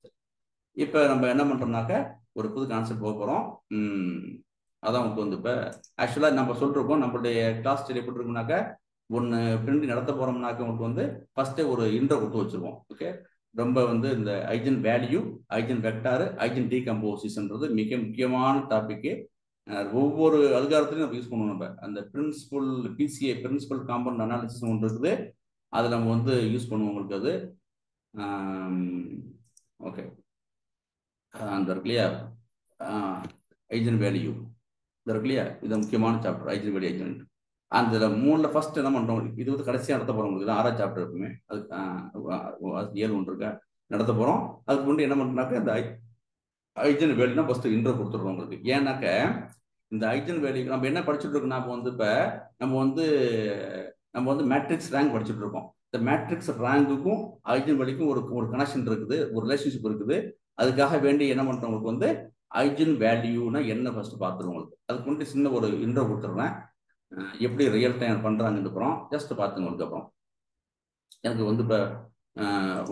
Speaker 1: இப்போ நம்ம என்ன பண்ணுறோம்னாக்க ஒரு புது கான்செப்ட் போக போகிறோம். அதான் உங்களுக்கு வந்து இப்போ ஆக்சுவலாக நம்ம சொல்லிருக்கோம் நம்மளுடைய கிளாஸ் ஸ்டைல் எப்படி இருக்குனாக்க ஒன்று பிரிண்ட் நடத்த போகிறோம்னாக்க உங்களுக்கு வந்து ஃபஸ்ட்டே ஒரு இன்ட்ரோ கொடுத்து வச்சுருவோம். ஓகே, ரொம்ப வந்து இந்த eigen value, eigen vector, eigen டீகம்போசிஷன்றது மிக முக்கியமான டாபிக்கு. ஒவ்வொரு அல்காரத்துலையும் நம்ம யூஸ் பண்ணுவோம். நம்ம அந்த principal PCA principal component analysis ஒன்று இருக்குது, அது நம்ம வந்து யூஸ் பண்ணுவோம் உங்களுக்கு. அது ஓகே, அந்த இருக்கு இல்லையா ஐஜன் வேல்யூ இருக்கு இல்லையா, இது முக்கியமான சாப்டர் ஐஜன் வேல்யூ ஐஜன். அந்த 3ல் ஃபர்ஸ்ட் என்ன பண்ணுறோம், இது வந்து கடைசியாக நடத்த போகிறோம். உங்களுக்கு 6வது சாப்டர் இருக்குமே, அதுக்கு 7 ஒன்று இருக்க நடத்த போகிறோம். அதுக்கு முன்னாடி என்ன பண்ணுறாக்க இந்த ஐஜன் வேல்யூனா ஃபர்ஸ்ட் இன்ட்ரோ கொடுத்துருவோம் உங்களுக்கு. ஏன்னாக்க இந்த ஐஜன் வேல்யூ நம்ம என்ன படிச்சுட்டு இருக்கோம், நம்ம வந்து இப்போ நம்ம வந்து மேட்ரிக்ஸ் ரேங்க் படிச்சுட்டு இருக்கோம். இந்த மேட்ரிக்ஸ் ரேங்குக்கும் ஐஜன் வேல்யூக்கும் ஒரு கனெக்ஷன் இருக்குது, ஒரு ரிலேஷன்ஷிப் இருக்குது. அதுக்காக வேண்டி என்ன பண்ணுறோம், உங்களுக்கு வந்து ஐஜன் வேல்யூனா என்ன ஃபர்ஸ்ட் பார்த்துருவோம் உங்களுக்கு. அதுக்கு முன்னாடி சின்ன ஒரு இன்ட்ரோ கொடுத்துருவேன், எப்படி ரியல் டைம் பண்ணுறாங்கன்னு இருக்கிறோம். ஜஸ்ட் பார்த்துங்களுக்கு. அப்புறம் எனக்கு வந்து இப்போ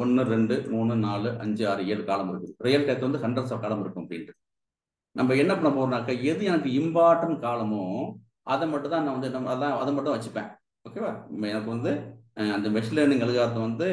Speaker 1: 1 2 3 4 5 6 7 காலம் இருக்குது. ரியல் டைத்து வந்து ஹண்ட்ரட்ஸ் ஆஃப் காலம் இருக்கும் அப்படின்ட்டு நம்ம என்ன பண்ண போறோம்னாக்கா எது எனக்கு இம்பார்ட்டன்ட் காலமோ அதை மட்டும் தான் நான் வந்து அதை மட்டும் வச்சுப்பேன். ஓகேவா, எனக்கு வந்து அந்த மெஷின் லேர்னிங் அல்காரிதம் வந்து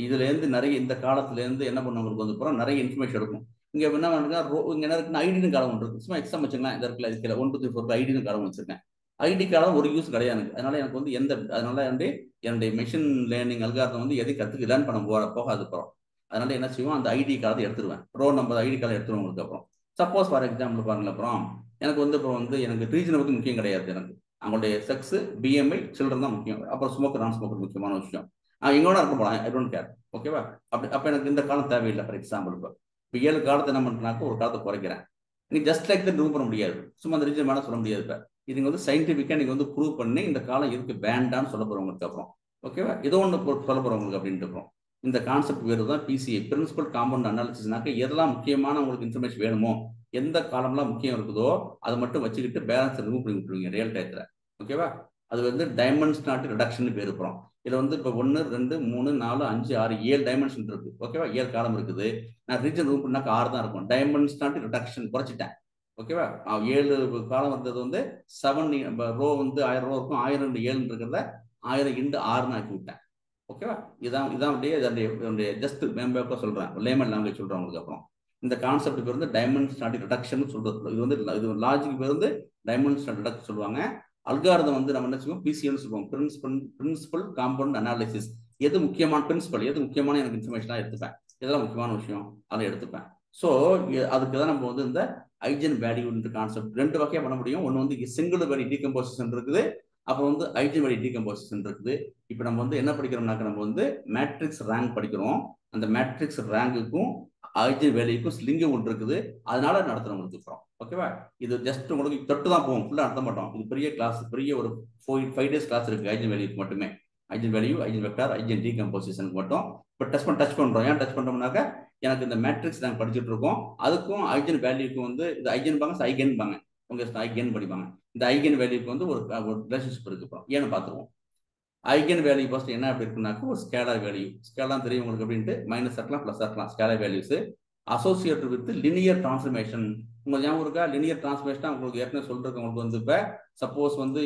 Speaker 1: இதுலேருந்து நிறைய இந்த காலத்துலேருந்து என்ன பண்ணவங்களுக்கு வந்து போகிறோம் நிறைய இன்ஃபர்மேஷன் இருக்கும். இங்கே என்ன பண்ணுங்க, இங்கே என்ன இருக்குன்னா ஐடின்னு காலம் ஒன்று இருக்குது. சும்மா எக்ஸாம் வச்சுக்கலாம், இந்த இடத்துல இதுல 1 2 3 4 ஐடின்னு காலம் வச்சிருக்கேன். ஐடி காலம் ஒரு யூஸ் கிடையாது எனக்கு. அதனால எனக்கு வந்து அதனால வந்து என்னுடைய மெஷின் லேர்னிங் அல்காரிதம் வந்து எதை லேர்ன் பண்ண போகாது போகிறோம். அதனால என்ன செய்வோம், அந்த ஐடி காலத்தை எடுத்துருவேன், ரோல் நம்பர் ஐடி காலம் எடுத்துருவோம் உங்களுக்கு. அப்புறம் சப்போஸ் ஃபார் எக்ஸாம்பிள் பாருங்களேன், அப்புறம் எனக்கு வந்து இப்போ வந்து எனக்கு ரீஜனை பற்றி முக்கியம் கிடையாது. எனக்கு அவங்களுடைய செக்ஸ், பிஎம்ஐ, சில்ட்ரன் தான் முக்கியம். அப்புறம் ஸ்மோக்கர் நான் ஸ்மோக்கர் முக்கியமான விஷயம். எங்கேனா இருக்க போகலாம், ஐ டோன்ட் கேர். ஓகேவா, அப்போ எனக்கு இந்த காலம் தேவையில்லை. ஃபார் எக்ஸாம்பிள் இப்போ 7 காலத்தை என்ன பண்ணுறாக்க ஒரு காலத்தை குறைக்கிறேன். நீ ஜஸ்ட் லைக் தான் டூ பண்ண முடியாது, சும்மா அந்த ரீஜன் மேலே சொல்ல முடியாது. இப்போ இதுங்க வந்து சயின்டிஃபிக்காக நீங்கள் வந்து ப்ரூவ் பண்ணி இந்த காலம் இருக்கு வேண்டான்னு சொல்ல போகிறவங்களுக்கு. அப்புறம் ஓகேவா, ஏதோ ஒன்று சொல்ல போகிறவங்களுக்கு அப்படின்ட்டு இருக்கிறோம். இந்த கான்செப்ட் வேறு தான் பிசிஏ பிரின்சிபல் காம்பவுண்ட் அனாலிசிஸ்னாக்க எதெல்லாம் முக்கியமான உங்களுக்கு இன்ஃபர்மேஷன் வேணுமோ, எந்த காலம்லாம் முக்கியம் இருக்குதோ அதை மட்டும் வச்சுக்கிட்டு பேலன்ஸ் ரிமூவ் பண்ணி விட்டுருவீங்க ரியல் டயத்தில். ஓகேவா, அது வந்து டைமென்ஷனாலிட்டி ரிடக்ஷன் பேர் இருக்கிறோம். இதில் வந்து இப்போ 1 2 3 4 5 6 7 டைமென்ஷன் இருக்கு. ஓகேவா, 7 காலம் இருக்குது. நான் ரீஜன் ரூம் பண்ணாக்க 6 தான் இருக்கும். டைமென்ஷனாலிட்டி ரிடக்ஷன் குறைச்சிட்டேன். ஓகேவா, 7 காலம் வந்தது வந்து 7 ரோ வந்து 1000 ரோ இருக்கும். 1000 × 7 இருக்கிறத 1000 × 6 ஆக்கி விட்டேன். ஓகேவா, இதான் அப்படியே ஜஸ்ட் மேம்பேக்காக சொல்கிறேன், லேமன் லாங்குவேஜ் சொல்கிறேன் உங்களுக்கு. அப்புறம் இந்த கான்செப்ட் பேர் வந்து டைமென்ஷனாலிட்டி ரிடக்ஷன் சொல்றது. இது லாஜிக் பேர் வந்து டைமென்ஷனல் ரிடக்ஷன் சொல்லுவாங்க. அல்காரிதம் வந்து நம்ம என்ன சொல்லுவோம், பிசிஎல்னு சொல்லுவோம், பிரின்சிபல் காம்பவுண்ட் அனாலிசிஸ். எது முக்கியமான பிரின்சிபல், எது முக்கியமான எனக்கு இன்ஃபர்மேஷனாக எடுத்துப்பேன், இதெல்லாம் முக்கியமான விஷயம் அதை எடுத்துப்பேன். ஸோ அதுக்கு தான் நம்ம வந்து இந்த ஐஜன் வேல்யூன்ற கான்செப்ட் 2 வகையாக பண்ண முடியும். ஒன்று வந்து சிங்கிள் வேல்யூ டீகம்போசிஷன் இருக்குது, அப்புறம் வந்து ஐஜன் வேல்யூ டீகம்போசிஷன் இருக்குது. இப்போ நம்ம வந்து என்ன படிக்கிறோம்னாக்க நம்ம வந்து மேட்ரிக்ஸ் ரேங்க் படிக்கிறோம். அந்த மேட்ரிக்ஸ் ரேங்குக்கும் ஐஜன் வேல்யூக்கும் ஸ்லிங்கு ஒன்று இருக்குது, அதனால நடத்துறவங்களுக்கு இருக்கிறோம். ஓகேவா, இது ஜஸ்ட் உங்களுக்கு தொட்டு தான் போவோம், ஃபுல்லாக நடத்த மாட்டோம். இது பெரிய கிளாஸ், பெரிய ஒரு 5 days கிளாஸ் இருக்குது ஐஜன் வேல்யூக்கு மட்டுமே. Eigen value, eigen vector, eigen டீகம்போசிஷனுக்கு மட்டும் இப்போ டச் பண்ணுறோம். ஏன் டச் பண்ணுறோம்னாக்க எனக்கு இந்த மேட்ரிக்ஸ் நாங்கள் படிச்சுட்டு இருக்கோம், அதுக்கும் ஐஜன் வேல்யூக்கும் வந்து இது ஐஜன் பாங்க ஐகன் பாங்க, உங்க ஐகன் படிப்பாங்க. இந்த ஐகன் வேல்யூக்கு வந்து ஒரு ரிலேஷன்ஷிப் இருக்கு. அப்புறம் ஏன்னு பார்த்துருவோம். ஐகன் வேல்யூ ஃபர்ஸ்ட் என்ன அப்படி இருக்குனாக்க ஒரு ஸ்கேலார் வேல்யூ, ஸ்கேலார் தெரியும் உங்களுக்கு அப்படின்ட்டு, மைனஸ் இருக்கலாம் ப்ளஸ் இருக்கலாம். Scalar values associated with linear transformation. உங்களுக்கு ஞாபகம் இருக்கா, லினியர் டிரான்ஸ்ஃபர்மேஷன் உங்களுக்கு ஏற்கனவே சொல்லிருக்கேன். உங்களுக்கு வந்து இப்போ சப்போஸ் வந்து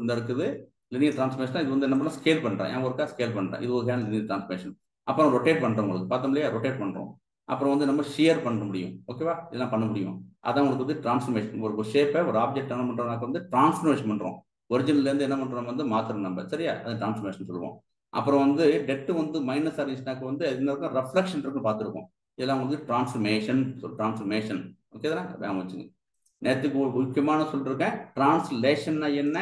Speaker 1: இந்த இருக்குது லினியர் டிரான்ஸ்ஃபர்மேஷன், இது வந்து என்ன பண்ணலாம், ஸ்கேல் பண்ணுறேன். ஞாபகம் இருக்கா, ஸ்கேல் பண்ணுறேன், இது ஒரு லினியர் டிரான்ஸ்ஃபர்மேஷன். அப்புறம் ரொட்டேட் பண்ணுறோம், உங்களுக்கு பார்த்தோம் இல்லையா, ரொட்டேட் பண்ணுறோம். அப்புறம் வந்து நம்ம ஷேர் பண்ண முடியும். ஓகேவா, இதெல்லாம் பண்ண முடியும். அதான் உங்களுக்கு வந்து டிரான்ஸ்ஃபர்மேஷன். ஒரு ஷேப்பை ஒரு ஆப்ஜெக்ட் என்ன பண்ணுறோம்னாக்க வந்து டிரான்ஸ்ஃபர்மேஷன் பண்ணுறோம். ஒரிஜினல்லேருந்து என்ன பண்ணுறோம் வந்து மாத்திரம் நம்ம, சரியா, அது டிரான்ஸ்ஃபர்மேஷன் சொல்லுவோம். அப்புறம் வந்து டெட்டு வந்து மைனஸ் ஆகிடுச்சுனாக்க வந்து என்ன இருக்கும், ரெஃப்ளெக்ஷன் இருக்குன்னு பார்த்துருக்கோம். இதெல்லாம் வந்து டிரான்ஸ்ஃபர்மேஷன். ஓகே தானே, வேகம் வச்சுங்க. நேற்றுக்கு முக்கியமான சொல்லிருக்கேன், டிரான்ஸ்லேஷன்னா என்ன,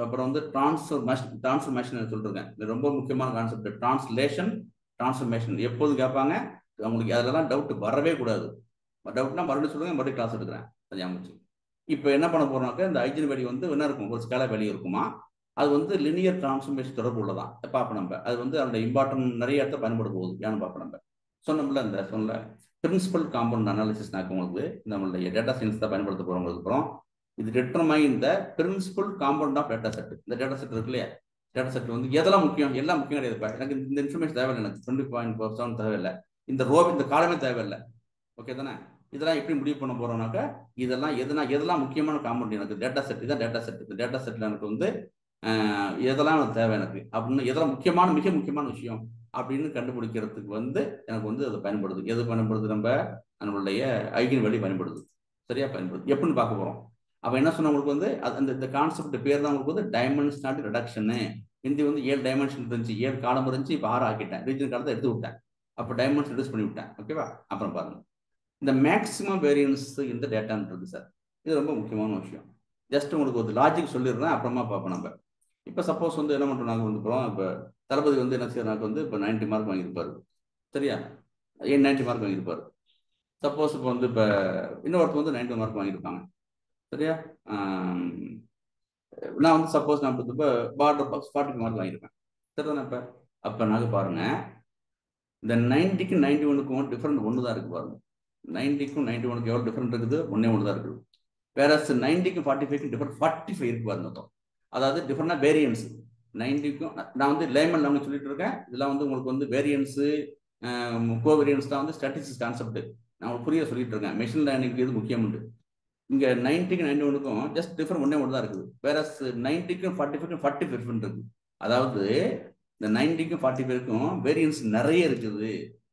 Speaker 1: அப்புறம் வந்து டிரான்ஸ்ஃபர்மேஷன் சொல்லிருக்கேன். இது ரொம்ப முக்கியமான கான்செப்ட். டிரான்ஸ்ஃபர்மேஷன் எப்போது கேட்பாங்க உங்களுக்கு, அதெல்லாம் டவுட் வரவே கூடாது. டவுட்னா மறுபடியும் சொல்லுங்க, மறுபடியும் கிளாஸ் எடுக்கிறேன். அது இப்போ என்ன பண்ண போறோம்னாக்க இந்த ஐஜன் வேல்யூ வந்து என்ன இருக்கும், ஒரு ஸ்கேலார் வேல்யூ இருக்குமா, அது வந்து லினியர் டிரான்ஸ்ஃபர்மேஷன் தொடர்பு உள்ளதான் பார்ப்போம் நம்ம. அது வந்து அந்த இம்பார்ட்டன்ட் நிறைய இடத்த பயன்பட போகுது, ஏன்னு பார்ப்போம் நம்ம. சொன்னோம்ல இந்த பிரின்சிபல் காம்பவுண்ட் அனாலிசிஸ்னாக்க உங்களுக்கு நம்மளுடைய டேட்டா சயின்ஸ் தான் பயன்படுத்த போறவங்களுக்கு. அப்புறம் இது determine the principal component of data set. இந்த டேட்டா செட் இருக்கு இல்லையா, டேட்டா செட் வந்து எதெல்லாம் முக்கியம், எல்லாம் முக்கியம் கிடையாது. எனக்கு இந்த இன்ஃபர்மேஷன் தேவையில்லை, எனக்கு 20.7 தேவையில்லை. இந்த ரோ இந்த காலமே தேவையில்லை. ஓகே தானே? இதெல்லாம் எப்படி முடிவு பண்ண போறோம்னாக்கா இதெல்லாம் எதெல்லாம் முக்கியமான காம்பவுண்ட் எனக்கு டேட்டா செட் தான் டேட்டா செட். இந்த டேட்டா செட்ல எனக்கு வந்து எதெல்லாம் எனக்கு தேவை எனக்கு அப்படின்னு எதெல்லாம் மிக முக்கியமான விஷயம் அப்படின்னு கண்டுபிடிக்கிறதுக்கு வந்து எனக்கு வந்து அது பயன்படுது. எது பயன்படுது? நம்மளுடைய ஐகன் வேல்யூ பயன்படுது. சரியா பயன்படுது. எப்படின்னு பார்க்க போறோம். அப்ப என்ன சொன்ன உங்களுக்கு வந்து அந்த கான்செப்ட் பேர் தான் உங்களுக்கு வந்து டைமென்ஷனல் ரிடக்ஷனு. இந்தி வந்து 7 டைமென்ஷன் இருந்துச்சு, 7 காலம் இருந்துச்சு, இப்போ 6 ஆக்கிட்டேன். ரீஜன் காலத்தை எடுத்து விட்டேன். அப்போ டைமென்ஷன் ரெடியூஸ் பண்ணி விட்டேன். ஓகேவா? அப்புறம் பாருங்க, இந்த மேக்ஸிமம் வேரியன்ஸ் இந்த டேட்டான்றது சார், இது ரொம்ப முக்கியமான விஷயம். ஜஸ்ட் உங்களுக்கு ஒரு லாஜிக் சொல்லிடுறேன், அப்புறமா பார்ப்போம் நம்ம. இப்போ சப்போஸ் வந்து என்ன பண்ணுறோம், நாங்கள் வந்து போகிறோம். இப்போ தளபதி வந்து என்ன செய்யறாங்க வந்து இப்போ 90 மார்க் வாங்கியிருப்பாரு. சரியா? 90 மார்க் வாங்கியிருப்பாரு. சப்போஸ் இப்போ வந்து இப்போ இன்னொருத்தர் வந்து 90 மார்க் வாங்கியிருப்பாங்க. சரியா? நான் வந்து சப்போஸ் நான் இப்போ பார்டர் பாக்ஸ் 40 மார்க் வாங்கியிருப்பேன். சரிதானே? அப்போ நாங்கள் பாருங்க, இந்த 90க்கு 91க்கும் டிஃப்ரெண்ட் ஒன்று தான் இருக்கு பாருங்க. 90க்கும் 91க்கு எவ்வளோ டிஃப்ரெண்ட் இருக்குது? ஒன்று தான் இருக்குது. வேற 90க்கும் 45க்கும் டிஃப்ரெண்ட் 45 இருக்கு பாருங்க மொத்தம். அதாவது டிஃப்ரெண்டா வேரியன்ஸ் 90க்கும் நான் வந்து லேமன் அவங்க சொல்லிட்டு இருக்கேன். இதெல்லாம் வந்து உங்களுக்கு வந்து வேரியன்ஸு கோவேரியன்ஸ் தான் வந்து ஸ்டாட்டிஸ்டிக்ஸ் கான்செப்ட். நான் உங்களுக்கு புரிய சொல்லிட்டு இருக்கேன். மெஷின் லேர்னிங்க்கு இது முக்கியம் உண்டு. இங்க 90க்கு 91க்கும் ஜஸ்ட் டிஃபரெண்ட் ஒன்று தான் இருக்குது. வேற 90க்கும் 45க்கும் 40 டிஃபரெண்ட் இருக்கு. அதாவது இந்த 90க்கும் 45க்கும் வேரியன்ஸ் நிறைய இருக்குது.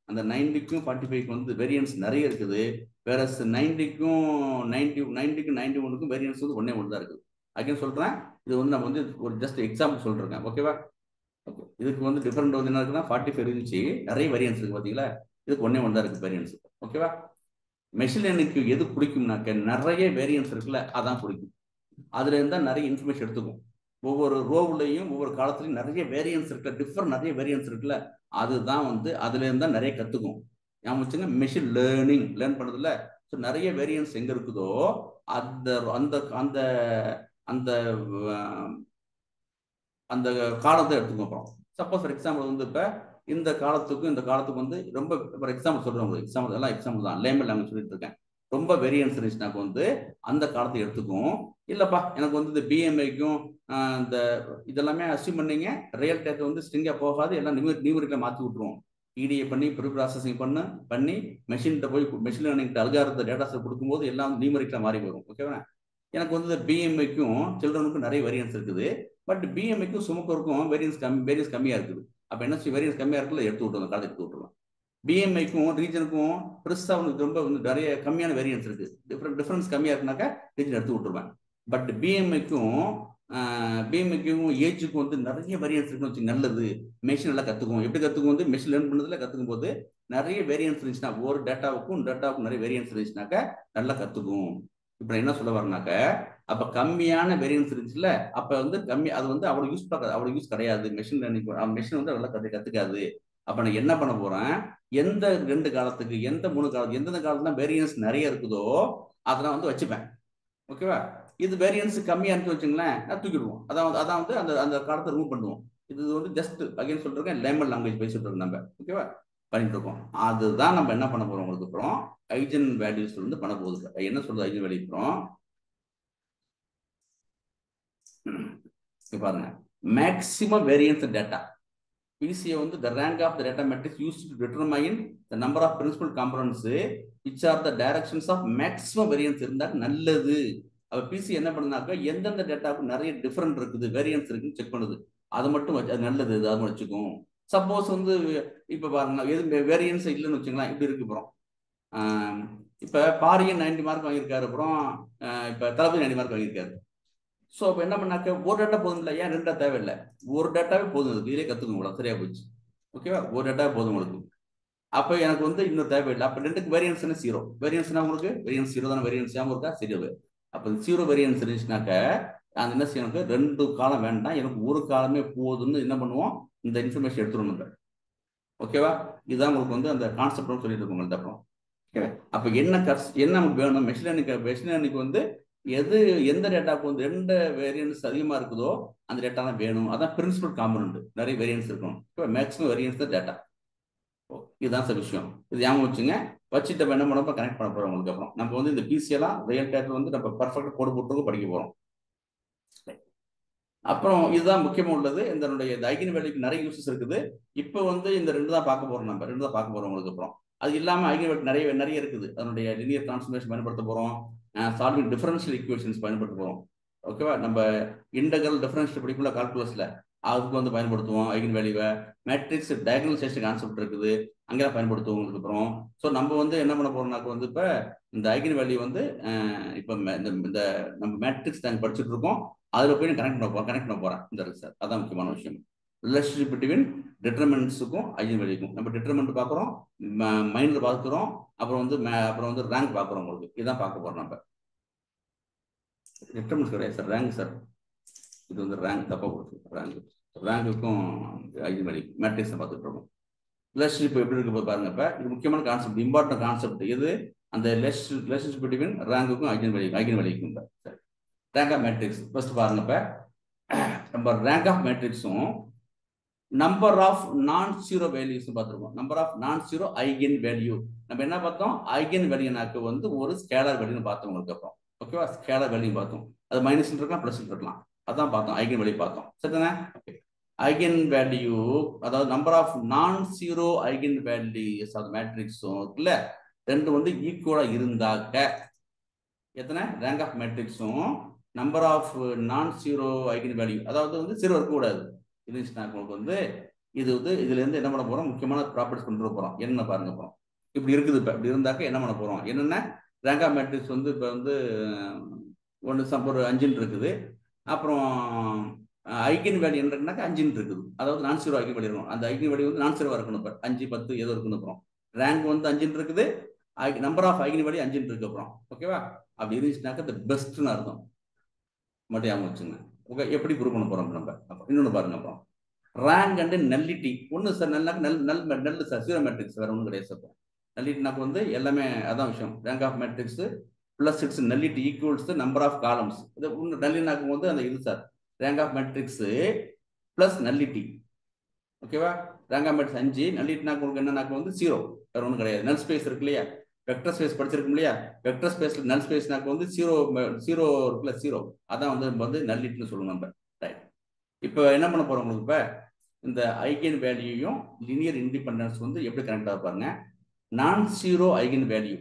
Speaker 1: அந்த 90க்கும் 45க்கும் வந்து வேரியன்ஸ் நிறைய இருக்குது. வேற 90க்கும் 91க்கும் வேரியன்ஸ் வந்து ஒன்று தான் இருக்குது. அகைன் சொல்றேன், இது வந்து நம்ம வந்து ஒரு ஜஸ்ட் எக்ஸாம்பிள் சொல்றேன். ஓகேவா? ஓகே, இதுக்கு வந்து டிஃபரெண்ட் வந்து என்ன இருக்குன்னா 45 இருந்துச்சு, நிறைய வேரியன்ஸ் இருக்கு பார்த்தீங்களா? இதுக்கு ஒன்றே தான் இருக்கு வேரியன்ஸ். ஓகேவா? மெஷின் லேர்னிங்க்கு எது பிடிக்கும்னாக்க நிறைய வேரியன்ஸ் இருக்குல்ல, அதான் பிடிக்கும். அதுல இருந்தா நிறைய இன்ஃபர்மேஷன் எடுத்துக்கும். ஒவ்வொரு ரோவுலையும் ஒவ்வொரு காலத்துலையும் நிறைய வேரியன்ஸ் இருக்குல்ல, டிஃபரெண்ட் நிறைய வேரியன்ஸ் இருக்குல்ல, அதுதான் வந்து அதுல இருந்தா நிறைய கத்துக்கும். ஞாபகம் வச்சுங்க, மெஷின் லேர்னிங் லேர்ன் பண்ணுறதுல ஸோ நிறைய வேரியன்ஸ் எங்க இருக்குதோ அந்த அந்த அந்த அந்த அந்த காலத்தை எடுத்துக்கும். அப்புறம் சப்போஸ் ஃபார் எக்ஸாம்பிள் வந்து இப்போ இந்த காலத்துக்கும் வந்து ரொம்ப ஃபார் எக்ஸாம்பிள் சொல்றேன் உங்களுக்கு. எக்ஸாம்பிள் எல்லாம் எக்ஸாம்பிள் தான், லேமல் நாங்கள் சொல்லிட்டு இருக்கேன். ரொம்ப வேரியன்ஸ் இருந்துச்சுனாக்க வந்து அந்த காலத்தை எடுத்துக்கும். இல்லப்பா எனக்கு வந்து இந்த பிஎம்ஐக்கும் இந்த இதெல்லாமே அசியூம் பண்ணீங்க, ரியல் டேட்டா வந்து ஸ்ட்ரிங்கா போகாது, எல்லாம் நியூமரிக்கலா மாற்றி விட்டுருவோம். இடியை பண்ணி ப்ரீ ப்ராசஸிங் பண்ணி மெஷின்கிட்ட போய் மெஷின் லேர்னிங் அல்காரிதம் டேட்டாஸை கொடுக்கும்போது எல்லாம் நியூமரிக்கலா மாறி வரும். ஓகேவா? எனக்கு வந்து இந்த பிஎம்ஐக்கும் சில்ட்ரனுக்கும் நிறைய வேரியன்ஸ் இருக்குது. பட் பிஎம்ஐக்கும் சுமக்கருக்கும் வேரியன்ஸ் கம்மியா இருக்குது. அப்ப என்ன வேரியன்ஸ் கம்மியா இருக்குல்ல, எடுத்து விட்டுருவோம், காலத்தை எடுத்து விட்டுருவோம். பிஎம்ஐக்கும் ரீஜனுக்கும் பெருசா வந்து ரொம்ப வந்து நிறைய கம்மியான வேரியன்ஸ் இருக்கு, டிஃபரன்ஸ் கம்மியா இருக்குனாக்கா ரீஜன் எடுத்து விட்டுருவேன். பட் பிஎம்ஐக்கும் ஏஜுக்கும் வந்து நிறைய வேரியன்ஸ் இருக்குன்னு வச்சு நல்லது. மெஷின் நல்லா கத்துக்கும். எப்படி கத்துக்கும்? வந்து மெஷின் லேர்ன் பண்ணதுல கத்துக்கும் போது நிறைய வேரியன்ஸ் இருந்துச்சுன்னா, ஒரு டேட்டாவுக்கும் நிறைய வேரியன்ஸ் இருந்துச்சுனாக்கா நல்லா கத்துக்கும். இப்ப என்ன சொல்ல வரனாக்க, அப்ப கம்மியான வேரியன்ஸ் இருந்துச்சுல்ல, அப்ப வந்து கம்மி, அது வந்து அவ்வளவு யூஸ் கிடையாது. மெஷின் லேர்னிங் மெஷின் வந்து நல்லா கத்துக்காது. அப்ப நான் என்ன பண்ண போறேன், எந்த 2 காலத்துக்கு, எந்த 3 காலத்துக்கு, எந்தெந்த காலத்துல வேரியன்ஸ் நிறைய இருக்குதோ அதெல்லாம் வந்து வச்சுப்பேன். ஓகேவா? இது வேரியன்ஸ் கம்மியா இருக்கு வச்சுங்களேன், நான் தூக்கிடுவோம். அதான் வந்து அந்த காலத்தை ரிமூவ் பண்ணுவோம். இது வந்து ஜஸ்ட் அகைன் சொல்றேன், லேமல் லாங்குவேஜ் பேசிட்டு இருக்கோம் நம்ம. ஓகேவா? பண்ணிட்டு இருக்கோம். அதுதான் நம்ம என்ன பண்ண போறோம் உங்களுக்கு. அப்புறம் ஐஜன் வேல்யூஸ் வந்து பண்ண போகுது. என்ன சொல்றது ஐஜன் வேல்யூ? அப்புறம் பாருங்க, மேக்ஸிமம் வேரியன்ஸ் டேட்டா PCA வந்து the rank of the data matrix used to determine the number of principal components which are the directions of maximum variance இருந்தா நல்லது. அப்ப பிசி என்ன பண்ணுனாக்க, எந்தெந்த டேட்டாவுக்கு நிறைய டிஃபரெண்ட் இருக்குது, வேரியன்ஸ் இருக்குன்னு செக் பண்ணுது. அது மட்டும் அது நல்லது, அது வச்சுக்கும். சப்போஸ் வந்து இப்ப பாருங்க, எது வேரியன்ஸ் இல்லைன்னு வச்சுக்கலாம், இப்படி இருக்கு. அப்புறம் இப்ப பாரியன் 90 மார்க் வாங்கியிருக்காரு, அப்புறம் இப்ப தளபதி 90 மார்க் வாங்கியிருக்காரு. ஸோ அப்போ என்ன பண்ணாக்க, ஒரு டேட்டா போதும் இல்லை, ஏன் 2 டேட்டா தேவையில்லை, ஒரு டேட்டாவே போதும். இருக்கு இதே கற்றுக்கணும், சரியா போச்சு. ஓகேவா? ஒரு டேட்டாவே போதும் உங்களுக்கு. அப்போ எனக்கு வந்து இன்னும் தேவையில்லை. அப்போ 2க்கு வேரியன்ஸ் 0. வேரியன்ஸ்னா உங்களுக்கு வேரியன்ஸ் 0 தானே, வேரியன்ஸ் ஞாபகம் இருக்கா? 0. அப்போ 0 வேரியன்ஸ் இருந்துச்சுனாக்க அந்த என்ன செய்யணும், 2 காலம் வேண்டாம், எனக்கு ஒரு காலமே போதும்னு என்ன பண்ணுவோம், இந்த இன்ஃபர்மேஷன் எடுத்துடணும். ஓகேவா? இதுதான் உங்களுக்கு வந்து அந்த கான்செப்ட் சொல்லிட்டு இருக்கோம். அப்புறம் ஓகேவா? அப்போ என்ன நமக்கு வேணும், மெஷின் லேர்னிங்க்கு வந்து எந்த டேட்டாவுக்கு வந்து 2 வேரியன்ஸ் அதிகமா இருக்குதோ அந்த டேட்டா தான் வேணும். அதான் பிரின்சிபல் காம்பனன்ட், நிறைய வேரியன்ஸ் இருக்கணும். மேக்ஸிமம் வேரியன்ஸ் தான் டேட்டா. இதுதான் சார் விஷயம். இது ஞாபகம் வச்சுங்க. வச்சுட்டு என்ன பண்ணப்போ கனெக்ட் பண்ண போறோம் உங்களுக்கு. அப்புறம் நம்ம வந்து இந்த பிசிஎல்லாம் ரியல் டேட்டா வந்து நம்ம பர்ஃபெக்டா கோடு போட்டு படிக்க போறோம். அப்புறம் இதுதான் முக்கியமா உள்ளது. இதனுடைய ஐகன் வேல்யூக்கு நிறைய யூசஸ் இருக்குது. இப்போ வந்து இந்த ரெண்டு தான் பார்க்க போறோம், நம்ம ரெண்டு தான் பார்க்க போறோம் உங்களுக்கு. அப்புறம் அது இல்லாம ஐகன் வேல்யூ நிறைய நிறைய இருக்குது. அதனுடைய லினியர் டிரான்ஸ்ஃபர்மேஷன் பயன்படுத்த போறோம், சால்விங் டிஃபரன்ஷியல் ஈக்குவேஷன்ஸ் பயன்படுத்த போறோம். ஓகேவா? நம்ம இன்டெகிரல் டிஃபரன்ஷியல் படிக்குள்ள கால்குலஸ்ல அதுக்கு வந்து பயன்படுத்துவோம் ஐகன் வேல்யூவை. மேட்ரிக்ஸ் டயகனலைசேஷன் கான்செப்ட் இருக்குது, அங்கெல்லாம் பயன்படுத்துவோம் உங்களுக்கு. அப்புறம் ஸோ நம்ம வந்து என்ன பண்ண போறோம்னாக்க வந்து இப்போ இந்த ஐகன் வேல்யூ வந்து இப்போ இந்த நம்ம மேட்ரிக்ஸ் நாங்கள் படிச்சுட்டு இருக்கோம், அதில் போய் கனெக்ட் பண்ண போறேன் இந்த சார். அதான் முக்கியமான விஷயம். ரிலேஷன்ஷிப் பிட்வீன் டிட்டர்மெண்ட்ஸுக்கும் ஐகன் வேல்யூக்கும் நம்ம டிட்டர்மெண்ட் பார்க்குறோம், மைண்டில் பார்க்குறோம், அப்புறம் வந்து ரேங்க் பார்க்குறோம் உங்களுக்கு. இதுதான் பார்க்க போறோம் நம்ம. டிட்டர்மெண்ட்ஸ் கிடையாது சார், ரேங்க் சார். இது வந்து ரேங்க் தப்பாக கொடுத்து ரேங்குக்கும் ஐகன் வேல்யூ மேட்ரிக்ஸை பார்த்துட்டு இருக்கோம். ரிலேஷன்ஷிப் எப்படி இருக்கு பாருங்க. இப்போ இது முக்கியமான கான்செப்ட், இம்பார்ட்டன்ட் கான்செப்ட். இது அந்த ரிலேஷன்ஷிப் பிட்வீன் ரேங்குக்கும் ஐகன் வேல்யூக்கும். சரி, ரேங்க் ஆஃப் மேட்ரிக்ஸ் ஃபர்ஸ்ட் பாருங்க. இப்போ நம்ம ரேங்க் ஆஃப் மேட்ரிக்ஸும் number of non zero values பார்த்துருக்கோம். Number of non zero eigen value நம்ம என்ன பார்த்தோம்? ஐகன் வேல்யூனாக்கு வந்து ஒரு ஸ்கேலர் வேல்யூன்னு பார்த்தோம் உங்களுக்கு. அப்புறம் ஓகேவா, ஸ்கேலர் வேல்யூ பார்த்தோம். அது மைனஸ் இருக்கலாம், பிளஸ் இருக்கலாம். அதான் பார்த்தோம், ஐகன் வேல்யூ பார்த்தோம். சரிதானே? ஓகே. ஐகன் வேல்யூ அதாவது number of non zero eigen values of மேட்ரிக்ஸும் இருக்குல்ல, ரெண்டு வந்து ஈக்குவலா இருந்தாக்க எத்தனை? ரேங்க் ஆஃப் மேட்ரிக்ஸும் number of non zero eigen value அதாவது வந்து ஜீரோ இருக்கக்கூடாது இருந்துச்சுன்னா உங்களுக்கு வந்து இது வந்து இதுல இருந்து என்ன பண்ண போறோம்? முக்கியமான ப்ராப்பர்ட்டிஸ் கொண்டு போறோம். என்ன பாருங்க போறோம். இப்படி இருக்குது. இப்போ இப்படி இருந்தாக்க என்ன பண்ண போறோம்? என்னென்ன ரேங்க் ஆஃப் மேட்ரிக்ஸ் வந்து இப்போ வந்து ஒரு 5 இருக்குது. அப்புறம் ஐகன் வேல்யூ என்ன இருக்குனாக்கா 5 இருக்குது. அதாவது நான் ஜீரோ ஐகன் வேல்யூ இருக்கும். அந்த ஐகன் வேல்யூ வந்து நான் ஜீரோவா இருக்கணும். இப்போ 5, 10 ஏதோ இருக்குன்னு. அப்புறம் ரேங்க் வந்து 5 இருக்குது, நம்பர் ஆஃப் ஐகன் வேல்யூ 5 இருக்கு. அப்புறம் ஓகேவா? அப்படி இருந்துச்சுனாக்கா இந்த பெஸ்ட்னு அர்த்தம். மட்டும் ஞாபகம் வச்சுங்க. ஓகே, எப்படி ப்ரூவ் பண்ண போறோம் நம்ம? அப்புறம் இன்னொன்று பாருங்க. அப்புறம் ரேங்க் அண்ட் நல்லிட்டி ஒன்று sir. Null sir, zero matrix வேற ஒன்றும் கிடையாது சார். நல்லிட்டினாக்கு வந்து எல்லாமே அதான் விஷயம். Rank of matrix plus its nullity equals number of columns. இது ஒன்று நல்லினாக்கும் வந்து அந்த இது sir rank of matrix plus nullity. ஓகேவா? ரேங்க் ஆஃப் மேட்ரிக்ஸ் 5, நல்லிட்டினாக்கு உங்களுக்கு என்னன்னாக்க வந்து 0 வேற ஒன்றும் கிடையாது. நல் ஸ்பேஸ் இருக்கு இல்லையா, வெக்டர் ஸ்பேஸ் படிச்சிருக்கும் இல்லையா, வெக்டர் ஸ்பேஸ்ல நல் ஸ்பேஸ்னாக்கு வந்து 0 இருக்குல்ல, 0. அதான் வந்து நல்லிட்டின்னு சொல்லுவோம் நம்ம. ரைட். இப்போ என்ன பண்ண போறோம் உங்களுக்கு? இப்போ இந்த ஐகன் வேல்யூயும் லினியர் இண்டிபெண்டன்ஸ் வந்து எப்படி கனெக்ட் ஆக பாருங்க. Non zero eigen value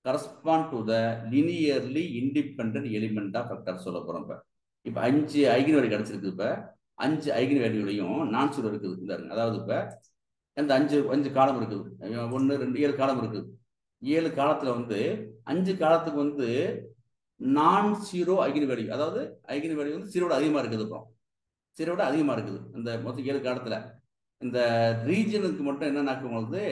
Speaker 1: correspond to the linearly independent element of vector சொல்ல போறோம். இப்போ 5 ஐகன் வேல்யூ கிடைச்சிருக்கு. இப்போ 5 ஐகன் வேல்யூலையும் நான் ஜீரோ இருக்குது. அதாவது இப்போ இந்த 5 காலம் இருக்குது. 1, 2, 7 காலம் இருக்குது. 7 காலத்துல வந்து 5 காலத்துக்கு வந்து நான் ஜீரோ ஐகன் வேல்யூ, அதாவது ஐகன் வேல்யூ வந்து 0 அதிகமா இருக்குது. அப்புறம் 0 அதிகமா இருக்குது இந்த மொத்தம் 7 காலத்துல. இந்த ரீஜனுக்கு மட்டும் என்னன்னாக்க உங்களுக்கு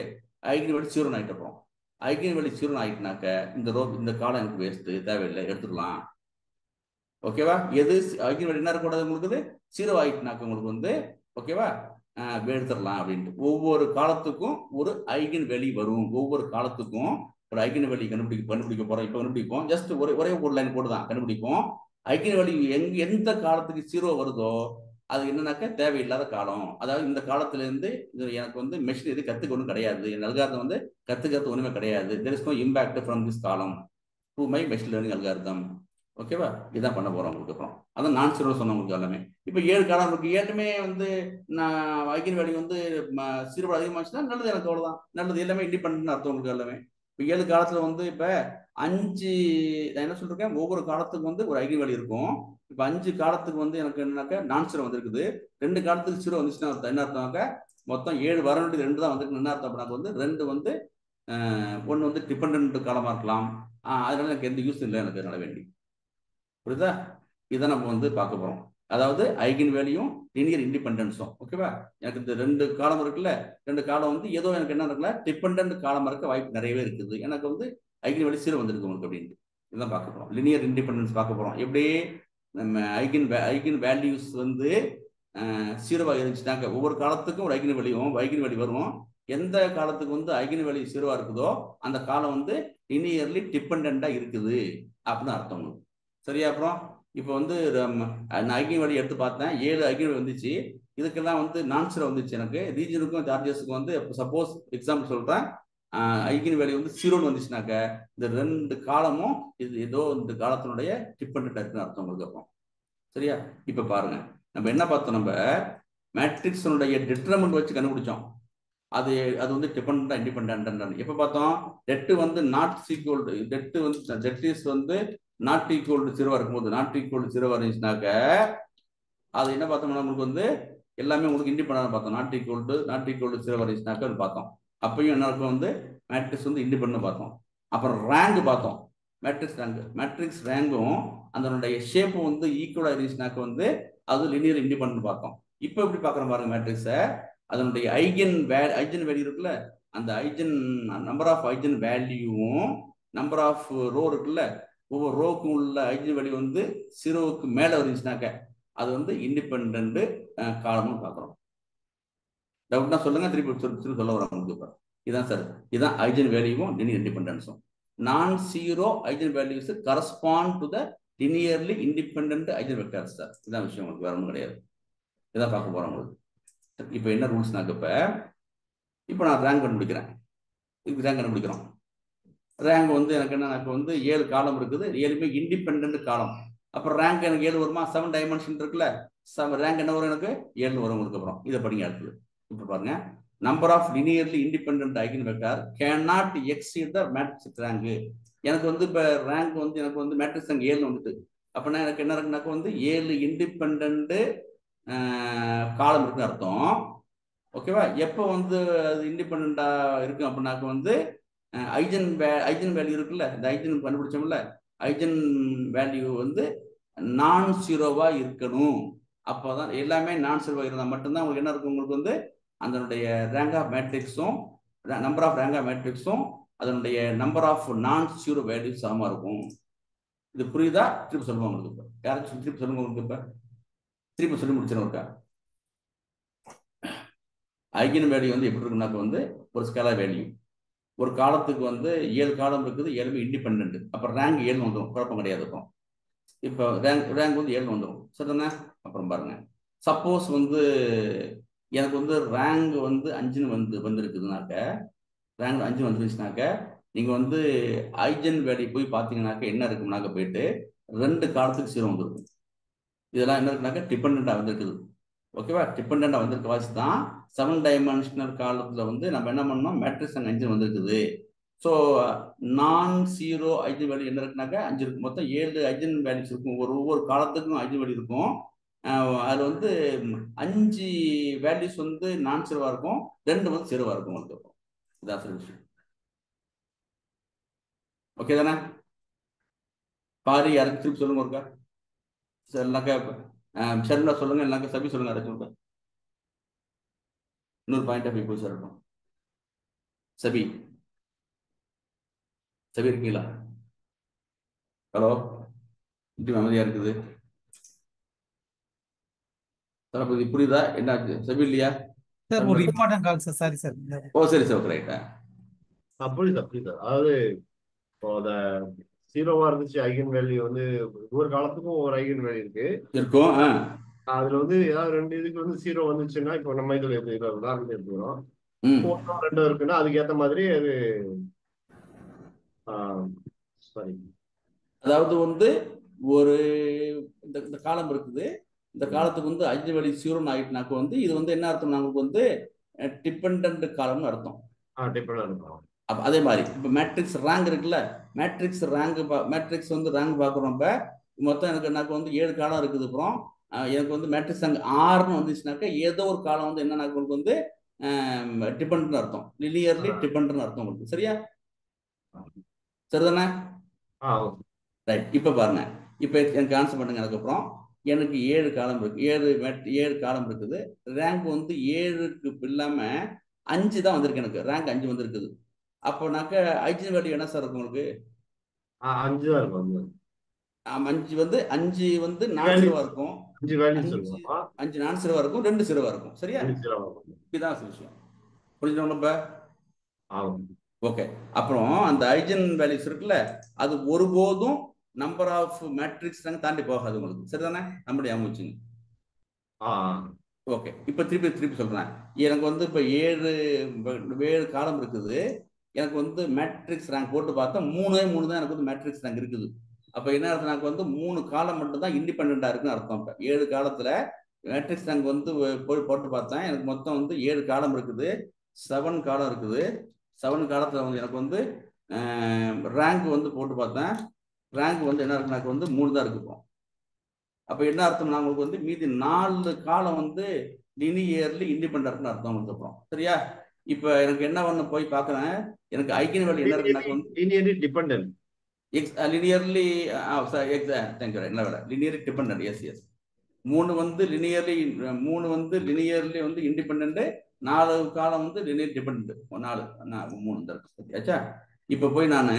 Speaker 1: ஐகன் வேல்யூ 0 ஆகிட்டு. அப்புறம் ஐகன் வேல்யூ 0 ஆகிட்டுனாக்க இந்த காலம் எனக்கு வேஸ்ட், தேவையில்லை, எடுத்துக்கலாம். ஓகேவா? எது ஐகன் வேல்யூ என்ன இருக்கக்கூடாது உங்களுக்கு? 0 ஆகிட்டுனாக்க உங்களுக்கு வந்து ஓகேவா எடுத்துடலாம் அப்படின்ட்டு. ஒவ்வொரு காலத்துக்கும் ஒரு ஐகன் வேல்யூ வரும். ஒவ்வொரு காலத்துக்கும் ஒரு ஐகன் வேல்யூ கண்டுபிடிக்க போறோம். இப்போ கண்டுபிடிப்போம். ஜஸ்ட் ஒரே ஒரு லைன் போட்டு தான் கண்டுபிடிப்போம். ஐகன் வேல்யூ எந்த காலத்துக்கு 0 வருதோ அது என்னன்னாக்க தேவையில்லாத காலம். அதாவது இந்த காலத்துல இருந்து எனக்கு வந்து மெஷின் எது கத்துக்க ஒன்றும் கிடையாது, என் அல்காரிதம் வந்து கத்துக்கிறது ஒண்ணுமே கிடையாது. There is no impact from this column to my machine learning algorithm. ஓகேவா? இதுதான் பண்ண போறோம் உங்களுக்கு. அப்புறம் அதான் நான் ஜீரோ சொன்ன உங்களுக்கு எல்லாமே. இப்போ 7 காலம் இருக்கு. 7மே வந்து நான் ஐகன் வேல்யூ வந்து 0 அதிகமாச்சுன்னா நல்லது, எனக்கு அவ்வளவுதான் நல்லது. எல்லாமே இண்டிபெண்ட் அர்த்தம் உங்களுக்கு எல்லாமே. இப்போ 7 காலத்துல வந்து இப்ப 5 நான் என்ன சொல்றேன், ஒவ்வொரு காலத்துக்கு வந்து ஒரு ஐகன் வேல்யூ இருக்கும். இப்போ 5 காலத்துக்கு வந்து எனக்கு என்னன்னாக்க நான் ஜீரோ வந்திருக்குது. 2 காலத்துக்கு 0 வந்துச்சுன்னா என்ன அர்த்தம்னாக்க மொத்தம் 7 வர வேண்டியது 2 தான் வந்துருக்கு. என்ன அர்த்தம் அப்படின்னா வந்து 2 வந்து 1 வந்து டிபெண்ட் காலமா இருக்கலாம். அதனால எனக்கு எந்த யூஸ் இல்லை, எனக்கு நட வேண்டி. புரியுதா? இதை நம்ம வந்து பார்க்க போறோம். அதாவது ஐகன் வேல்யூயும் லீனியர் இண்டிபெண்டன்ஸும். ஓகேவா? எனக்கு இந்த 2 காலம் இருக்குல்ல, 2 காலம் வந்து ஏதோ எனக்கு என்ன இருக்குல்ல, டிபெண்டன்ட் காலம் இருக்க வாய்ப்பு நிறையவே இருக்குது. எனக்கு வந்து ஐகன் வேல்யூ 0 வந்திருக்கு உங்களுக்கு அப்படின்ட்டு. இதுதான் பார்க்க போறோம். லினியர் இண்டிபெண்டன்ஸ் பார்க்க போறோம். எப்படி நம்ம ஐகன் வேல்யூஸ் வந்து 0 இருந்துச்சுனாக்க ஒவ்வொரு காலத்துக்கும் ஒரு ஐகன் வேல்யூ வரும். எந்த காலத்துக்கு வந்து ஐகன் வேல்யூ 0 இருக்குதோ அந்த காலம் வந்து லினியர்லி டிபெண்டா இருக்குது அப்படின்னு அர்த்தம். சரியா? அப்புறம் இப்போ வந்து நான் ஐகன் வேல்யூ எடுத்து பார்த்தேன். 7 ஐகன் வேல்யூ வந்துச்சு. இதுக்கெல்லாம் வந்து நான் ஜீரோ வந்துச்சு. எனக்கு ரீஜனுக்கும் சார்ஜஸுக்கும் வந்து சப்போஸ் எக்ஸாம்பிள் சொல்றேன், ஐகன் வேல்யூ வந்து 0 வந்துச்சுனாக்க இந்த 2 காலமும் இது ஏதோ இந்த காலத்தினுடைய டிபெண்டா இருக்குன்னு அர்த்தம் உங்களுக்கு. அப்புறம் சரியா? இப்ப பாருங்க, நம்ம என்ன பார்த்தோம், நம்ம மேட்ரிக்ஸனுடைய டிட்டர்மினன்ட் வச்சு கண்டுபிடிச்சோம். அது வந்து டிபெண்டா இண்டிபெண்டன்ட். எப்ப பார்த்தோம், டெட் வந்து நாட் ஈக்குவல் டு டெட் வந்து டெட் இஸ் வந்து நாட் ஈக்குவல் டு 0 இருக்கும்போது, நாட் ஈக்குவல் டு 0 இருந்துச்சுனாக்க அது என்ன பார்த்தோம்னா உங்களுக்கு வந்து எல்லாமே உங்களுக்கு இண்டிபெண்டன்ட் பார்த்தோம். நாட் ஈக்குவல் டு 0 இருந்துச்சுனாக்க அது பார்த்தோம். அப்பயும் என்ன இருக்கும் வந்து மேட்ரிக்ஸ் வந்து இண்டிபெண்டன்ட் பார்த்தோம். அப்புறம் ரேங்க் பார்த்தோம், மேட்ரிக்ஸ் ரேங்கும் அதனுடைய ஷேப்பும் வந்து ஈக்குவலா இருந்துச்சுனாக்க வந்து அது லினியர் இண்டிபெண்டன்ட் பார்த்தோம். இப்போ எப்படி பார்க்குறோம் பாருங்க, மேட்ரிக்ஸை அதனுடைய ஐகன் வேல்யூ இருக்குல்ல, அந்த நம்பர் ஆஃப் ஐகன் வேல்யூவும் நம்பர் ஆஃப் ரோ இருக்குல்ல, ஒவ்வொரு ரோக்கும் உள்ள ஐகன் வேல்யூ வந்து 0க்கு மேல இருந்துச்சுனாக்க அது வந்து இண்டிபெண்டன்ட் காலம்னு பார்க்குறோம். டவுட்னா சொல்லுங்க, திருப்பி சொல்ல வரோம் உங்களுக்கு. இதான் சார், இதுதான் ஐகன் வேல்யூவும் லினியர் இண்டிபெண்டன்ஸும். நான் zero eigen values correspond to the linearly independent eigen vectors sir. இதான் விஷயம், உங்களுக்கு வேற ஒன்றும் கிடையாது. இதான் பார்க்க போறோம் உங்களுக்கு. இப்போ என்ன ரூல்ஸ்னாக்க, இப்போ நான் ரேங்க் கண்டுபிடிக்கிறேன், இதுக்கு ரேங்க் கண்டுபிடிக்கிறோம். ரேங்க் வந்து எனக்கு என்ன, எனக்கு வந்து 7 காலம் இருக்குது, 7மே இண்டிபெண்டன்ட் காலம். அப்புறம் ரேங்க் எனக்கு 7 வருமா, 7 டைமென்ஷன் இருக்குல்ல, ரேங்க் என்ன வரும், எனக்கு 7 வரும் உங்களுக்கு. அப்புறம் இதை படிங்க அடுத்தது. இப்போ பாருங்க, number of linearly independent eigen vector can not exceed the matrix rank. எனக்கு வந்து இப்போ ரேங்க் வந்து எனக்கு வந்து மேட்ரிக்ஸ் ரேங்க் 7 வந்துட்டு, அப்படின்னா எனக்கு என்ன இருக்குனாக்க வந்து 7 இண்டிபெண்டன்ட் காலம் இருக்குன்னு அர்த்தம். ஓகேவா? எப்போ வந்து அது இண்டிபெண்டா இருக்கு அப்படின்னாக்க வந்து ஐகன் வேல்யூ இருக்குல்ல, இந்த ஐகன் கண்டுபிடிச்சோம்ல, ஐகன் வேல்யூ வந்து நான் ஜீரோவா இருக்கணும். அப்போதான் எல்லாமே நான் ஜீரோவா இருந்தால் மட்டும்தான் உங்களுக்கு என்ன இருக்கும், உங்களுக்கு வந்து அதனுடைய ரேங்க் ஆஃப் மேட்ரிக்ஸும் நம்பர் ஆஃப் ரேங்க் ஆஃப் மேட்ரிக்ஸும் அதனுடைய number of non zero value சமமா இருக்கும். இது புரியுதா? திருப்பி சொல்லுவாங்க உங்களுக்கு. இப்போ யாராச்சும் திருப்பி சொல்லுங்க உங்களுக்கு. இப்போ திருப்பி சொல்லி முடிச்சிடும் இருக்கா. ஐகன் வேல்யூ வந்து எப்படி இருக்குனாக்க வந்து ஒரு ஸ்கேலார் வேல்யூ, ஒரு காலத்துக்கு வந்து 7 காலம் இருக்குது, 7மே இண்டிபெண்டன்ட். அப்புறம் ரேங்க் 7 வந்துடும், குழப்பம் கிடையாது. இருக்கும் இப்போ ரேங்க் வந்து 7 வந்துடும், சரிதானே? அப்புறம் பாருங்க, சப்போஸ் வந்து எனக்கு வந்து ரேங்க் வந்து 5ன்னு வந்துருக்குதுனாக்க, ரேங்க் 5 வந்துருச்சுனாக்க நீங்க வந்து ஐகன் வேல்யூ போய் பார்த்தீங்கன்னாக்க என்ன இருக்குனாக்க போயிட்டு 2 காலத்துக்கு 0 வந்துருக்கும். இதெல்லாம் என்ன இருக்குனாக்க டிபெண்டா வந்திருக்குது. ஓகேவா? டிபெண்டா வந்திருக்க வாசி தான் 7 டைமென்ஷனல் காலத்துல வந்து நம்ம என்ன பண்ணோம், மேட்ரிக்ஸ் அங்கே 5 வந்திருக்குது. ஸோ நான் ஜீரோ ஐகன் வேல்யூ என்ன இருக்குனாக்க 5 இருக்கும். மொத்தம் 7 ஐகன் வேல்யூஸ் இருக்கும். ஒவ்வொரு காலத்துக்கும் ஐகன் வேல்யூ இருக்கும். அது வந்து 5 வேல்யூஸ் வந்து நான் ஜீரோவா இருக்கும், 2 வந்து ஜீரோவா இருக்கும் உங்களுக்கு. இதான் சார் விஷயம். ஓகே தானே? பாரு, யாருக்கு திருப்பி சொல்லுங்க ஒருக்கா. சார் இல்லைனாக்கா ஷர்மிளா சொல்லுங்க, இல்லைனாக்கா சபி சொல்லுங்க. யாராச்சும் இன்னொரு பாயிண்ட் ஆஃப் வியூ சார் இருக்கும். சபி இருக்கீங்களா? ஹலோ, இப்படி அமைதியா இருக்குது. தளபதி புரியுதா என்னாச்சு? சபி இல்லையா
Speaker 2: சார்? ஒரு important call sir, sorry sir.
Speaker 1: Oh சரி சார், ரைட்டா.
Speaker 3: புரியுதா. அதாவது இப்போ அந்த 0வா இருந்துச்சு ஐகன் வேல்யூ வந்து ஒவ்வொரு காலத்துக்கும் ஒரு ஐகன் வேல்யூ
Speaker 1: இருக்கும்.
Speaker 3: அதுல வந்து ஏதாவது 2 இதுக்கு வந்து 0 வந்துச்சுன்னா, இப்போ நம்ம இதுல எப்படி உதாரணத்துக்கு எடுத்துக்கிறோம், 1 2 இருக்குன்னா அதுக்கு ஏத்த மாதிரி அது சாரி,
Speaker 1: அதாவது வந்து ஒரு இந்த காலம் இருக்குது, இந்த காலத்துக்கு வந்து 5 வழி 0 ஆயிட்டுனாக்க வந்து இது வந்து என்ன அர்த்தம், நமக்கு வந்து டிபெண்டன்ட் காலம்னு அர்த்தம். அதே மாதிரி இப்போ மேட்ரிக்ஸ் ரேங்க் இருக்குல்ல, மேட்ரிக்ஸ் வந்து ரேங்க் பார்க்குறோம். இப்போ மொத்தம் எனக்கு வந்து 7 காலம் இருக்குது. அப்புறம் எனக்கு வந்து மேட்ரிக்ஸ் ரேங்க் 6ன்னு வந்துச்சுனாக்கா ஏதோ ஒரு காலம் வந்து என்னன்னா உங்களுக்கு வந்து டிபெண்ட் அர்த்தம், லினியர்லி டிபெண்ட் அர்த்தம் உங்களுக்கு. சரியா? சரிதானே? ரைட். இப்போ பாருங்க, இப்போ எனக்கு ஆன்சர் பண்ணுங்க. அதுக்கப்புறம் எனக்கு 7 காலம் இருக்கு, 7 காலம் இருக்குது. ரேங்க் வந்து 7க்கு இல்லாம 5 தான் வந்திருக்கு. எனக்கு ரேங்க் 5 வந்திருக்குது. அப்போனாக்க ஐகன் வேல்யூ என்ன சார் இருக்கும் உங்களுக்கு?
Speaker 3: 5 தான் இருக்கும்.
Speaker 1: 5 வந்து நான் ஜீரோவா இருக்கும், 5 நான் ஜீரோவா இருக்கும், 2 ஜீரோவா இருக்கும். சரியா? இதுதான் விஷயம். புரிஞ்சுக்கணும். ஓகே. அப்புறம் அந்த ஐகன் வேல்யூஸ் இருக்குல்ல, அது ஒருபோதும் நம்பர் ஆஃப் மேட்ரிக்ஸ் தாண்டி போகாது உங்களுக்கு. சரிதானே? நம்முடைய அமைச்சுங்க. ஓகே. இப்போ திருப்பி சொல்றேன். எனக்கு வந்து இப்போ 7 காலம் இருக்குது. எனக்கு வந்து மேட்ரிக்ஸ் ரேங்க் போட்டு பார்த்தா 3 தான் எனக்கு வந்து மேட்ரிக்ஸ் ரேங்க் இருக்குது. அப்போ என்ன அர்த்தம், எனக்கு வந்து 3 காலம் மட்டும் தான் இண்டிபெண்டா இருக்குன்னு அர்த்தம். இப்போ 7 காலத்துல மேட்ரிக்ஸ் ரேங்க் வந்து போய் போட்டு பார்த்தேன். எனக்கு மொத்தம் வந்து 7 காலம் இருக்குது, 7 காலம் இருக்குது. 7 காலத்தில் வந்து எனக்கு வந்து ரேங்க் வந்து போட்டு பார்த்தேன். ரேங்க் வந்து என்ன இருக்கு, எனக்கு வந்து 3 தான் இருக்கு. அப்போ என்ன அர்த்தம்னா உங்களுக்கு வந்து மீதி 4 காலம் வந்து லினியர்லி இண்டிபெண்டன்ட்னு அர்த்தம் உங்களுக்கு. அப்புறம் சரியா? இப்போ எனக்கு என்ன ஒன்று போய் பார்க்குறேன், எனக்கு ஐகன் வேல்யூ என்ன இருக்குனாக்க வந்து
Speaker 3: linearly dependent.
Speaker 1: லினியர்லி தேங்க்யூ என்ன வேலை லினியர்லி டிபெண்டன்ட். எஸ் எஸ் 3 வந்து லினியர்லி வந்து இண்டிபெண்ட், 4 காலம் வந்து லினியர் டிபெண்ட். 4 3 ஆச்சா? இப்போ போய் நான்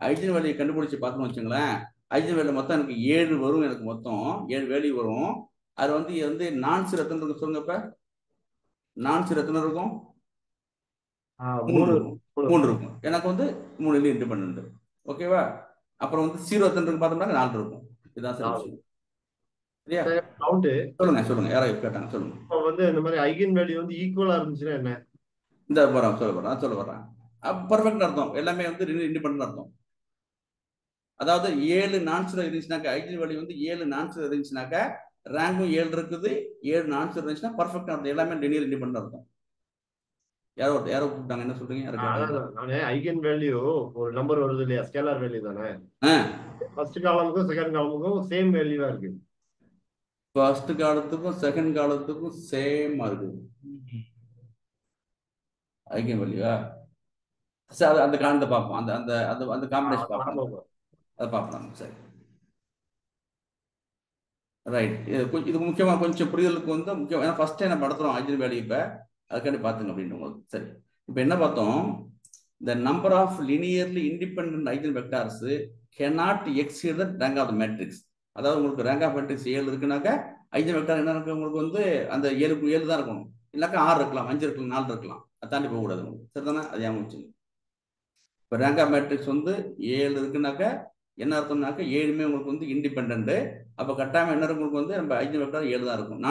Speaker 1: ஐஜன் வேல்யூ கண்டுபிடிச்சு பார்த்தோம்னு வச்சுங்களேன், ஐஜன் வேல்யூ மொத்தம் எனக்கு 7 வரும். எனக்கு மொத்தம் 7 வேல்யூ வரும். அது வந்து நான்-ஜீரோ எத்தனை இருக்கும் சொல்லுங்க. இப்ப நான்-ஜீரோ எத்தனை இருக்கும்? 3 இருக்கும். 3 இருக்கும். எனக்கு வந்து 3 இண்டிபெண்ட். ஓகேவா? அப்புறம் வந்து 0 எத்தனை இருக்கு பார்த்தோம்னா 4 இருக்கும். இதுதான் சார் விஷயம். சரியா? சொல்லுங்க யாராவது கேட்டாங்க சொல்லுங்க.
Speaker 3: இப்போ வந்து இந்த மாதிரி ஐகன் வேல்யூ வந்து ஈக்குவலா இருந்துச்சுன்னா என்ன?
Speaker 1: இந்த சொல்ல வர்றேன். பர்ஃபெக்ட் அர்த்தம். எல்லாமே வந்து இண்டிபெண்ட் அர்த்தம். அதாவது 7 நான்-ஜீரோ இருந்துச்சுனாக்கா, ஐகன் வேல்யூ வந்து 7 நான்-ஜீரோ இருந்துச்சுனாக்கா, ரேங்கும் 7 இருக்குது, 7 நான்-ஜீரோ இருந்துச்சுன்னா பர்ஃபெக்ட் அர்த்தம். எல்லாமே லினியர் இண்டிபெண்ட் அர்த்தம். யாரோ கூப்பிட்டாங்க, என்ன சொல்றீங்க?
Speaker 3: நானே ஐகன் வேல்யூ ஒரு நம்பர் வருது இல்லையா, ஸ்கேலார் வேல்யூ தானே? ஃபர்ஸ்ட் காலமுக்கும் செகண்ட் காலமுக்கும் சேம் வேல்யூவா இருக்கு.
Speaker 1: ஃபர்ஸ்ட் காலத்துக்கும் செகண்ட் காலத்துக்கும் சேம் இருக்குது ஐகன் வேல்யூவா? சரி, அந்த காலத்தை பார்ப்போம். அந்த அந்த அந்த அந்த காம்பினேஷன் பார்ப்போம். அதை பார்ப்போம். சரி, ரைட். இது முக்கியமாக கொஞ்சம் புரிதலுக்கு வந்து முக்கியம். ஏன்னா ஃபர்ஸ்ட் டைம் நம்ம நடத்துகிறோம் ஐஜன் வேல்யூ. இப்போ அதுக்காண்டி பார்த்துங்க அப்படின்ட்டு. சரி, இப்போ என்ன பார்த்தோம்? the number of linearly independent eigenvectors cannot exceed the rank of the matrix. அதாவது உங்களுக்கு ரேங்க் ஆஃப் மேட்ரிக்ஸ் 7 இருக்குனாக்கா ஐஜன் வெக்டார் என்ன இருக்கு உங்களுக்கு வந்து அந்த 7 தான் இருக்கணும். இல்லைனாக்கா 6 இருக்கலாம், 5 இருக்கலாம், 4 இருக்கலாம். அதை தாண்டி போகக்கூடாது உங்களுக்கு. சரிதானே? அது ஞாபகம் வச்சுங்க. இப்போ ரேங்க் ஆஃப் மேட்ரிக்ஸ் வந்து 7 இருக்குனாக்கா என்ன அர்த்தம்னாக்கா 7மே உங்களுக்கு வந்து இண்டிபெண்ட். அப்போ கட்டாயம் என்ன இருக்கும் உங்களுக்கு வந்து நம்ம ஐஜன் வெக்டார் 7 தான் இருக்கும்.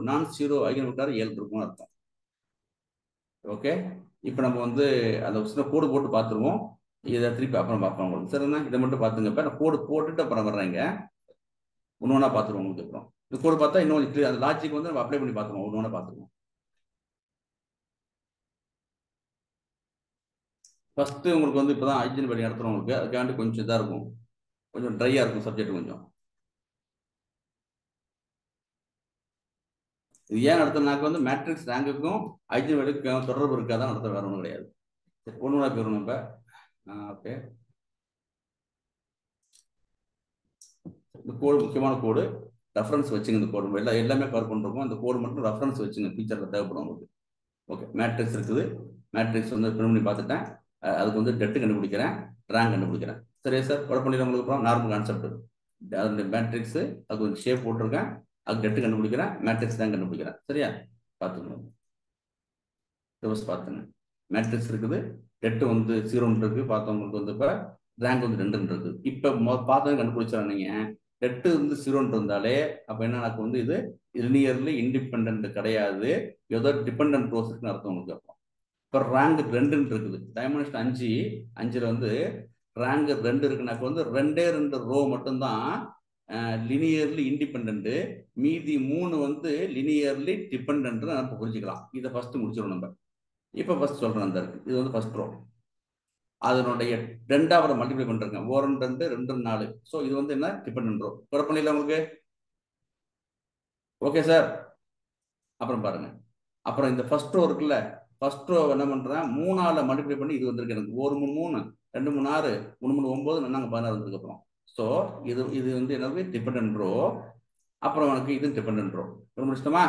Speaker 1: நான்-ஜீரோ ஐஜன் வெக்டார் 7 இருக்கும்னு அர்த்தம். ஓகே, இப்போ நம்ம வந்து அந்த சின்ன கோடு போட்டு பார்த்துருவோம். இதை திருப்பி அப்புறம் பார்ப்போம் உங்களுக்கு. சரிண்ணா, இதை மட்டும் பார்த்துங்க. இப்போ நான் கோடு போட்டுட்டு அப்புறம் வர்றேங்க. ஒன்று ஒன்றா பார்த்துருவோம் உங்களுக்கு. அப்புறம் இந்த கோடு பார்த்தா இன்னும் கிளியர், அந்த லாஜிக் வந்து நம்ம அப்ளை பண்ணி பார்த்துருவோம். ஒன்று ஒன்றா பார்த்துருவோம். ஃபர்ஸ்ட் உங்களுக்கு வந்து இப்போ தான் ஐஜன் வேல்யூ நடத்துகிறோம் உங்களுக்கு. அதுக்காண்டி கொஞ்சம் இதாக இருக்கும், கொஞ்சம் ட்ரையாக இருக்கும் சப்ஜெக்ட் கொஞ்சம். இது ஏன் நடத்தினாக்க வந்து மேட்ரிக்ஸ் ரேங்குக்கும் ஐஜன் வேல்யூக்கும் தொடர்பு இருக்காதான் நடத்த, வேற ஒன்றும் கிடையாது. ஒன்று ஒன்றா போயிடும் நம்ம. ஓகே, இந்த கோடு முக்கியமான கோடு, ரெஃபரன்ஸ் வச்சுங்க. இந்த கோடு எல்லாமே கவர் பண்ணிருக்கோம். இந்த கோடு மட்டும் ரெஃபரன்ஸ் வச்சுங்க, ஃபியூச்சரில் தேவைப்படும் உங்களுக்கு. ஓகே, மேட்ரிக்ஸ் இருக்குது. மேட்ரிக்ஸ் வந்து பிரிண்ட் பண்ணி பார்த்துட்டேன். அதுக்கு வந்து டெட்டு கண்டுபிடிக்கிறேன், ரேங்க் கண்டுபிடிக்கிறேன். சரியா சார்? குழப்பம் பண்ணிடுறேன் உங்களுக்கு. அப்புறம் நார்மல் கான்செப்ட் அது மேட்ரிக்ஸ், அதுக்கு ஒரு ஷேப் போட்டிருக்கேன், அதுக்கு டெட்டு கண்டுபிடிக்கிறேன், மேட்ரிக்ஸ் ரேங்க் கண்டுபிடிக்கிறேன். சரியா? பார்த்துக்கணும், பார்த்துங்க. மேட்ரிக்ஸ் இருக்குது, டெட்டு வந்து 0 இருக்கு, பார்த்தவங்களுக்கு வந்து இப்போ ரேங்க் வந்து 2 இருக்கு. இப்போ பார்த்தவங்க கண்டுபிடிச்சாங்க நீங்க டெட்டு வந்து 0 இருந்தாலே அப்போ என்ன எனக்கு வந்து இது லினியர்லி இண்டிபெண்ட் கிடையாது, ஏதோ டிபெண்டன்ட் ப்ரோசஸ்ன்னு அர்த்தம் உங்களுக்கு. அப்போ இப்போ ரேங்க் 2 இருக்குது, டைமென்ஷன் 5, 5ல் வந்து ரேங்க் 2 இருக்குனாக்க வந்து 2 ரோ மட்டும்தான் லினியர்லி இண்டிபெண்ட், மீதி 3 வந்து லினியர்லி டிபெண்ட் நம்ம புரிஞ்சுக்கலாம். இதை ஃபர்ஸ்ட் முடிச்சிடும் நம்ம. இப்போ ஃபர்ஸ்ட் சொல்றேன், அந்த இருக்கு, இது வந்து ஃபர்ஸ்ட் ரோ, அதனுடைய 2வது மல்டிப்ளை பண்ணிருக்கேன். 1 2 2 4. ஸோ இது வந்து என்ன டிபெண்டன்ட் ரோ. குழப்பம் இல்லை உங்களுக்கு? Okay sir? அப்புறம் பாருங்க, அப்புறம் இந்த ஃபர்ஸ்ட் ரோ இருக்குல்ல, ஃபர்ஸ்ட் ரோ என்ன பண்றேன், 3ஆல மல்டிப்ளை பண்ணி இது வந்திருக்கு எனக்கு. 1 3 3 2 3 6 3 3 9 நாங்கள் 16 வந்ததுக்கு அப்புறம். ஸோ இது வந்து என்னது டிபெண்டன்ட் ரோ. அப்புறம் எனக்கு இது டிபெண்டன்ட் ரோ. முடிச்சிட்டோமா?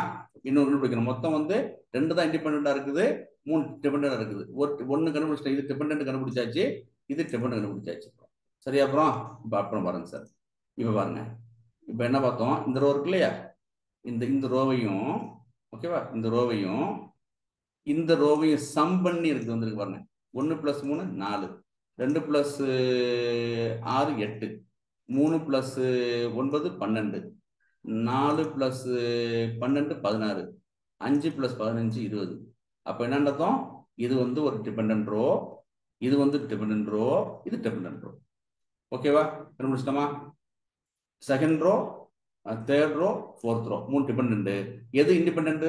Speaker 1: இன்னொரு கண்டுபிடிக்கணும். மொத்தம் வந்து 2 தான் இண்டிபெண்டா இருக்குது, 3 டிபெண்டா இருக்குது. 1 கண்டுபிடிச்சிட்டேன், இது டிபெண்டன்ட் கண்டுபிடிச்சாச்சு, இது டிபெண்டன்ட் கண்டுபிடிச்சாச்சு. சரி, அப்புறம் அப்புறம் பாருங்க சார். இப்போ பாருங்க, இப்போ என்ன பார்த்தோம், இந்த ரோ இருக்கு இல்லையா, இந்த ரோவையும் ஓகேவா, இந்த ரோவையும் சம் பண்ணி இருக்கு வந்துருக்கு பாருங்க. 1 + 3 4, 2 + 6 8, 3 + 9 12, 4 + 12 16, 5 + 15 20. அப்போ என்ன நடக்கும், இது வந்து ஒரு டிபெண்டன்ட் ரோ, இது வந்து டிபெண்டன்ட் ரோ, இது டிபெண்டன்ட் ரோ. ஓகேவா? முடிச்சிட்டோமா? Second row third row fourth row 3 depend. எது இண்டிபெண்ட்?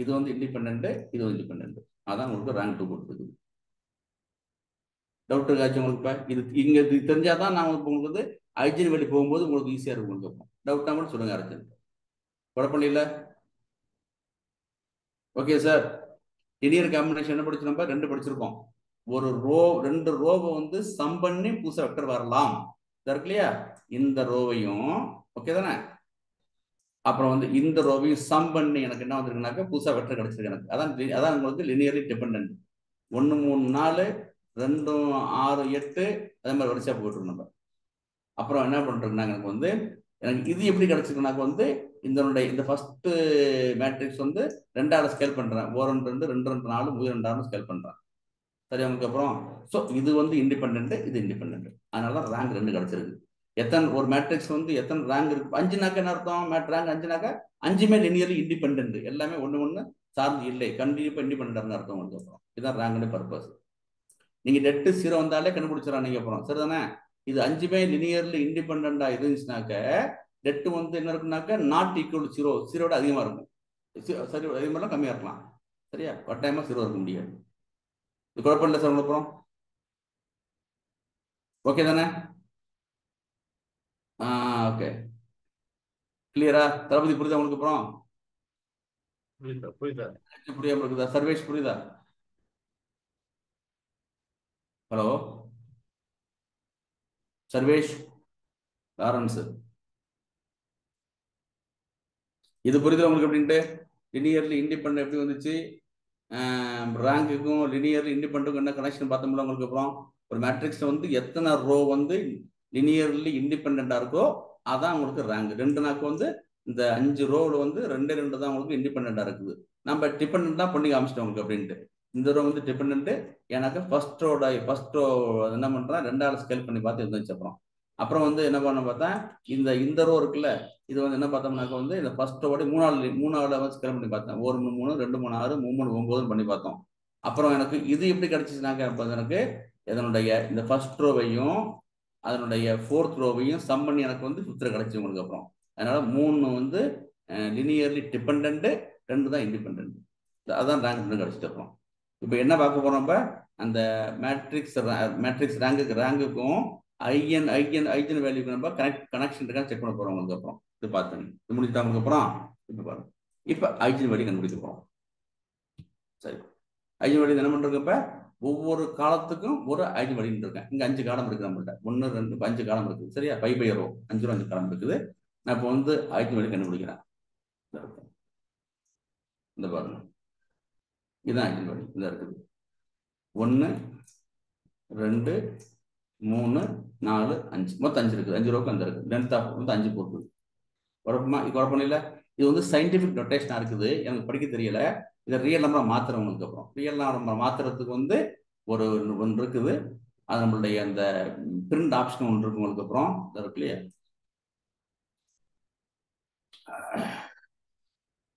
Speaker 1: இது வந்து இண்டிபெண்ட், இது வந்து இண்டிபெண்ட். அதான் உங்களுக்கு ரேங்க் 2 கொடுத்துருக்கு. டவுட் இருக்காச்சும் உங்களுக்கு? இப்போ இது இங்க இது தெரிஞ்சாதான் நான் உங்களுக்கு வந்து ஐஜின் வெளி போகும்போது உங்களுக்கு ஈஸியா இருக்கும். உங்களுக்கு டவுட்னா கூட சொல்லுங்க. அரசன் குழப்பம் இல்லை. Okay sir. லினியர் காம்பினேஷன் என்ன படிச்சு நம்ம 2 படிச்சிருக்கோம். ஒரு ரோ 2 ரோவை வந்து சம் பண்ணி புதுசா வெக்டர் வரலாம். இருக்கு இல்லையா? இந்த ரோவையும் ஓகே தானே? அப்புறம் வந்து இந்த ரோவையும் சம் பண்ணி எனக்கு என்ன வந்திருக்குனாக்கா புதுசா வெக்டர் கிடைச்சிருக்கு எனக்கு. அதான் உங்களுக்கு லினியர்லி டிபெண்டன்ட். 1 3 4 2 6 8 அதே மாதிரி வரிசையா போயிட்டு நம்ம. அப்புறம் என்ன பண்றோம்னா எனக்கு வந்து எனக்கு இது எப்படி கிடைச்சிருக்குனாக்க வந்து இந்த ஃபர்ஸ்ட் மேட்ரிக்ஸ் வந்து 2ஆல ஸ்கேல் பண்றேன். 1 2 2 2 4 3 2 ஸ்கேல் பண்றேன். சரி, உங்களுக்கு அப்புறம் ஸோ இது வந்து இண்டிபெண்ட், இது இண்டிபெண்ட். அதனால தான் ரேங்க் 2 கிடைச்சிருக்கு. ஒரு மேட்ரிக்ஸ் வந்து எத்தனை ரேங்க் இருக்கு? 5னாக்க என்ன அர்த்தம்? ரேங்க் 5னாக்க 5மே லினியர்லி இண்டிபெண்ட், எல்லாமே ஒண்ணு சார்ந்து இல்லை, கண்டிப்பா இண்டிபெண்ட் அர்த்தம். உங்களுக்கு அப்புறம் இதுதான் ரேங்க் பர்பஸ். நீங்க நெட் 0 வந்தாலே கண்டுபிடிச்சிடலாம் நீங்க அப்புறம். சரிதானே? இது 5மே லினியர்லி இண்டிபெண்டா இருந்துச்சுனாக்க நெட் வந்து என்ன இருக்குனாக்க நாட் ஈக்குவல் 0, 0 அதிகமா இருக்கும். சரி, அதிகமாக கம்மியா இருக்கலாம். சரியா? கட்டாயமா 0 இருக்க முடியாது. இது குழப்பம் இல்லை சார் உங்களுக்கு அப்புறம்? ஓகே தானே? ஓகே, கிளியரா? தளபதி புரியுதா உங்களுக்கு அப்புறம்?
Speaker 3: புரியுதா?
Speaker 1: புரியாம இருக்குதா? சர்வேஷ் புரியுதா? ஹலோ சர்வேஷ், லாரன்ஸ், இது புரியுதா உங்களுக்கு? அப்படின்ட்டு லினியர்லி இண்டிபெண்ட் எப்படி வந்துச்சு? ரேங்குக்கும் லினியர்லி இண்டிபெண்ட்டுக்கும் என்ன கனெக்ஷன் பார்த்தோம்ல உங்களுக்கு அப்புறம்? ஒரு மேட்ரிக்ஸ் வந்து எத்தனை ரோ வந்து லினியர்லி இண்டிபெண்டா இருக்கோ அதான் உங்களுக்கு ரேங்க். 2னாக்கு வந்து இந்த 5 ரோவில் வந்து 2 தான் உங்களுக்கு இண்டிபெண்டா இருக்குது. நம்ம டிபெண்டா பண்ணி காமிச்சிட்டோம் உங்களுக்கு அப்படின்ட்டு. இந்த ரோ வந்து டிபெண்ட் எனக்கு ஃபர்ஸ்ட் ரோ என்ன பண்றேன் 2ஆல ஸ்கேல் பண்ணி பார்த்து இருந்துச்சு. அப்புறம் வந்து என்ன பண்ண பார்த்தா இந்த ரோ இருக்குல்ல, இது வந்து என்ன பார்த்தோம்னாக்க வந்து இந்த ஃபர்ஸ்ட் ரோட 3ஆல வச்சு ஸ்கேல் பண்ணி பார்த்தேன். 1 3 2 3 6 3 3 9 பண்ணி பார்த்தோம். அப்புறம் எனக்கு இது எப்படி கிடைச்சிச்சுனாக்க எனக்கு இதனுடைய இந்த ஃபர்ஸ்ட் ரோவையும் அதனுடைய 4th ரோவையும் சம் பண்ணி எனக்கு வந்து 5th கிடைச்சி உங்களுக்கு அப்புறம். அதனால 3 வந்து லினியர்லி டிபெண்ட், 2 தான் இண்டிபெண்ட். அதான் ரேங்க் 2 கிடைச்சிட்டு அப்புறம். இப்போ என்ன பார்க்க போறோம்? நம்ம அந்த மேட்ரிக்ஸ் ரேங்குக்கும் ஐஜன் வேல்யூக்கு நம்ம கனெக்ஷன் இருக்கான்னு செக் பண்ண போறோம் உங்களுக்கு அப்புறம். இது பார்த்துங்க. இது முடிச்சுட்டா உங்களுக்கு அப்புறம் இப்போ பாருங்க. இப்போ ஐஜன் வேல்யூ கண்டுபிடிக்க போறோம். சரி, ஐஜன் வேல்யூ என்ன பண்றோம்? இப்போ ஒவ்வொரு காலத்துக்கும் ஒரு ஐஜன் வேல்யூ இருக்கேன். இங்க 5 காலம் இருக்கு நம்மள்ட்ட. 1 2 5 காலம் இருக்குது. சரியா? 5 ரோ 5 ரோ 5 காலம் இருக்குது. நான் இப்போ வந்து ஐஜன் வேல்யூ கண்டுபிடிக்கிறேன். இந்த பாருங்க, இதுதான் ஐஜன் வேல்யூ. இந்த இருக்குது 1 2 3 4 5 மொத்தம் 5 இருக்குது. 5 ரோக்கு அந்த இருக்கு. லென்த் ஆஃப் வந்து 5 போட்டு குழப்பம் இல்லை. இது வந்து சயின்டிபிக் நொட்டேஷனா இருக்குது. எனக்கு படிக்க தெரியல. இதை ரியல் நம்பரை மாத்துறவங்களுக்கு அப்புறம் ரியல் நம்பரை மாத்துறதுக்கு வந்து ஒன்று இருக்குது. அது நம்மளுடைய அந்த பிரிண்ட் ஆப்ஷன் ஒன்று இருக்கு உங்களுக்கு அப்புறம். இருக்கு இல்லையா?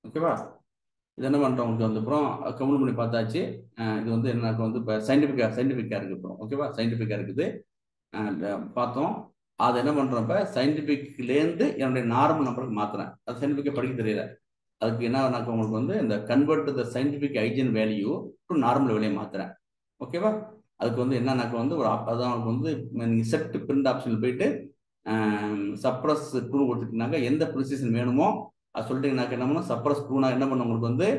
Speaker 1: ஓகேவா? இது என்ன பண்றோம் உங்களுக்கு வந்து அப்புறம் கவுண்ட் பண்ணி பார்த்தாச்சு. இது வந்து என்ன வந்து இப்போ சயின்டிபிக்கா இருக்கு அப்புறம். ஓகேவா? சயின்டிபிக்கா இருக்குது பார்த்தோம். அது என்ன பண்றோம்? இப்போ சயின்டிபிக்லேருந்து என்னுடைய நார்மல் நம்பருக்கு மாத்துறேன். அது சயின்டிபிக்கா படிக்க தெரியல. அதுக்கு என்ன உங்களுக்கு வந்து இந்த convert the scientific eigen value to normal value மாத்துறேன். ஓகேவா? அதுக்கு வந்து என்னன்னாக்க வந்து அதான் உங்களுக்கு வந்து நீங்க செட் பிரிண்ட் ஆப்ஷன்ல போயிட்டு சப்ரஸ் ட்ரூ கொடுத்துட்டீங்கன்னாக்க எந்த ப்ரிசிஷன் வேணுமோ அது சொல்லிட்டீங்கன்னாக்க என்ன பண்ணும்? சப்ரஸ் ட்ரூனா என்ன பண்ணும் உங்களுக்கு வந்து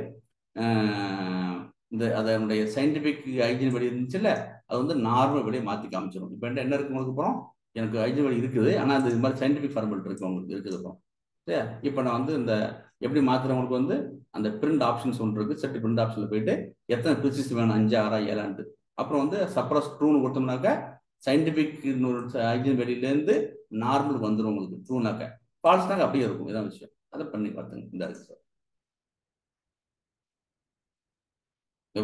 Speaker 1: இந்த அதனுடைய சயின்டிபிக் ஐஜன் வேல்யூ இருந்துச்சுல்ல, அது வந்து நார்மல் வேலையை மாற்றி காமிச்சிடும். இப்போ என்ன இருக்கு உங்களுக்கு அப்புறம்? எனக்கு ஐஜன் வேல்யூ இருக்குது, ஆனால் அது இது மாதிரி சயின்டிபிக் ஃபார்மேட் இருக்கு உங்களுக்கு இருக்குது அப்புறம். சரியா? இப்போ நான் வந்து இந்த எப்படி மாத்துறவங்களுக்கு வந்து அந்த பிரிண்ட் ஆப்ஷன்ஸ் ஒன்று இருக்கு. செட் பிரிண்ட் ஆப்ஷன்ல போயிட்டு எத்தனை ப்ரிசிஸ் வேணும் 5 6 7 அப்புறம் வந்து சப்ரஸ் ட்ரூன்னு கொடுத்தோம்னாக்க சயின்டிபிக் ஐஜன் வேல்யூலேருந்து நார்மலுக்கு வந்துடும் உங்களுக்கு. ட்ரூனாக்க ஃபால்ஸ்னாக்க அப்படியே இருக்கும். இதான் விஷயம். அதை பண்ணி பார்த்துங்க. இந்த இருக்கு சார்.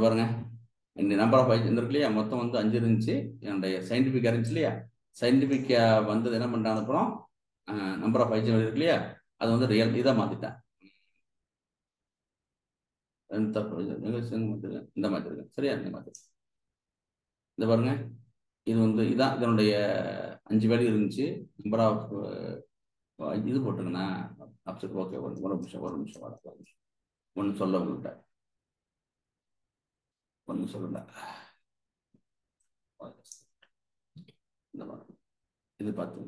Speaker 1: பாருங்க, இந்த நம்பர் ஆஃப் ஐஜன் இருக்கு இல்லையா? மொத்தம் வந்து 5 இருந்துச்சு. என்னுடைய சயின்டிபிக் இருந்துச்சு இல்லையா? சயின்டிபிக் வந்தது என்ன பண்றாங்க அப்புறம் நம்பர் ஆஃப் ஐஜன் இருக்கு இல்லையா? அது வந்து ரியல் இதை மாத்திட்டேன். இந்த மாதிரி இருக்கு. சரியா? இந்த மாதிரி இந்த பாருங்க, இது வந்து இதான் இதனுடைய 5 வேல்யூ இருந்துச்சு. நம்பர் ஆஃப் இது போட்டுங்கண்ணா அப்சல்யூட். ஓகே, ஒரு நிமிஷம் ஒன்று சொல்ல உங்கள்கிட்ட ஒன்று சொல்லுங்க. இந்த மாதிரி இது பார்த்து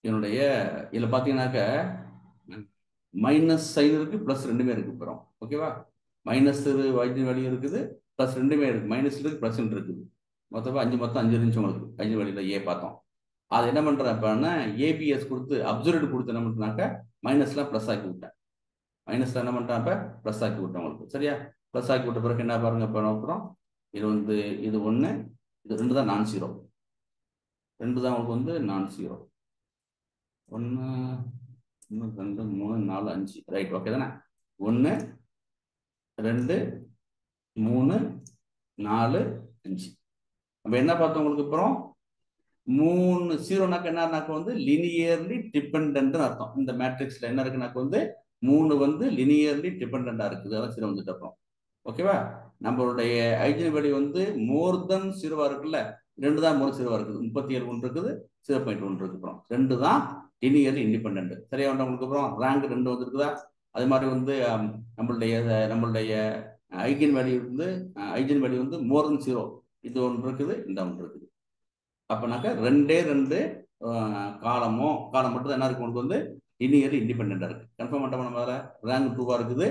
Speaker 1: என்னுடைய இதில் பார்த்தீங்கன்னாக்க மைனஸ் சைன் இருக்கு, ப்ளஸ் ரெண்டுமே இருக்கு. அப்புறம் ஓகேவா, மைனஸ் ஐந்து வேல்யூ இருக்குது, ப்ளஸ் ரெண்டுமே இருக்கு. மைனஸ் இருக்கு, ப்ளஸ் இருக்குது. மொத்தம் 5 இருந்துச்சு உங்களுக்கு. 5 வழியில் ஏ பார்த்தோம். அது என்ன பண்றேன் அப்படின்னா ஏபிஎஸ் கொடுத்து அப்சல்யூட் கொடுத்து என்ன பண்றாங்க, மைனஸ்லாம் ப்ளஸ் ஆக்கி விட்டேன். மைனஸ்ல என்ன பண்றேன், இப்போ ப்ளஸ் ஆக்கி விட்டேன் உங்களுக்கு. சரியா, ப்ளஸ் ஆக்கி விட்ட பிறகு என்ன பாருங்க, இப்போ அப்புறம் இது வந்து இது 1 இது 2 தான் நான் ஜீரோ. 2 தான் உங்களுக்கு நான் ஜீரோ. 1 2 3 4 5 ரைட். ஓகே தானே. 1 2 3 4 5. அப்ப என்ன பார்த்தோம் உங்களுக்கு. அப்புறம் 3 ஜீரோனாக்க என்னன்னாக்க லினியர்லி டிபெண்ட் அர்த்தம். இந்த மேட்ரிக்ஸ்ல என்ன இருக்குனாக்க 3 லினியர்லி டிபெண்டா இருக்குது. அதான் ஜீரோ வந்துட்டு அப்புறம். ஓகேவா, நம்மளுடைய ஐஜன் வேல்யூ மோர் தென் ஜீரோவா இருக்குல்ல, 2 தான் மோர் ஜீரோவா இருக்குது. 37 1 இருக்குது, 0.1 இருக்கு. அப்புறம் 2 தான் லினியர்லி இண்டிபெண்ட். சரியா உங்களுக்கு. அப்புறம் ரேங்க் 2 வந்துருக்குதா. அது மாதிரி நம்மளுடைய eigen value eigen value more than zero. இது ஒன்று இருக்குது, இந்த ஒன்று இருக்குது. அப்பனாக்க 2 காலம் மட்டும் தான் என்ன இருக்கு உங்களுக்கு லினியர்லி இண்டிபெண்டா இருக்கு. கன்ஃபார்ம் பண்ண நம்ம ரேங்க் 2வா இருக்குது.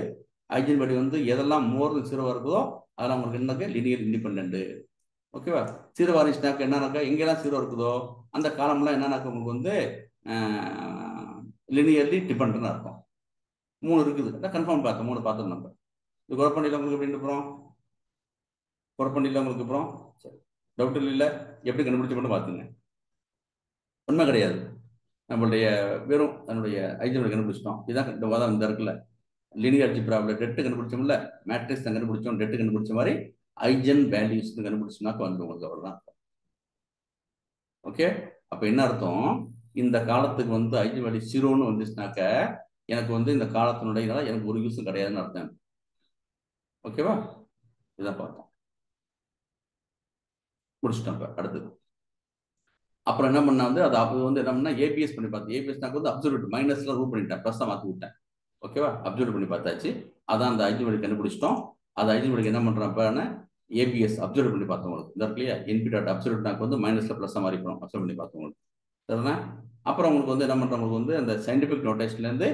Speaker 1: ஐஜன் வேல்யூ எதெல்லாம் மோர் தென் ஜீரோவா இருக்குதோ அதெல்லாம் உங்களுக்கு என்னக்கு லினியர் இண்டிபெண்ட். ஓகேவா, ஜீரோவா இருந்துச்சுனாக்க என்னன்னாக்கா எங்கெல்லாம் ஜீரோ இருக்குதோ அந்த காலம்லாம் என்னன்னாக்க உங்களுக்கு லினியர்லி டிபெண்ட்னு அர்த்தம். 3 இருக்குது, கன்ஃபார்ம் பார்த்தோம். 3 பார்த்தோம் நம்ம. இது குழப்பண்டியில் உங்களுக்கு எப்படி அப்புறம் குழப்பண்டியில் உங்களுக்கு அப்புறம் சரி டவுட் இல்லை. எப்படி கண்டுபிடிச்சு மட்டும் பார்த்துங்க. உண்மை கிடையாது, நம்மளுடைய வெறும் என்னுடைய ஐஜன் கண்டுபிடிச்சிட்டோம். இதுதான் இந்த இருக்குல்ல லினியர் அல்ஜிப்ராவில் டெட்டு கண்டுபிடிச்சோம்ல, மேட்ரிக்ஸ் தான் கண்டுபிடிச்சோம். டெட்டு கண்டுபிடிச்ச மாதிரி ஐஜன் வேல்யூஸ் கண்டுபிடிச்சோம்னாக்க உங்களுக்கு அவ்வளோதான். ஓகே, அப்போ என்ன அர்த்தம், இந்த காலத்துக்கு ஐஜன் வேல்யூ ஜீரோன்னு வந்துச்சுனாக்க எனக்கு இந்த காலத்தினுடைய எனக்கு ஒரு யூஸும் கிடையாதுன்னு அர்த்தம். ஓகேவா, இதான் பார்த்தோம், முடிச்சிட்டோம். அடுத்தது அப்புறம் என்ன பண்ணா அது என்ன பண்ணா ஏபிஎஸ் பண்ணி பார்த்தேன். ஏபிஎஸ் அப்சல்யூட் மைனஸ்ல ரூல் பண்ணிட்டேன், ப்ளஸ் மாற்றி விட்டேன். ஓகேவா, அப்சல்யூட் பண்ணி பார்த்தாச்சு. அதான் அந்த ஐஜன் வேல்யூ கண்டுபிடிச்சிட்டோம். அது ஐஜன் வேல்யூ என்ன பண்றேன், ஏபிஎஸ் அப்சல்யூட் பண்ணி பார்த்தோம் உங்களுக்கு. இந்த இல்லையா என்பி டாட் அப்சல்யூட்னாக்கு மைனஸ்ல ப்ளஸ் மாறி போகிறோம். அப்சல்யூட் பண்ணி பார்த்தோம் உங்களுக்கு. சரிண்ணா. அப்புறம் உங்களுக்கு என்ன பண்றோம், உங்களுக்கு அந்த சயின்டிபிக் நோட்டேஷன்லேருந்து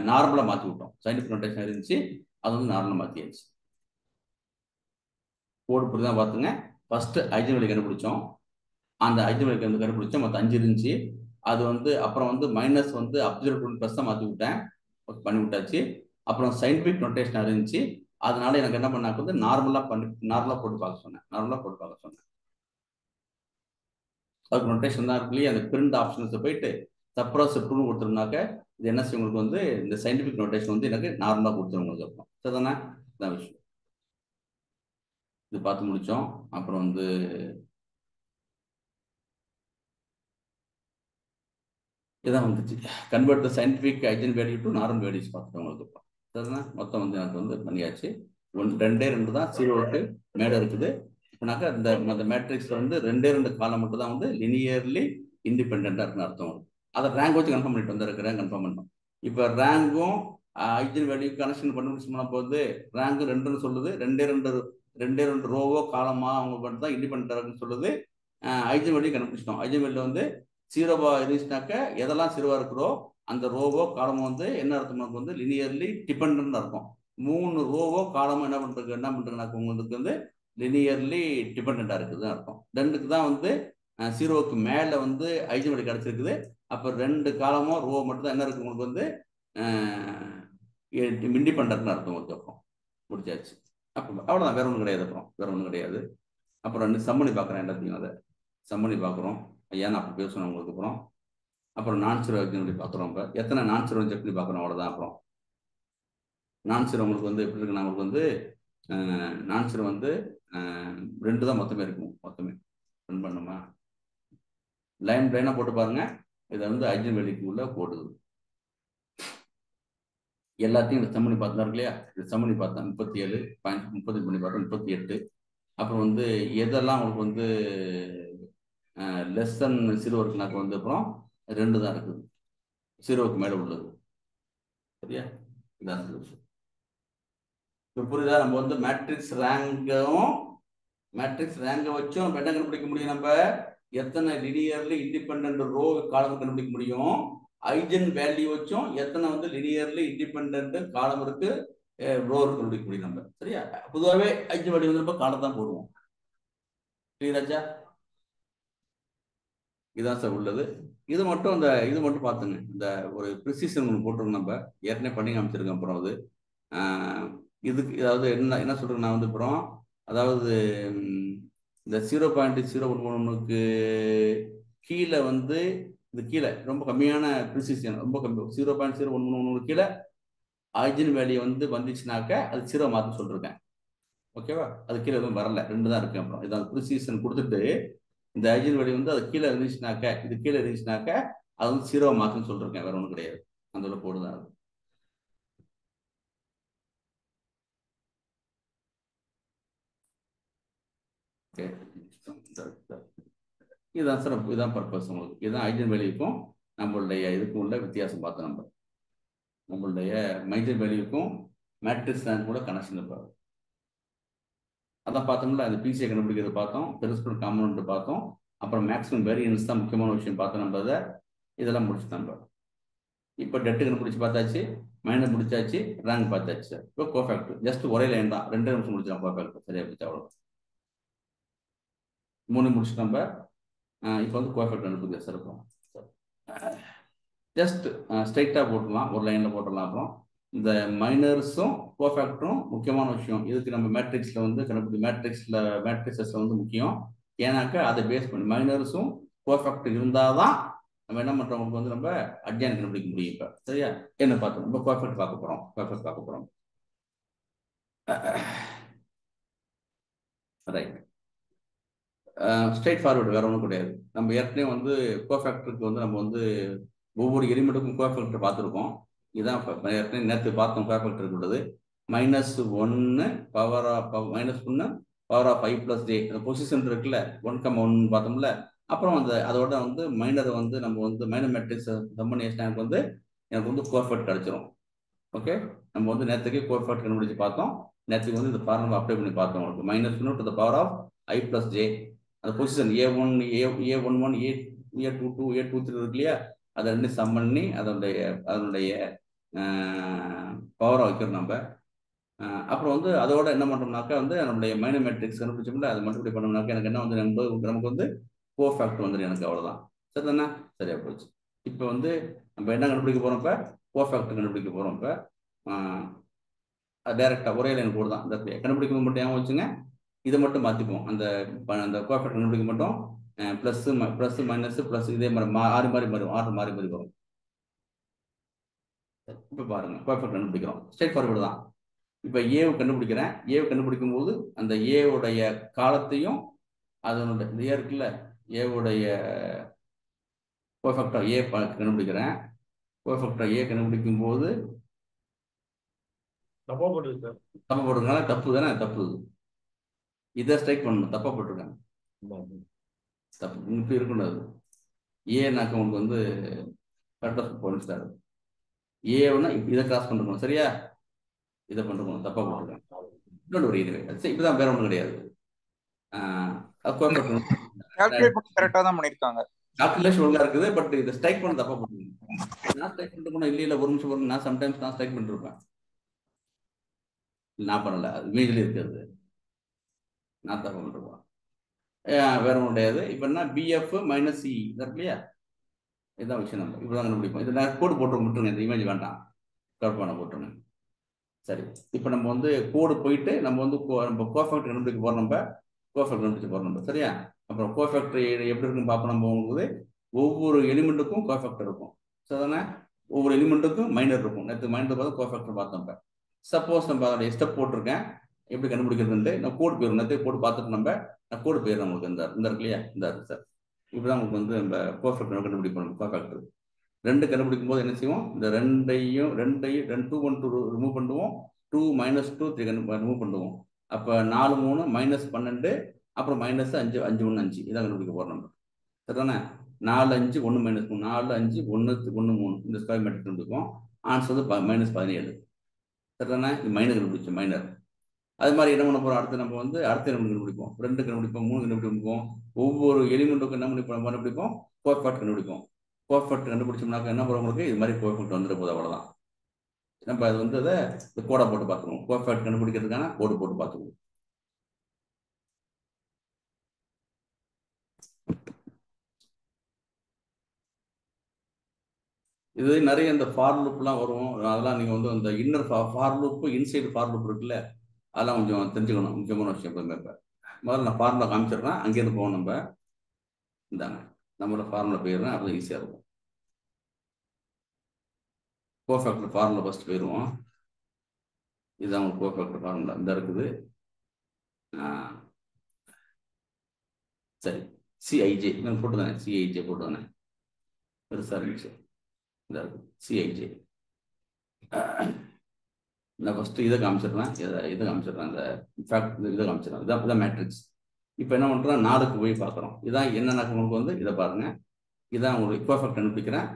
Speaker 1: நார்மலா மாற்றி விட்டோம். சயின்டிபிக் நோட்டேஷன் இருந்துச்சு, அது நார்மலா மாற்றியாச்சு. கோடு புரிதான் பார்த்துங்க. ஃபர்ஸ்ட் ஐஜன் வேல்யூ கண்டுபிடிச்சோம். அந்த ஐஜன் வேல்யூ கண்டுபிடிச்சோம். மற்ற 5 இருந்துச்சு. அது அப்புறம் மைனஸ் அப்சல்யூட் பண்ணி ப்ளஸ் மாற்றி விட்டேன், பண்ணி விட்டாச்சு. அப்புறம் சயின்டிபிக் நோட்டேஷன் இருந்துச்சு, அதனால எனக்கு என்ன பண்ணாக்க நார்மலா போட்டு பார்க்க சொன்னேன். அதுக்கு நோட்டேஷன் தான் இருக்கு. அந்த பிரிண்ட் ஆப்ஷன்ஸ் போயிட்டு சப்ராசெப்ட்னு கொடுத்துருந்தாக்க இது என்ன செய்யும் உங்களுக்கு இந்த சயின்டிபிக் நோட்டேஷன் எனக்கு நார்மலா கொடுத்துரும் உங்களுக்கு. அப்புறம் சரிதானே, இதான் விஷயம். இது பார்த்து முடிச்சோம். அப்புறம் இதான் வந்துச்சு, convert the scientific eigen value to normal values பார்த்துட்டோம் உங்களுக்கு. சரிதானே, மொத்தம் எனக்கு பண்ணியாச்சு. 2 தான் ஜீரோவுக்கு மேலே இருக்குது. இப்போனாக்கா இந்த மேட்ரிக்ஸ்ல 2 காலம் மட்டும் தான் லினியர்லி இண்டிபெண்டா இருக்குன்னு அர்த்தம். அதை ரேங்க் வச்சு கன்ஃபார்ம் பண்ணிட்டு வந்திருக்கு. ரேங்க் கன்ஃபார்ம் பண்ணோம். இப்போ ரேங்கும் ஐஜன் வேல்யூ கனெக்ஷன் பண்ணி போது ரேங்க் 2ன்னு சொல்லுது. 2 ரோவோ காலமா அவங்க மட்டும் தான் இண்டிபெண்டா இருக்குன்னு சொல்லுது. ஐஜன் வேல்யூ கண்டுபிடிச்சிட்டோம். ஐஜன் வேல்யூ ஜீரோவா இருந்துச்சுனாக்க எதெல்லாம் ஜீரோவா இருக்கிறோ அந்த ரோவோ காலமோ என்ன அர்த்தம், நமக்கு லினியர்லி டிபெண்ட் அர்த்தம். 3 ரோவோ காலமோ என்ன பண்றதுனாக்க உங்களுக்கு லினியர்லி டிபெண்டா இருக்குதுன்னு அர்த்தம். 2க்கு தான் ஜீரோவுக்கு மேல ஐஜன் வேல்யூ கிடைச்சிருக்குது. அப்ப 2 காலமோ ரோ மட்டும் தான் என்ன இருக்கு உங்களுக்கு இண்டிபெண்டன்ட்னு அர்த்தம் உங்களுக்கு. அப்புறம் முடிச்சாச்சு. அப்போ அவ்வளோதான், வேற ஒன்றும் கிடையாது. அப்புறம் வேற ஒன்றும் கிடையாது. அப்புறம் சம்மணி பார்க்குறேன் எல்லாத்தையும். அதை சம்மணி பார்க்குறோம். ஏன் அப்போ பேசணும் உங்களுக்கு. அப்புறம் நான் ஜீரோ எப்படி பார்க்குறோம். இப்போ எத்தனை நான் ஜீரோ செக் பண்ணி பார்க்குறோம், அவ்வளோதான். அப்புறம் நான் ஜீரோ உங்களுக்கு எப்படி இருக்குன்னா உங்களுக்கு நான் ஜீரோ 2 தான் மொத்தமே இருக்கும். மொத்தமே ரன் பண்ணுமா, லைனாக போட்டு பாருங்க. இதை ஐஜன் வேல்யூக்கு உள்ள போடுது. எல்லாத்தையும் சம் பண்ணி பார்த்தா இருக்கு இல்லையா, சம் பண்ணி பார்த்தா 37 30 பண்ணி பார்த்தா 38. அப்புறம் எதெல்லாம் உங்களுக்கு லெஸ் தென் 0 இருக்குனாக்க அப்புறம் 2 தான் இருக்குது. 0க்கு மேல உள்ளது. சரியா? இதான் சொல்யூஷன். இப்போ புரியுதா? நம்ம வந்து மேட்ரிக்ஸ் ரேங்கை வச்சும் நம்ம என்ன கண்டுபிடிக்க முடியும்? நம்ம எத்தனை லினியர்லி இண்டிபெண்டன்ட் ரோ காலம் கண்டுபிடிக்க முடியும். ஐஜன் வேல்யூ வச்சும் எத்தனை வந்து லினியர்லி இண்டிபெண்டன்ட் காலம் இருக்கு, ரோ கண்டுபிடிக்க முடியும் நம்ம. சரியா? பொதுவாகவே ஐஜன் வேல்யூ வந்து நம்ம காலம் தான் போடுவோம். கிளியராச்சா? இதான் சார் உள்ளது. இது மட்டும் பார்த்துங்க. இந்த ஒரு ப்ரிசிஷன் ஒன்று போட்டிருக்கோம், நம்ம ஏற்கனவே பண்ணி காமிச்சிருக்கோம். அப்புறம் அது இதுக்கு அதாவது என்ன சொல்றேன் நான் வந்து அப்புறம் அதாவது இந்த 0.011க்கு கீழே வந்து இது கீழே ரொம்ப கம்மியான ப்ரிசிஷன், ரொம்ப கம்மி 0.011 கீழே ஐஜன் வேல்யூ வந்து வந்துச்சுனாக்க அது 0 மாற்ற சொல்லிருக்கேன். ஓகேவா? அது கீழே எதுவும் வரல, 2 தான் இருக்கு. அப்புறம் இதான் ப்ரிசிஷன் கொடுத்துட்டு இந்த ஐஜன் வேல்யூ வந்து அது கீழே இருந்துச்சுனாக்க, இது கீழே இருந்துச்சுனாக்க அது வந்து 0 மாற்றுன்னு சொல்லிருக்கேன். வேற ஒன்றும் கிடையாது. அந்த போடுதான் அது. இதுதான் சார், இதுதான் பர்பஸ் உங்களுக்கு. இதுதான் ஐஜன் வேல்யூக்கும் நம்மளுடைய இதுக்கும் உள்ள வித்தியாசம் பார்த்தோம். நம்மளுடைய மைஜன் வேல்யூக்கும் மேட்ரிக்ஸ் ரேங்க் கூட கனெக்ஷன் இருப்பாரு. அதான் பார்த்தோம்ல, அந்த பிசிஐ கண்டுபிடிக்கிறது பார்த்தோம், பிரின்சிபல் காம்பனன்ட் பார்த்தோம், அப்புறம் மேக்ஸிமம் வேரியன்ஸ் தான் முக்கியமான விஷயம் பார்த்தோம். நம்ம அதை இதெல்லாம் முடிச்சு நம்ம இப்போ டெட்டு கண்டுபிடிச்சு பார்த்தாச்சு, மைனர் முடிச்சாச்சு, ரேங்க் பார்த்தாச்சு. இப்போ கோஃபேக்டர் ஜஸ்ட் ஒரே லைன் தான், 2 நிமிஷம் முடிச்சிடலாம். கோஃபேக்டர் சரியா போச்சு, அவ்வளோ 3 முடிச்சு நம்ம இப்போ வந்து கோஃபேக்டர் கண்டுபிடிக்க சார். இருக்கும் ஜஸ்ட் ஸ்ட்ரைட்டாக போட்டுடலாம், ஒரு லைனில் போட்டுடலாம். அப்புறம் இந்த மைனர்ஸும் கோஃபேக்டரும் முக்கியமான விஷயம். இதுக்கு நம்ம மேட்ரிக்ஸில் வந்து மேட்ரிக்ஸஸில் வந்து முக்கியம். ஏன்னாக்கா அதை பேஸ் பண்ணி மைனர்ஸும் கோஃபேக்டர் இருந்தால் தான் நம்ம என்ன பண்ணுறவங்களுக்கு வந்து நம்ம அட்ஜாயின் கண்டுபிடிக்க முடியும். இப்போ சரியா? என்ன பார்த்தோம்? நம்ம கோஃபேக்ட் பார்க்க போகிறோம். ரைட். ஸ்ட்ரைட் ஃபார்வர்டு, வேற ஒன்றும் கிடையாது. நம்ம ஏற்கனவே வந்து கோஃபேக்டருக்கு வந்து நம்ம வந்து ஒவ்வொரு எலிமெண்ட்டுக்கும் கோஃபேக்டர் பார்த்துருக்கோம். இதான் ஏற்கனவே நேற்று பார்த்தோம். கோஃபேக்டர் உள்ளது -1 பவர் ஆஃப் -1 5 + j. அந்த பொசிஷன் இருக்குல்ல, 1,1 பார்த்தோம்ல. அப்புறம் அதோட வந்து மைனரை வந்து நம்ம வந்து மைனர் மேட்ரிக்ஸ் கம்பெனிஷன் எனக்கு வந்து கோஃபேக்ட் கிடைச்சிரும். ஓகே, நம்ம வந்து நேற்றுக்கு கோஃபேக்ட் கண்டுபிடிச்சு பார்த்தோம். நேற்றுக்கு வந்து இந்த ஃபார்முலா அப்ளை பண்ணி பார்த்தோம். உங்களுக்கு -1 to the power of i + j. அந்த position A1, A11, A22, A23 இருக்கு இல்லையா, அதை 2 சம் பண்ணி அதனுடைய பவரை வைக்கிறோம் நம்ம. அப்புறம் வந்து அதோட என்ன பண்ணுறோம்னாக்கா வந்து நம்மளுடைய மைனர் மேட்ரிக்ஸ் கண்டுபிடிச்சோம்ல, அதை மல்டிப்ளை பண்ணோம்னாக்கா எனக்கு என்ன வந்து நமக்கு வந்து கோஃபேக்ட் வந்துடும். எனக்கு அவ்வளோதான். சரி தானே? சரியா போச்சு. இப்போ வந்து நம்ம என்ன கண்டுபிடிக்க போகிறோம்? இப்போ கோஃபேக்ட் கண்டுபிடிக்க போகிறோம். இப்போ டைரெக்டாக ஒரே லைன் கூட தான். இந்த கண்டுபிடிக்க மட்டும் ஏன் வச்சுங்க, இதை மட்டும் மாற்றிப்போம். அந்த கோஃபேக்ட் கண்டுபிடிக்க மட்டும் ப்ளஸ் மைனஸ் ப்ளஸ் இதே மாதிரி ஆர்டர் மாறி வரும். இப்போ பாருங்க, கோஃபேக்ட் கண்டுபிடிக்கிறோம். ஸ்ட்ரைட் ஃபார்வர்டு தான். இப்போ ஏவை கண்டுபிடிக்கிறேன். ஏவை கண்டுபிடிக்கும் போது அந்த ஏவுடைய காலத்தையும் அதனுடைய இந்த ஏ இருக்குல்ல, ஏவுடைய கோஃபேக்டர் ஏ கண்டுபிடிக்கிறேன். கோஃபேக்டர் ஏ கண்டுபிடிக்கும் போது
Speaker 3: தப்பா
Speaker 1: போட்டிருக்கனால தப்பு தானே? தப்பு. இதை ஸ்ட்ரைக் பண்ணணும். தப்பா போட்டிருக்காங்க. தப்பு இப்படி இருக்கக்கூடாது. ஏன்னாக்க உங்களுக்கு வந்து கரெக்டாக போனிச்சாரு. ஏன்னா இதை கிராஸ் பண்ணிருக்கணும். சரியா? இதை பண்ணிருக்கணும். தப்பா போட்டிருக்காங்க. இன்னொன்று ஒரு இதுவே சரி, இப்பதான் வேற ஒன்றும் கிடையாது. கால்குலேஷன் ஒழுங்கா இருக்குது, பட் இதை ஸ்ட்ரைக் பண்ண தப்பா போட்டுருக்கேன். நான் ஸ்ட்ரைக் பண்ணிட்டு போனா இல்லை ஒரு நிமிஷம் வரும். நான் சம்டைம்ஸ் நான் ஸ்ட்ரைக் பண்ணிருப்பேன். நான் பண்ணல, அது இமேஜ்ல இருக்கிறது. நான் தப்பா பண்ணிருப்பேன். வேற ஒன்றும் கிடையாது. இப்போ என்ன BF - C இருக்கு இல்லையா, இதுதான் விஷயம். நம்ம இப்படிதான் கண்டுபிடிப்போம். இதை நான் கோடு போட்டு விட்டுருங்க. இந்த இமேஜ் வேண்டாம், கட் பண்ண போட்டுருங்க. சரி, இப்போ நம்ம வந்து கோடு போயிட்டு நம்ம வந்து நம்ம கோஃபேக்டர் கண்டுபிடிக்க போகிறோம். நம்ம கோஃபேக்டர் கண்டுபிடிக்க போகிறோம் நம்ம. சரியா? அப்புறம் கோஃபேக்டர் எப்படி இருக்குன்னு பார்ப்போம். நம்ம உங்களுக்கு ஒவ்வொரு எலிமெண்ட்டுக்கும் கோஃபேக்டர் இருக்கும். சரிதானே? ஒவ்வொரு எலிமெண்ட்டுக்கும் மைனர் இருக்கும். நேற்று மைனர் பார்த்து கோஃபேக்டர் பார்த்தோம். இப்போ சப்போஸ் நம்ம அதோட ஸ்டெப் போட்டிருக்கேன் எப்படி கண்டுபிடிக்கிறதுன்ட்டு நான் கோடு போயிடும். நேற்று கோடு பார்த்துட்டு நான் கோடு போயிடுறேன். உங்களுக்கு இந்த இருக்கு இல்லையா, இந்த இருக்கு சார். இப்படிதான் உங்களுக்கு வந்து நம்ம கோஃபேக்டர் கண்டுபிடிப்போம். கோஃபேக்டர் 2 கண்டுபிடிக்கும் போது என்ன செய்வோம்? இந்த 2 2 1 ரிமூவ் பண்ணுவோம். 2 -2 3 ரிமூவ் பண்ணுவோம். அப்போ 4 3 -12, அப்புறம் -5 5 1 5 இதான் கண்டுபிடிக்க போறோம் நம்ம. சரிதானே? 4 5 1 மைனஸ் 3 4 5 1 1 3 இந்த ஸ்கொயர் மேட்ரிக்ஸ் கண்டுபிடிப்போம். ஆன்சர் வந்து -17. சரிதானே? இது மைனர் கண்டுபிடிச்சோம், மைனர். அது மாதிரி என்ன பண்ண போறோம், அடுத்து நம்ம வந்து அடுத்த எலிமெண்ட் கண்டுபிடிப்போம், 2 கண்டுபிடிப்போம், 3 கண்டுபிடிப்போம். ஒவ்வொரு எலிமெண்ட்டுக்கும் என்ன கண்டுபிடிப்போம், கோஎஃபிஷியன்ட் கண்டுபிடிப்போம். கோஎஃபிஷியன்ட் கண்டுபிடிச்சோம்னாக்க என்ன பண்ணுவோம், உங்களுக்கு இது மாதிரி கோஎஃபிஷியன்ட் வந்துட போகுது, அவ்வளவுதான். நம்ம அது வந்து அதை கோடை போட்டு பார்த்துருவோம். கோஎஃபிஷியன்ட் கண்டுபிடிக்கிறதுக்கான கோடு போட்டு பார்த்துக்குவோம். இது நிறைய இந்த ஃபார் லூப்லாம் வரும். அதெல்லாம் நீங்கள் வந்து அந்த inner for loop, inside for loop இருக்குல்ல, அதெல்லாம் கொஞ்சம் தெரிஞ்சுக்கணும். முக்கியமான விஷயம். இப்போ முதல்ல நான் ஃபார்முலா காமிச்சிடுறேன், அங்கேருந்து போவோம். நம்ம இந்தாங்க, நம்மளோட ஃபார்முலா போயிடுறேன், அப்போ ஈஸியாக இருக்கும். கோஃபேக்டர் ஃபார்முலா ஃபர்ஸ்ட் போயிடுவோம். இதுதான் உங்களுக்கு கோஃபேக்டர் ஃபார்முலா இந்த இருக்குது. சரி, சிஐஜே நான் போட்டுதானே, சிஐஜே போட்டுதானே, பெருசாக இருந்துச்சு. இதாக இருக்குது சிஐஜே. நான் ஃபஸ்ட்டு இதை காமிச்சிடுறேன், இதை காமிச்சிடுறேன், அந்த ஃபேக்ட் இதை காமிச்சிடுறேன். இதான் மேட்ரிக்ஸ். இப்போ என்ன பண்ணுறோம், 4க்கு போய் பார்க்குறோம். இதான் என்னென்ன உங்களுக்கு வந்து இதை பாருங்கள். இதான் உங்களுக்கு பர்ஃபெக்ட் கண்டுபிடிக்கிறேன்.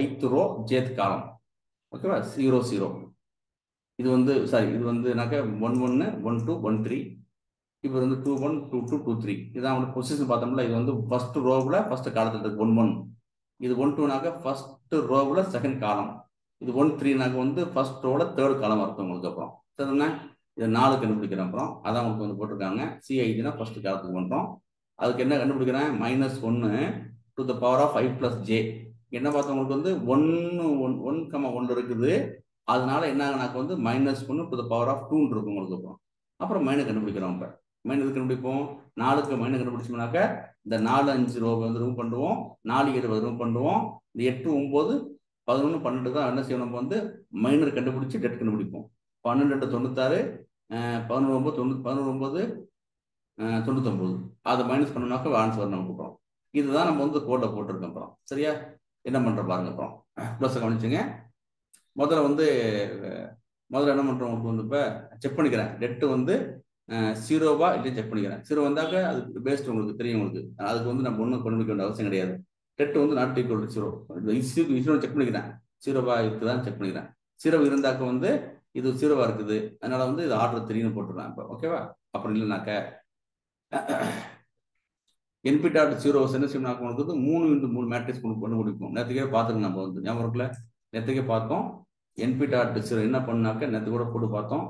Speaker 1: ஐத் ரோ ஜேத் காலம், ஓகேவா? 0 0. இது வந்து சாரி, இது வந்து 1 1 1 2 1 3. இப்போ வந்து 2 1 2 2 2 3. இதான் உங்களுக்கு பொசிஷன் பார்த்தோம்ல. இது வந்து ஃபர்ஸ்ட் ரோவில் ஃபர்ஸ்ட் காலத்தில் இருக்கு 1 1. இது 1 2 ஃபர்ஸ்ட் ரோவில் செகண்ட் காலம். இது 1 3 வந்து ஃபர்ஸ்ட் ரோவில் தேர்ட் காலம் வரும் உங்களுக்கு. அப்புறம் சரிண்ணா, இதை 4 கண்டுபிடிக்கிறேன். அப்புறம் அதான் உங்களுக்கு வந்து போட்டிருக்காங்க. சிஐஜினா ஃபர்ஸ்ட் காலத்துக்கு பண்ணுறோம். அதுக்கு என்ன கண்டுபிடிக்கிறேன், -1 to the power of i plus j. என்ன பார்த்தோம், உங்களுக்கு வந்து 1 இருக்குது. அதனால என்ன வந்து -1 to the power of 2 இருக்கும் உங்களுக்கு. அப்புறம் மைனஸ் கண்டுபிடிக்கிறோம். இப்போ மைனஸ் கண்டுபிடிப்போம். 4க்கு மைனஸ் கண்டுபிடிச்சோம்னாக்க இந்த 4 5 ரோ வந்து ரூம் பண்ணுவோம், 4 7 ரூம் பண்ணுவோம். இந்த 8 9 11 12 தான் என்ன செய்யணும், நம்ம வந்து மைனர் கண்டுபிடிச்சி டெட் கண்டுபிடிப்போம். 12 8 96, 11 9 99. அதை மைனஸ் பண்ணோம்னாக்க ஆன்சர் நம்ம கொடுக்குறோம். இதுதான் நம்ம வந்து கோட்டை போட்டிருக்கோம். அப்புறம் சரியா, என்ன பண்ற பாருங்க. அப்புறம் ப்ளஸ் கவனிச்சுங்க. முதல்ல என்ன பண்றோம், உங்களுக்கு வந்து இப்போ செக் பண்ணிக்கிறேன். டெட்டு வந்து 0வா இல்லைன்னு செக் பண்ணிக்கிறேன். 0 வந்தாக்க அதுக்கு பேஸ்ட் உங்களுக்கு தெரியும். உங்களுக்கு அதுக்கு வந்து நம்ம ஒன்றும் கண்டுபிடிக்க வேண்டிய அவசியம் கிடையாது. டெட்டு வந்து நாட் ஈக்குவல் டு 0 செக் பண்ணிக்கிறேன். 0வா இருக்குதான்னு செக் பண்ணிக்கிறேன். 0 இருந்தாக்க வந்து இது 0வா இருக்குது, அதனால வந்து இது ஆர்டர் 3ன்னு போட்டுருவேன். இப்போ ஓகேவா? அப்படி இல்லைனாக்க np.0 என்ன செய்யணும், உங்களுக்கு 3 × 3 மேட்ரிக்ஸ் கொண்டு முடிப்போம். நேற்றுக்கே பார்த்துருங்க, நம்ம வந்து ஞாபகம் இருக்குல்ல, நேற்றுக்கே பார்த்தோம். np.0 என்ன பண்ணாக்க நேற்று கூட போட்டு பார்த்தோம்.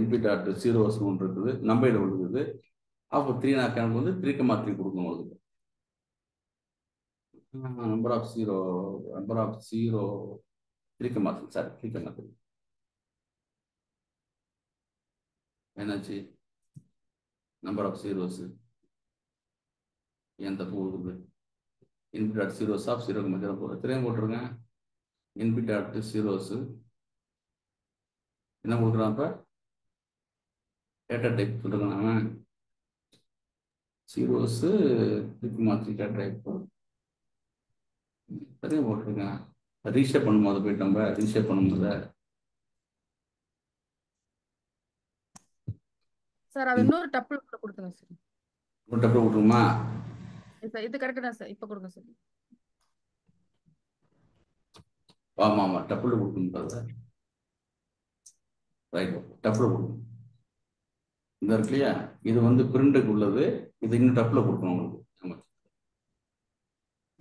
Speaker 1: np.0 ஒன்று இருக்குது, நம்பையில் இருக்குது. அப்போ 3 எனக்கு வந்து 3,3 கொடுக்கணும் உங்களுக்கு. நம்பர் ஆஃப் 0 3,3 சாரி 3,3 என்னாச்சு, நம்பர் ஆஃப் ஜீரோஸ் ஏன் தப்பு கொடுக்குது. np.0 ஆஃப் 0க்கு மத்தியில் போடுற திரையும் போட்டுருங்க. np.0 என்ன கொடுக்குறான், இப்போ டேட்டா டைப் சொல்லுங்க. நான் ஜீரோஸ் 3,3 டேட்டா டைப் சரியா போட்டிருக்கேன். ரீஷேப் பண்ணும்போது போயிட்டு நம்ம ரீஷேப் பண்ணும்போது
Speaker 4: சார் அது இன்னொரு டப்பிள் கொடுத்துங்க சார்.
Speaker 1: ஒரு டப்பிள் கொடுத்துருமா
Speaker 4: சார்? இது கரெக்ட் தான் சார், இப்போ கொடுங்க சார்.
Speaker 1: ஆமாம் டப்பிள் கொடுக்கணும் சார். ரைட், டப்பிள் கொடுக்கணும். இந்த இருக்கு இல்லையா, இது வந்து பிரிண்டுக்கு உள்ளது, இது இன்னும் டப்பில் கொடுக்கணும் உங்களுக்கு.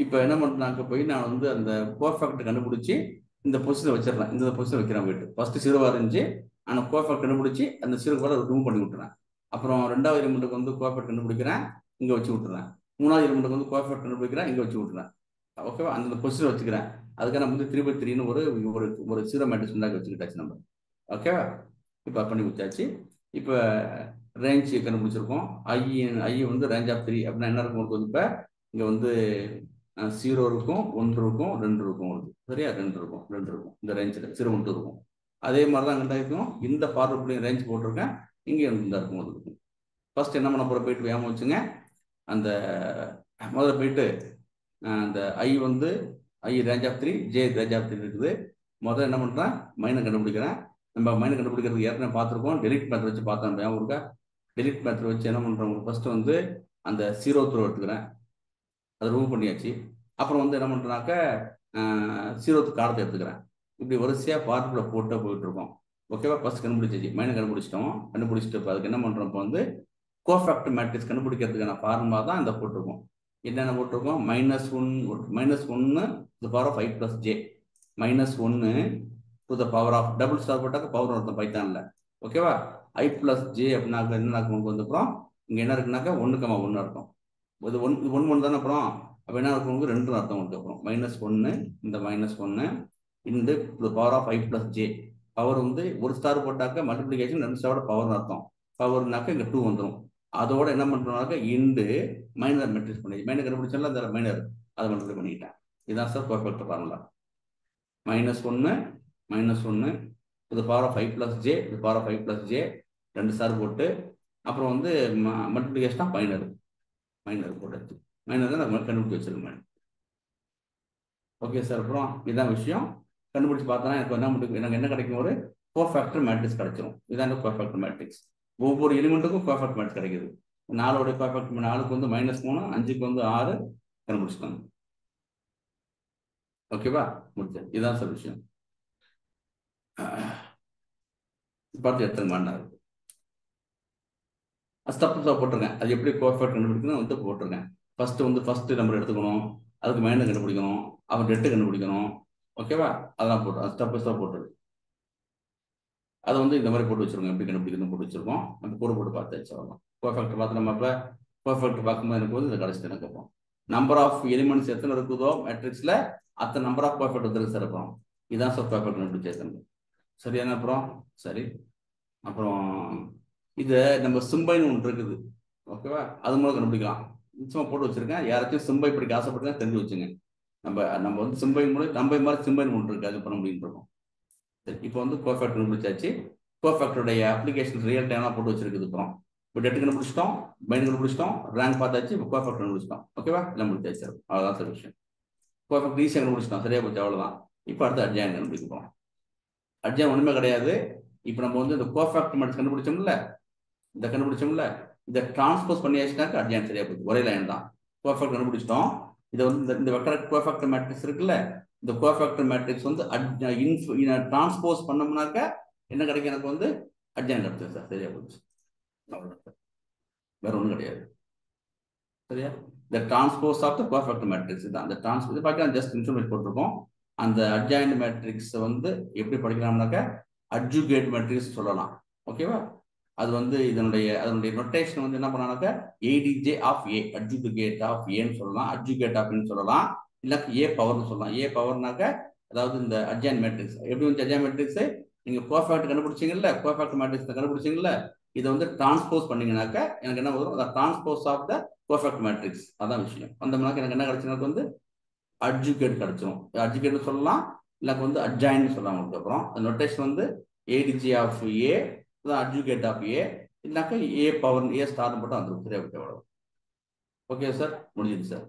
Speaker 1: இப்போ என்ன பண்ணுறாங்க, போய் நான் வந்து அந்த கோஃபேக்டர் கண்டுபிடிச்சி இந்த பொசிஷன் வச்சிடறேன். இந்த பொசிஷன் வைக்கிறேன் போயிட்டு. ஃபர்ஸ்ட் 0வா இருந்துச்சு, ஆனால் கோஃபேக்டர் கண்டுபிடிச்சி அந்த 0க்கு கூட ரிமூவ் பண்ணி விட்டுறேன். அப்புறம் 2வது எலிமெண்ட்டுக்கு வந்து கோஃபேக்டர் கண்டுபிடிக்கிறேன், இங்கே வச்சு விட்டுறேன். 3வது எலிமெண்ட்டுக்கு வந்து கோஃபேக்டர் கண்டுபிடிக்கிறேன், இங்கே வச்சு விட்டுறேன். ஓகேவா? அந்த பொசிஷன் வச்சுக்கிறேன். அதுக்காக நம்ம வந்து 3/3ன்னு ஒரு 0 மேட்ரிக்ஸ் உண்டாக்கி வச்சுக்கிட்டாச்சு நம்ம. ஓகேவா? இப்போ பண்ணி வச்சாச்சு. இப்போ ரேஞ்ச் கண்டுபிடிச்சிருக்கோம். ஐ வந்து ரேஞ்ச் ஆஃப் 3 அப்படின்னா என்ன இருக்கும் உங்களுக்கு வந்து, இப்போ இங்கே வந்து 0 இருக்கும், 1 இருக்கும், 2 இருக்கும் உங்களுக்கு. சரியா? 2 இருக்கும். இந்த ரேஞ்சில் 0 1 இருக்கும். அதே மாதிரி தான் அங்கே இருக்கும். இந்த ஃபார்வர்ட்லையும் ரேஞ்ச் போட்டிருக்கேன், இங்கே இந்த இருக்கும் உங்களுக்கு. ஃபர்ஸ்ட் என்ன பண்ண போகிற போயிட்டு வேகாம வச்சுங்க. அந்த முதல்ல போயிட்டு அந்த ஐ வந்து range of 3, J range of 3 இருக்குது. முதல்ல என்ன பண்ணுறேன், மைனை கண்டுபிடிக்கிறேன். நம்ம மைனை கண்டுபிடிக்கிறது ஏற்கனவே பார்த்துருக்கோம். டெலிட் மெத்தட் வச்சு பார்த்தோம். ஞாபகம் இருக்கா? டெலிட் மெத்தட் வச்சு என்ன பண்ணுறோம், ஃபர்ஸ்ட் வந்து அந்த 0th row எடுத்துக்கிறேன், அதை ரிமூவ் பண்ணியாச்சு. அப்புறம் வந்து என்ன பண்ணுறேன்னாக்க 0th காலத்தை எடுத்துக்கிறேன். இப்படி வரிசையாக ஃபார்முலா போட்டு போயிட்டு இருக்கோம். ஓகேவா? ஃபர்ஸ்ட் கண்டுபிடிச்சி மைனஸ் கண்டுபிடிச்சிட்டோம். கண்டுபிடிச்சிட்டு இப்போ அதுக்கு என்ன பண்ணுறோம், இப்போ வந்து கோஃபேக்டர் மேட்ரிக்ஸ் கண்டுபிடிக்கிறதுக்கான ஃபார்முலா தான் இந்த போட்டிருக்கோம். என்னென்ன போட்டிருக்கோம், -1 to the power of I plus j, -1 to the power of double star போட்டாக்க பவர் அர்த்தம் பைத்தான்ல. ஓகேவா? I plus j அப்படின்னாக்க என்ன நமக்கு வந்து அப்புறம் இங்கே என்ன இருக்குனாக்கா 1,1 அர்த்தம். இது 1 தானே. அப்புறம் அப்போ என்ன இருக்கும், 2 அர்த்தம் வந்து அப்புறம் -1 இந்த -1 into the power of I plus j. Power வந்து ஒரு ஸ்டார் போட்டாக்க மல்டிப்ளிகேஷன் 2 ஸ்டாரோட பவர் அர்த்தம். பவர்னாக்க இங்கே 2 வந்துடும். அதோட என்ன பண்ணுறோம்னாக்க இண்டு மைனர் மெட்ரிக்ஸ் பண்ணி மைனர் கண்டுபிடிச்சால அந்த மைனர் அதை மல்டிப்ளை பண்ணிக்கிட்டேன். இதுதான் sir coefficient formula. -1 to the power of I plus j, the power of I plus j 2 star போட்டு அப்புறம் வந்து மல்டிப்ளிகேஷனாக மைனர் போட்டு மைனர் தான் நம்ம கண்டுபிடிச்சி வச்சிருக்கேன். Okay sir. அப்புறம் இதுதான் விஷயம். கண்டுபிடிச்சி பார்த்தோன்னா எனக்கு என்ன கிடைக்கும், ஒரு கோஃபேக்டர் மேட்ரிக்ஸ் கிடைச்சிடும். இதுதான் கோஃபேக்டர் மேட்ரிக்ஸ். ஒவ்வொரு எலிமெண்ட்டுக்கும் கோஎஃபிஷியன்ட் மேட்ரிக்ஸ் கிடைக்குது. 4 கோஎஃபிஷியன்ட், 4க்கு வந்து -3, 5க்கு வந்து 6 கண்டுபிடிச்சிட்டாங்க. ஓகேவா? முடிச்சு. இதுதான் சார் விஷயம். பார்த்து எடுத்துங்க மாட்டாரு. ஸ்டெப் போட்டிருக்கேன். அது எப்படி கோஎஃபிஷியன்ட் கண்டுபிடிக்கணும் வந்து போட்டிருக்கேன். ஃபர்ஸ்ட் நம்பர் எடுத்துக்கணும், அதுக்கு மைனஸ் கண்டுபிடிக்கணும், அப்புறம் டெட்டு கண்டுபிடிக்கணும். ஓகேவா? அதெல்லாம் போட்டு ஸ்டெப் போட்டுருக்கு. அதை வந்து இந்த மாதிரி போட்டு வச்சிருக்கோம். எப்படி கண்டுபிடிக்கணும் போட்டு வச்சிருக்கோம். நம்ம கூட போட்டு பார்த்து வச்சிடலாம். கோஎஃபிஷியன்ட் பார்த்து நம்ம இப்போ கோஎஃபிஷியன்ட் பார்க்கும்போது எனக்கு வந்து இந்த கடைசி எனக்கு போகும். நம்பர் ஆஃப் எலிமெண்ட்ஸ் எத்தனை இருக்குதோ மேட்ரிக்ஸ்ல அத்தனை நம்பர் ஆஃப் கோஎஃபிஷியன்ட் வந்து சார் இருக்கும். இதுதான் சார் கோஎஃபிஷியன்ட் கண்டுபிடிச்சிருக்கேன். சரியான அப்புறம் சரி. அப்புறம் இதை நம்ம சிம்பைன்னு ஒன்று இருக்குது. ஓகேவா? அது மூலம் கண்டுபிடிக்கலாம். நிச்சயமாக போட்டு வச்சிருக்கேன். யாராச்சும் சிம்பை படிக்க ஆசைப்பட்டுதான் தெரிஞ்சு வச்சுங்க. நம்ம வந்து சிம்பை மூலம் நம்ம மாதிரி சிம்பைன்னு ஒன்று இருக்கு, அது பண்ண முடியும் இருக்கோம். சரி. இப்போ வந்து கோஎஃபிஷியன்ட் கண்டுபிடிச்சாச்சு. கோஎஃபிஷியன்ட்டோடைய அப்ளிகேஷன் ரியல் டைம்லாம் போட்டு வச்சிருக்குது. அப்புறம் இப்போ டெட்டு கண்டுபிடிச்சிட்டோம், மைனர் கண்டுபிடிச்சிட்டோம், ரேங்க் பார்த்தாச்சு, இப்போ கோஎஃபிஷியன்ட் கண்டுபிடிச்சிட்டோம். ஓகேவா? எல்லாம் முடிச்சாச்சு சார். அவ்வளோதான் சார் விஷயம். கோஎஃபிஷியன்ட் ஈஸியாக கண்டுபிடிச்சிட்டோம். சரியா போச்சு, அவ்வளோதான். இப்போ அடுத்து அட்ஜாயின் கண்டுபிடிக்க போகிறோம். அட்ஜாயின் ஒன்றுமே கிடையாது. இப்போ நம்ம வந்து இந்த கோஎஃபிஷியன்ட் மேட்ரிக்ஸ் கண்டுபிடிச்சோம்ல, இதை டிரான்ஸ்போஸ் பண்ணியாச்சுனாக்க அட்ஜாயின் சரியா போச்சு. ஒரே லைன் தான். கோஎஃபிஷியன்ட் கண்டுபிடிச்சிட்டோம். இதை வந்து இந்த வெக்டர் கோஎஃபிஷியன்ட் மேட்ரிக்ஸ் இருக்குல்ல, இந்த கோஎஃபிஷியன்ட் மேட்ரிக்ஸ் வந்து டிரான்ஸ்போஸ் பண்ணோம்னாக்க என்ன கிடைக்கும், எனக்கு வந்து அட்ஜாயின் கிடைச்சது சார். சரியா போச்சு. வேற ஒன்றும் கிடையாது. சரியா? இந்த transpose of the coefficient matrix தான். அந்த டிரான்ஸ்போஸ் பார்க்கலாம். ஜஸ்ட் இன்ஃபர்மேஷன் போட்டிருக்கோம். அந்த அட்ஜாயின்ட் மேட்ரிக்ஸ் வந்து எப்படி படிக்கலாம்னாக்க அட்ஜுகேட் மேட்ரிக்ஸ் சொல்லலாம். ஓகேவா? அது வந்து அதனுடைய நொட்டேஷன் வந்து என்ன பண்ணாக்க ADJ of A, adjugate of ஏன்னு சொல்லலாம், அட்ஜுகேட் ஆஃப்னு சொல்லலாம், இல்லை ஏ பவர்னு சொல்லலாம். ஏ பவர்னாக்க அதாவது இந்த அட்ஜாயின்ட் மேட்ரிக்ஸ் எப்படி வந்து அட்ஜாயின்ட் மேட்ரிக்ஸ் நீங்க கோஎஃபிஷியன்ட் கண்டுபிடிச்சிங்கல்ல, கோஎஃபிஷியன்ட் மேட்ரிக்ஸ் கண்டுபிடிச்சிங்கல்ல, இதை வந்து டிரான்ஸ்போஸ் பண்ணீங்கன்னாக்க எனக்கு என்ன வரும், transpose of the coefficient matrix. அதான் விஷயம். அந்தமாதிரி எனக்கு என்ன கிடைச்சு, எனக்கு வந்து அட்ஜுகேட் கிடைச்சிடும். அட்ஜுகேட் சொல்லலாம், இல்லை வந்து அட்ஜாயின் சொல்லலாம். அதுக்கப்புறம் அந்த நொட்டேஷன் வந்து ADJ of A, adjugate of A, இல்லைனாக்கா ஏ பவர் ஏ ஸ்டார் மட்டும் வந்துடும். சரியா போச்சு, அவ்வளோ. ஓகே சார், முடிஞ்சிது சார்.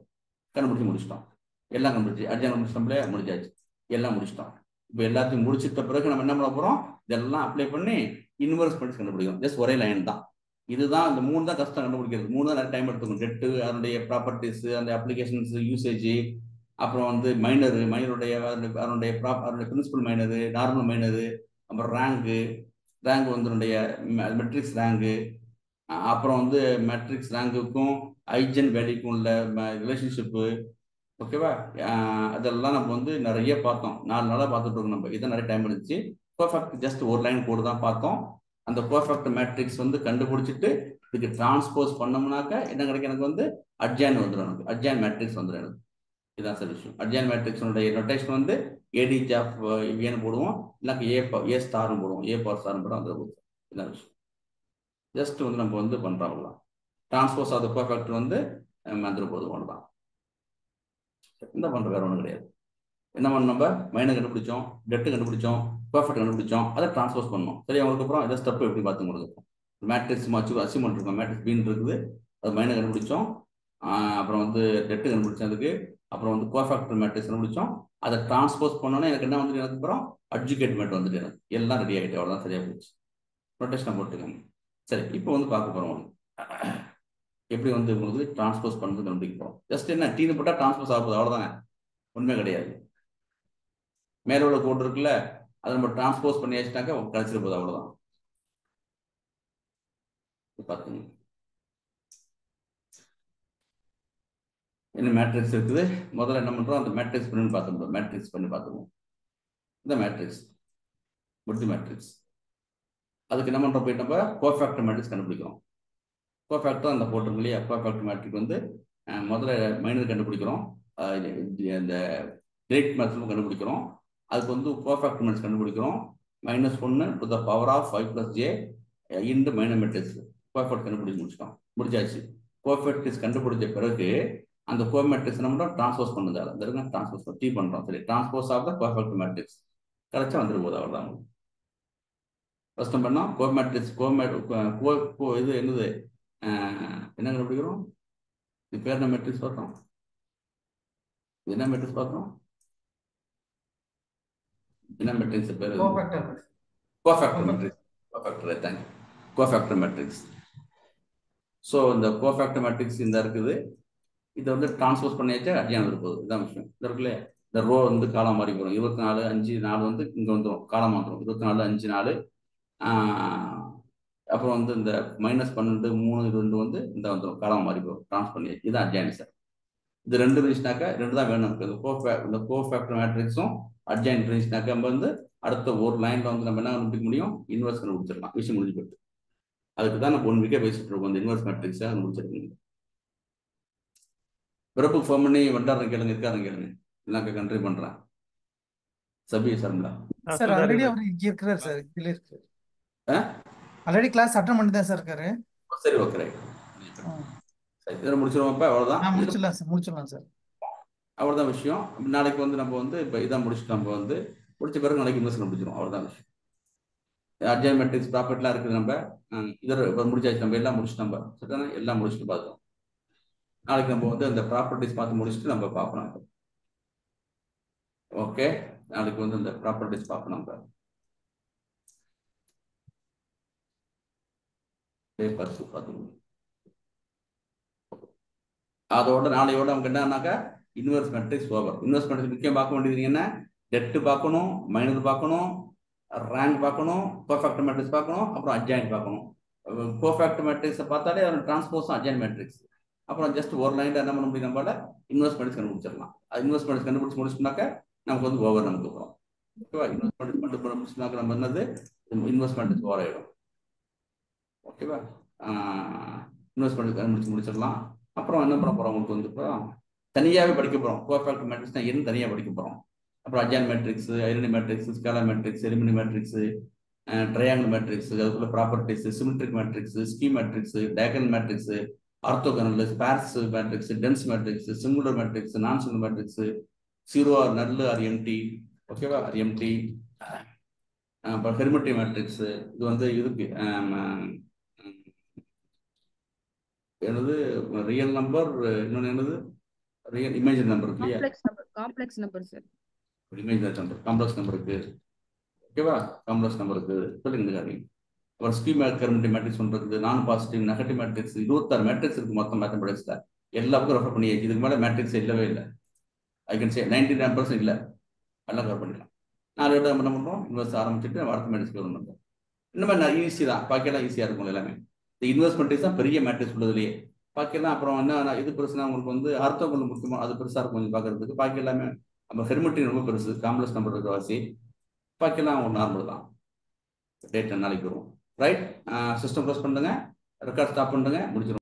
Speaker 1: முடிச்சிட்டோம். எல்லாம் கண்டுபிடிச்சி அட்ஜாயின் கண்டுபிடிச்சோம்லே முடிஞ்சாச்சு. எல்லாம் முடிச்சிட்டோம். இப்போ எல்லாத்தையும் முடிச்சிட்ட பிறகு நம்ம என்ன பண்ண போகிறோம், இதெல்லாம் அப்ளை பண்ணி இன்வெர்ஸ் பண்ணி கண்டுபிடிக்கணும். ஜஸ்ட் ஒரே லைன் தான். இதுதான் இந்த 3 தான் கஷ்டம் கண்டுபிடிக்கிறது. 3 தான் நிறைய டைம் எடுத்துக்கும். டெட்டு, அதனுடைய ப்ராப்பர்ட்டிஸ், அந்த அப்ளிகேஷன்ஸ் யூசேஜ், அப்புறம் வந்து மைனருடைய பிரின்சிபல் மைனரு, நார்மல் மைனரு, அப்புறம் ரேங்க் வந்து மெட்ரிக்ஸ் ரேங்கு, அப்புறம் வந்து மெட்ரிக்ஸ் ரேங்குக்கும் ஐஜன் வேல்யூக்கும் உள்ள ரிலேஷன்ஷிப்பு. ஓகேவா? அதெல்லாம் நம்ம வந்து நிறைய பார்த்தோம். 4 நாளாக பார்த்துட்டு இருக்கோம். நம்ம இதை நிறைய டைம் இருந்துச்சு. கோஎஃபிஷியன்ட் ஜஸ்ட் ஒரு லைன் கோடு தான் பார்த்தோம். அந்த கோஎஃபிஷியன்ட் மேட்ரிக்ஸ் வந்து கண்டுபிடிச்சிட்டு இதுக்கு டிரான்ஸ்போஸ் பண்ணோம்னாக்க என்ன கிடைக்கும், எனக்கு வந்து அட்ஜாயின் வந்துடும். எனக்கு அட்ஜாயின் மேட்ரிக்ஸ் வந்துடும். எனக்கு இதான் சார் விஷயம். அட்ஜாயின் மேட்ரிக்ஸோடைய நொட்டேஷன் வந்து ADJ ஆஃப் ஏன்னு போடுவோம், இல்லைனா ஏ ஸ்டார்னு போடுவோம், ஏ பவர் ஸ்டார்னு போடுவோம். அந்த இதான் விஷயம். ஜஸ்ட் வந்து நம்ம வந்து பண்ணுறோம். டிரான்ஸ்போஸ் ஆஃப் த கோஎஃபிஷியன்ட் வந்து வந்துடும் போது ஒன்று தான். என்ன பண்ணுற, வேற ஒன்றும் கிடையாது. என்ன பண்ணணும், நம்ம மைனர் கண்டுபிடிச்சோம், டெட்டு கண்டுபிடிச்சோம், கோஎஃபிஷியன்ட் கண்டுபிடிச்சோம், அதை டிரான்ஸ்போஸ் பண்ணணும். சரி, அவங்களுக்கு அப்புறம் இதை ஸ்டெப் எப்படி பார்த்து கொடுக்கும். மேட்ரிக்ஸ் அசியூமெண்ட் இருக்கும், மேட்ரிக்ஸ் பீன் இருக்குது, அது மைனர் கண்டுபிடிச்சோம். அப்புறம் வந்து டெட்டு கண்டுபிடிச்சதுக்கு அப்புறம் வந்து கோஎஃபிஷியன்ட் மேட்ரிக்ஸ் கண்டுபிடிச்சோம். அதை டிரான்ஸ்போஸ் பண்ணோன்னா எனக்கு என்ன வந்துட்டு, எனக்கு அப்புறம் அட்ஜுகேட் மேட் வந்துட்டு எனக்கு எல்லாம் ரெடி ஆகிட்டு. அவ்வளோதான், சரியா போச்சு. நோட்டேஷனை போட்டுக்கோங்க. சரி, இப்போ வந்து பார்க்க போகிறோம் எப்படி வந்து உங்களுக்கு டிரான்ஸ்போஸ் பண்ணுறது கண்டுபிடிக்க போகிறோம். ஜஸ்ட் என்ன டீனு போட்டால் டிரான்ஸ்போஸ் ஆகுது, அவ்வளோதாங்க, உண்மை கிடையாது. மேலே உள்ள கோடு இருக்குல்ல, அதை நம்ம டிரான்ஸ்போஸ் பண்ணி வச்சுட்டாக்க கழிச்சிட போகுது, அவ்வளோதான். பார்த்துங்க, என்ன மேட்ரிக்ஸ் இருக்குது. முதல்ல என்ன பண்ணுறோம், அந்த மேட்ரிக்ஸ் பண்ணி பார்த்துருவோம். மேட்ரிக்ஸ் பண்ணி பார்த்துருவோம். இந்த மேட்ரிக்ஸ் புத்தி மேட்ரிக்ஸ். அதுக்கு என்ன பண்ணுறோம், போயிட்டு நம்ம கோஃபேக்டர் மேட்ரிக்ஸ் கண்டுபிடிக்கிறோம். கோஃபேக்டர் அந்த போட்டிருக்கு இல்லையா, கோஃபேக்டர் மேட்ரிக் வந்து முதல்ல மைனர் கண்டுபிடிக்கிறோம், இந்த கிரேட் மேட்ரிக்ஸ் கண்டுபிடிக்கிறோம். அதுக்கு வந்து கோஃபேக்டர் மேட்ரிக்ஸ் கண்டுபிடிக்கிறோம். -1 to the power of 5 plus j into minor matrix cofactor கண்டுபிடிச்சு முடிச்சிட்டோம், முடிச்சாச்சு. கோஃபேக்டர்ஸ் கண்டுபிடிச்ச பிறகு அந்த கோ மேட்ரிக்ஸ் நம்ம டிரான்ஸ்போஸ் பண்ணுது, அந்த டிரான்ஸ்போஸ் டி பண்ணுறோம். சரி, transpose of the cofactor matrix கிடைச்சா வந்துட்டு போகுது, அவ்வளோதான். ஃபர்ஸ்ட் பண்ணோம் கோ மேட்ரிக்ஸ், இது என்னது, என்ன கண்டுபிடிக்கிறோம், இது பேர் என்ன மேட்ரிக்ஸ் பார்த்தோம், என்ன மேட்ரிக்ஸ் பார்த்தோம், என்ன மேட்ரிக்ஸ் பேர், cofactor matrix. Cofactor, thank you, cofactor matrix. So இந்த கோஃபேக்டர் மேட்ரிக்ஸ் இந்த இருக்குது. இதை வந்து டிரான்ஸ்போஸ் பண்ணியாச்சா அடியான இருப்பது, இதுதான் விஷயம். இது இருக்குல்ல, இந்த ரோ வந்து காலம் மாறி போகும். 24 5 4 வந்து இங்கே வந்துடும், காலம் வந்துடும். 24 5 4. அப்புறம் வந்து இந்த -12 3 2 வந்து இந்த வந்துடும், காலம் மாறி போகும். டிரான்ஸ் பண்ணியாச்சு, இதுதான் அட்ஜாயின் சார். இது ரெண்டு இருந்துச்சுனாக்கா, ரெண்டு தான் வேணும். இந்த கோஃபேக்டர் மேட்ரிக்ஸும் அட்ஜாயின் இருந்துச்சுனாக்கா நம்ம வந்து அடுத்த ஒரு லைனில் வந்து நம்ம என்ன கண்டுபிடிக்க முடியும், இன்வெர்ஸ் கண்டுபிடிச்சிடலாம். விஷயம் முடிஞ்சு போயிட்டு. அதுக்கு தான் நம்ம 1 வீக்காக பேசிட்டு இருக்கோம், இந்த இன்வெர்ஸ் மேட்ரிக்ஸை அது முடிச்சிருக்கீங்க. பிறப்பு ஃபோன் பண்ணி வண்டாருன்னு கேளுங்க, இருக்காருன்னு கேளுங்க, இல்லைனாக்கா கண்ட்ரி பண்ணுறேன். சபி சர்மிளா
Speaker 2: சார் ஆல்ரெடி அவர் இங்க இருக்கிறார் சார், இதுல இருக்காரு. ஆல்ரெடி கிளாஸ் அட்டெண்ட் பண்ணி தான் சார் இருக்காரு.
Speaker 1: சரி, ஓகே, ரைட். சரி, இதில் முடிச்சிருவோம். அவ்வளோதான்,
Speaker 2: முடிச்சிடலாம் சார், முடிச்சிடலாம் சார்,
Speaker 1: அவ்வளோதான் விஷயம். நாளைக்கு வந்து நம்ம வந்து இப்போ இதான் முடிச்சுட்டு நம்ம வந்து முடிச்ச பிறகு நாளைக்கு இன்வெஸ்ட் முடிச்சிடும், அவ்வளோதான் விஷயம். அட்ஜாயின் மேட்ரிக்ஸ் ப்ராப்பர்ட்டிலாம் இருக்குது. நம்ம இப்போ முடிச்சாச்சு, நம்ம எல்லாம் முடிச்சுட்டு நம்ம சரிதானே, எல்லாம் முடிச்சுட்டு பார்த்தோம். நாளைக்கு நம்ம வந்து அந்த ப்ராப்பர்ட்டிஸ் பார்த்து முடிச்சுட்டு நம்ம பார்க்கலாம். ஓகே, நாளைக்கு வந்து இந்த ப்ராப்பர்ட்டிஸ் பார்ப்போம் நம்ம. பேப்பர்ஸ் பார்த்துக்கணும். அதோட நாளையோட நமக்கு என்னன்னாக்கா inverse matrix over. Inverse matrix முக்கியம் பார்க்க வேண்டியது என்ன, டெட்டு பார்க்கணும், மைனர் பார்க்கணும், ரேங்க் பார்க்கணும், கோஃபேக்டர் மேட்ரிக்ஸ் பார்க்கணும், அப்புறம் அட்ஜாயின் பார்க்கணும். கோஃபேக்டர் மேட்ரிக்ஸை பார்த்தாலே அதோட டிரான்ஸ்போஸும் அட்ஜாயின் மேட்ரிக்ஸ். அப்புறம் ஜஸ்ட் ஒரு லைனில் என்ன பண்ண முடியும், நம்மளால இன்வெர்ஸ் மேட்ரிக்ஸ் கண்டுபிடிச்சிடலாம். அது இன்வெர்ஸ் மேட்ரிக்ஸ் கண்டுபிடிச்சி முடிச்சுனாக்கா நமக்கு வந்து ஓவர் நமக்கு போகிறோம். ஓகேவா, இன்வெர்ஸ் மேட்ரிக்ஸ் கண்டுபிடிச்சினாக்கா நம்ம என்னது இன்வெர்ஸ் மேட்ரிக்ஸ் ஓவர் ஆகிடும். ஓகேவா, இன்வெர்ஸ் மேட்ரிக்ஸ் கண்டுபிடிச்சி முடிச்சிடலாம். அப்புறம் என்ன பண்ண போகிறோம், உங்களுக்கு வந்து இப்போ தனியாகவே படிக்க போகிறோம். கோஃபேக்டர் மேட்ரிக்ஸ் என்ன தனியாக படிக்க போகிறோம். அப்புறம் adjoint matrix, identity matrix, scalar matrix, element matrix, triangle matrix, அதுக்குள்ள properties, symmetric matrix, skew matrix, diagonal matrix, orthogonal, sparse matrix, dense matrix, singular matrix, non singular matrix, 0 or null or empty. ஓகேவா, or empty. அப்புறம் Hermitian matrix, இது வந்து இதுக்கு என்னது real number, இன்னொன்று என்னது real imaginary number இல்லையா,
Speaker 4: complex number sir,
Speaker 1: imaginary number, complex நம்பருக்கு. ஓகேவா, காம்ப்ளெக்ஸ் நம்பருக்கு சொல்லுங்க. அப்புறம் ஸ்கீம் ஹெர்மிட்ரி மேட்ரிக்ஸ் ஒன்று இருக்குது, நான் பாசிட்டிவ், நெகட்டிவ் மேட்ரிக்ஸ், 26 மேட்ரிக்ஸ் இருக்கு மொத்தம் மேத்தமெட்டிக்ஸ்ல. எல்லா பக்கம் ரெஃபர் பண்ணியாச்சு. இதுக்கு மேலே மேட்ரிக்ஸ் இல்லவே இல்லை. ஐ கேன் சே 99% இல்லை, எல்லாம் கவர் பண்ணிடலாம். நாலு விட என்ன பண்ணுறோம், இன்வெஸ்ட் ஆரம்பிச்சுட்டு அடுத்த மேட்ரிக்ஸ் வரும். நம்ம இந்த மாதிரி நான் ஈஸி தான், பாக்கியெல்லாம் ஈஸியாக இருக்கும் எல்லாமே. இந்த இன்வெஸ்ட் மேட்ரிக்ஸ் தான் பெரிய மேட்ரிக்ஸ் உள்ளதுலேயே. பாக்கியெல்லாம் அப்புறம் என்ன இது பெருசுனா உங்களுக்கு வந்து ஆர்த்தோகனல் முக்கியமாக, அது பெருசாக இருக்கும் கொஞ்சம் பார்க்கறதுக்கு. பாக்கி எல்லாமே நம்ம ஹெர்மிட்ரி ரொம்ப பெருசு, காம்ப்ளெக்ஸ் நம்பர் இருக்கிற வாசி. பாக்கியெல்லாம் ஒரு நார்மல் தான். டேட் நாளைக்கு வரும். ரைட், சிஸ்டம் க்ளோஸ் பண்ணுங்க, ரெக்கார்ட் ஸ்டாப் பண்ணுங்க, முடிச்சிடும்.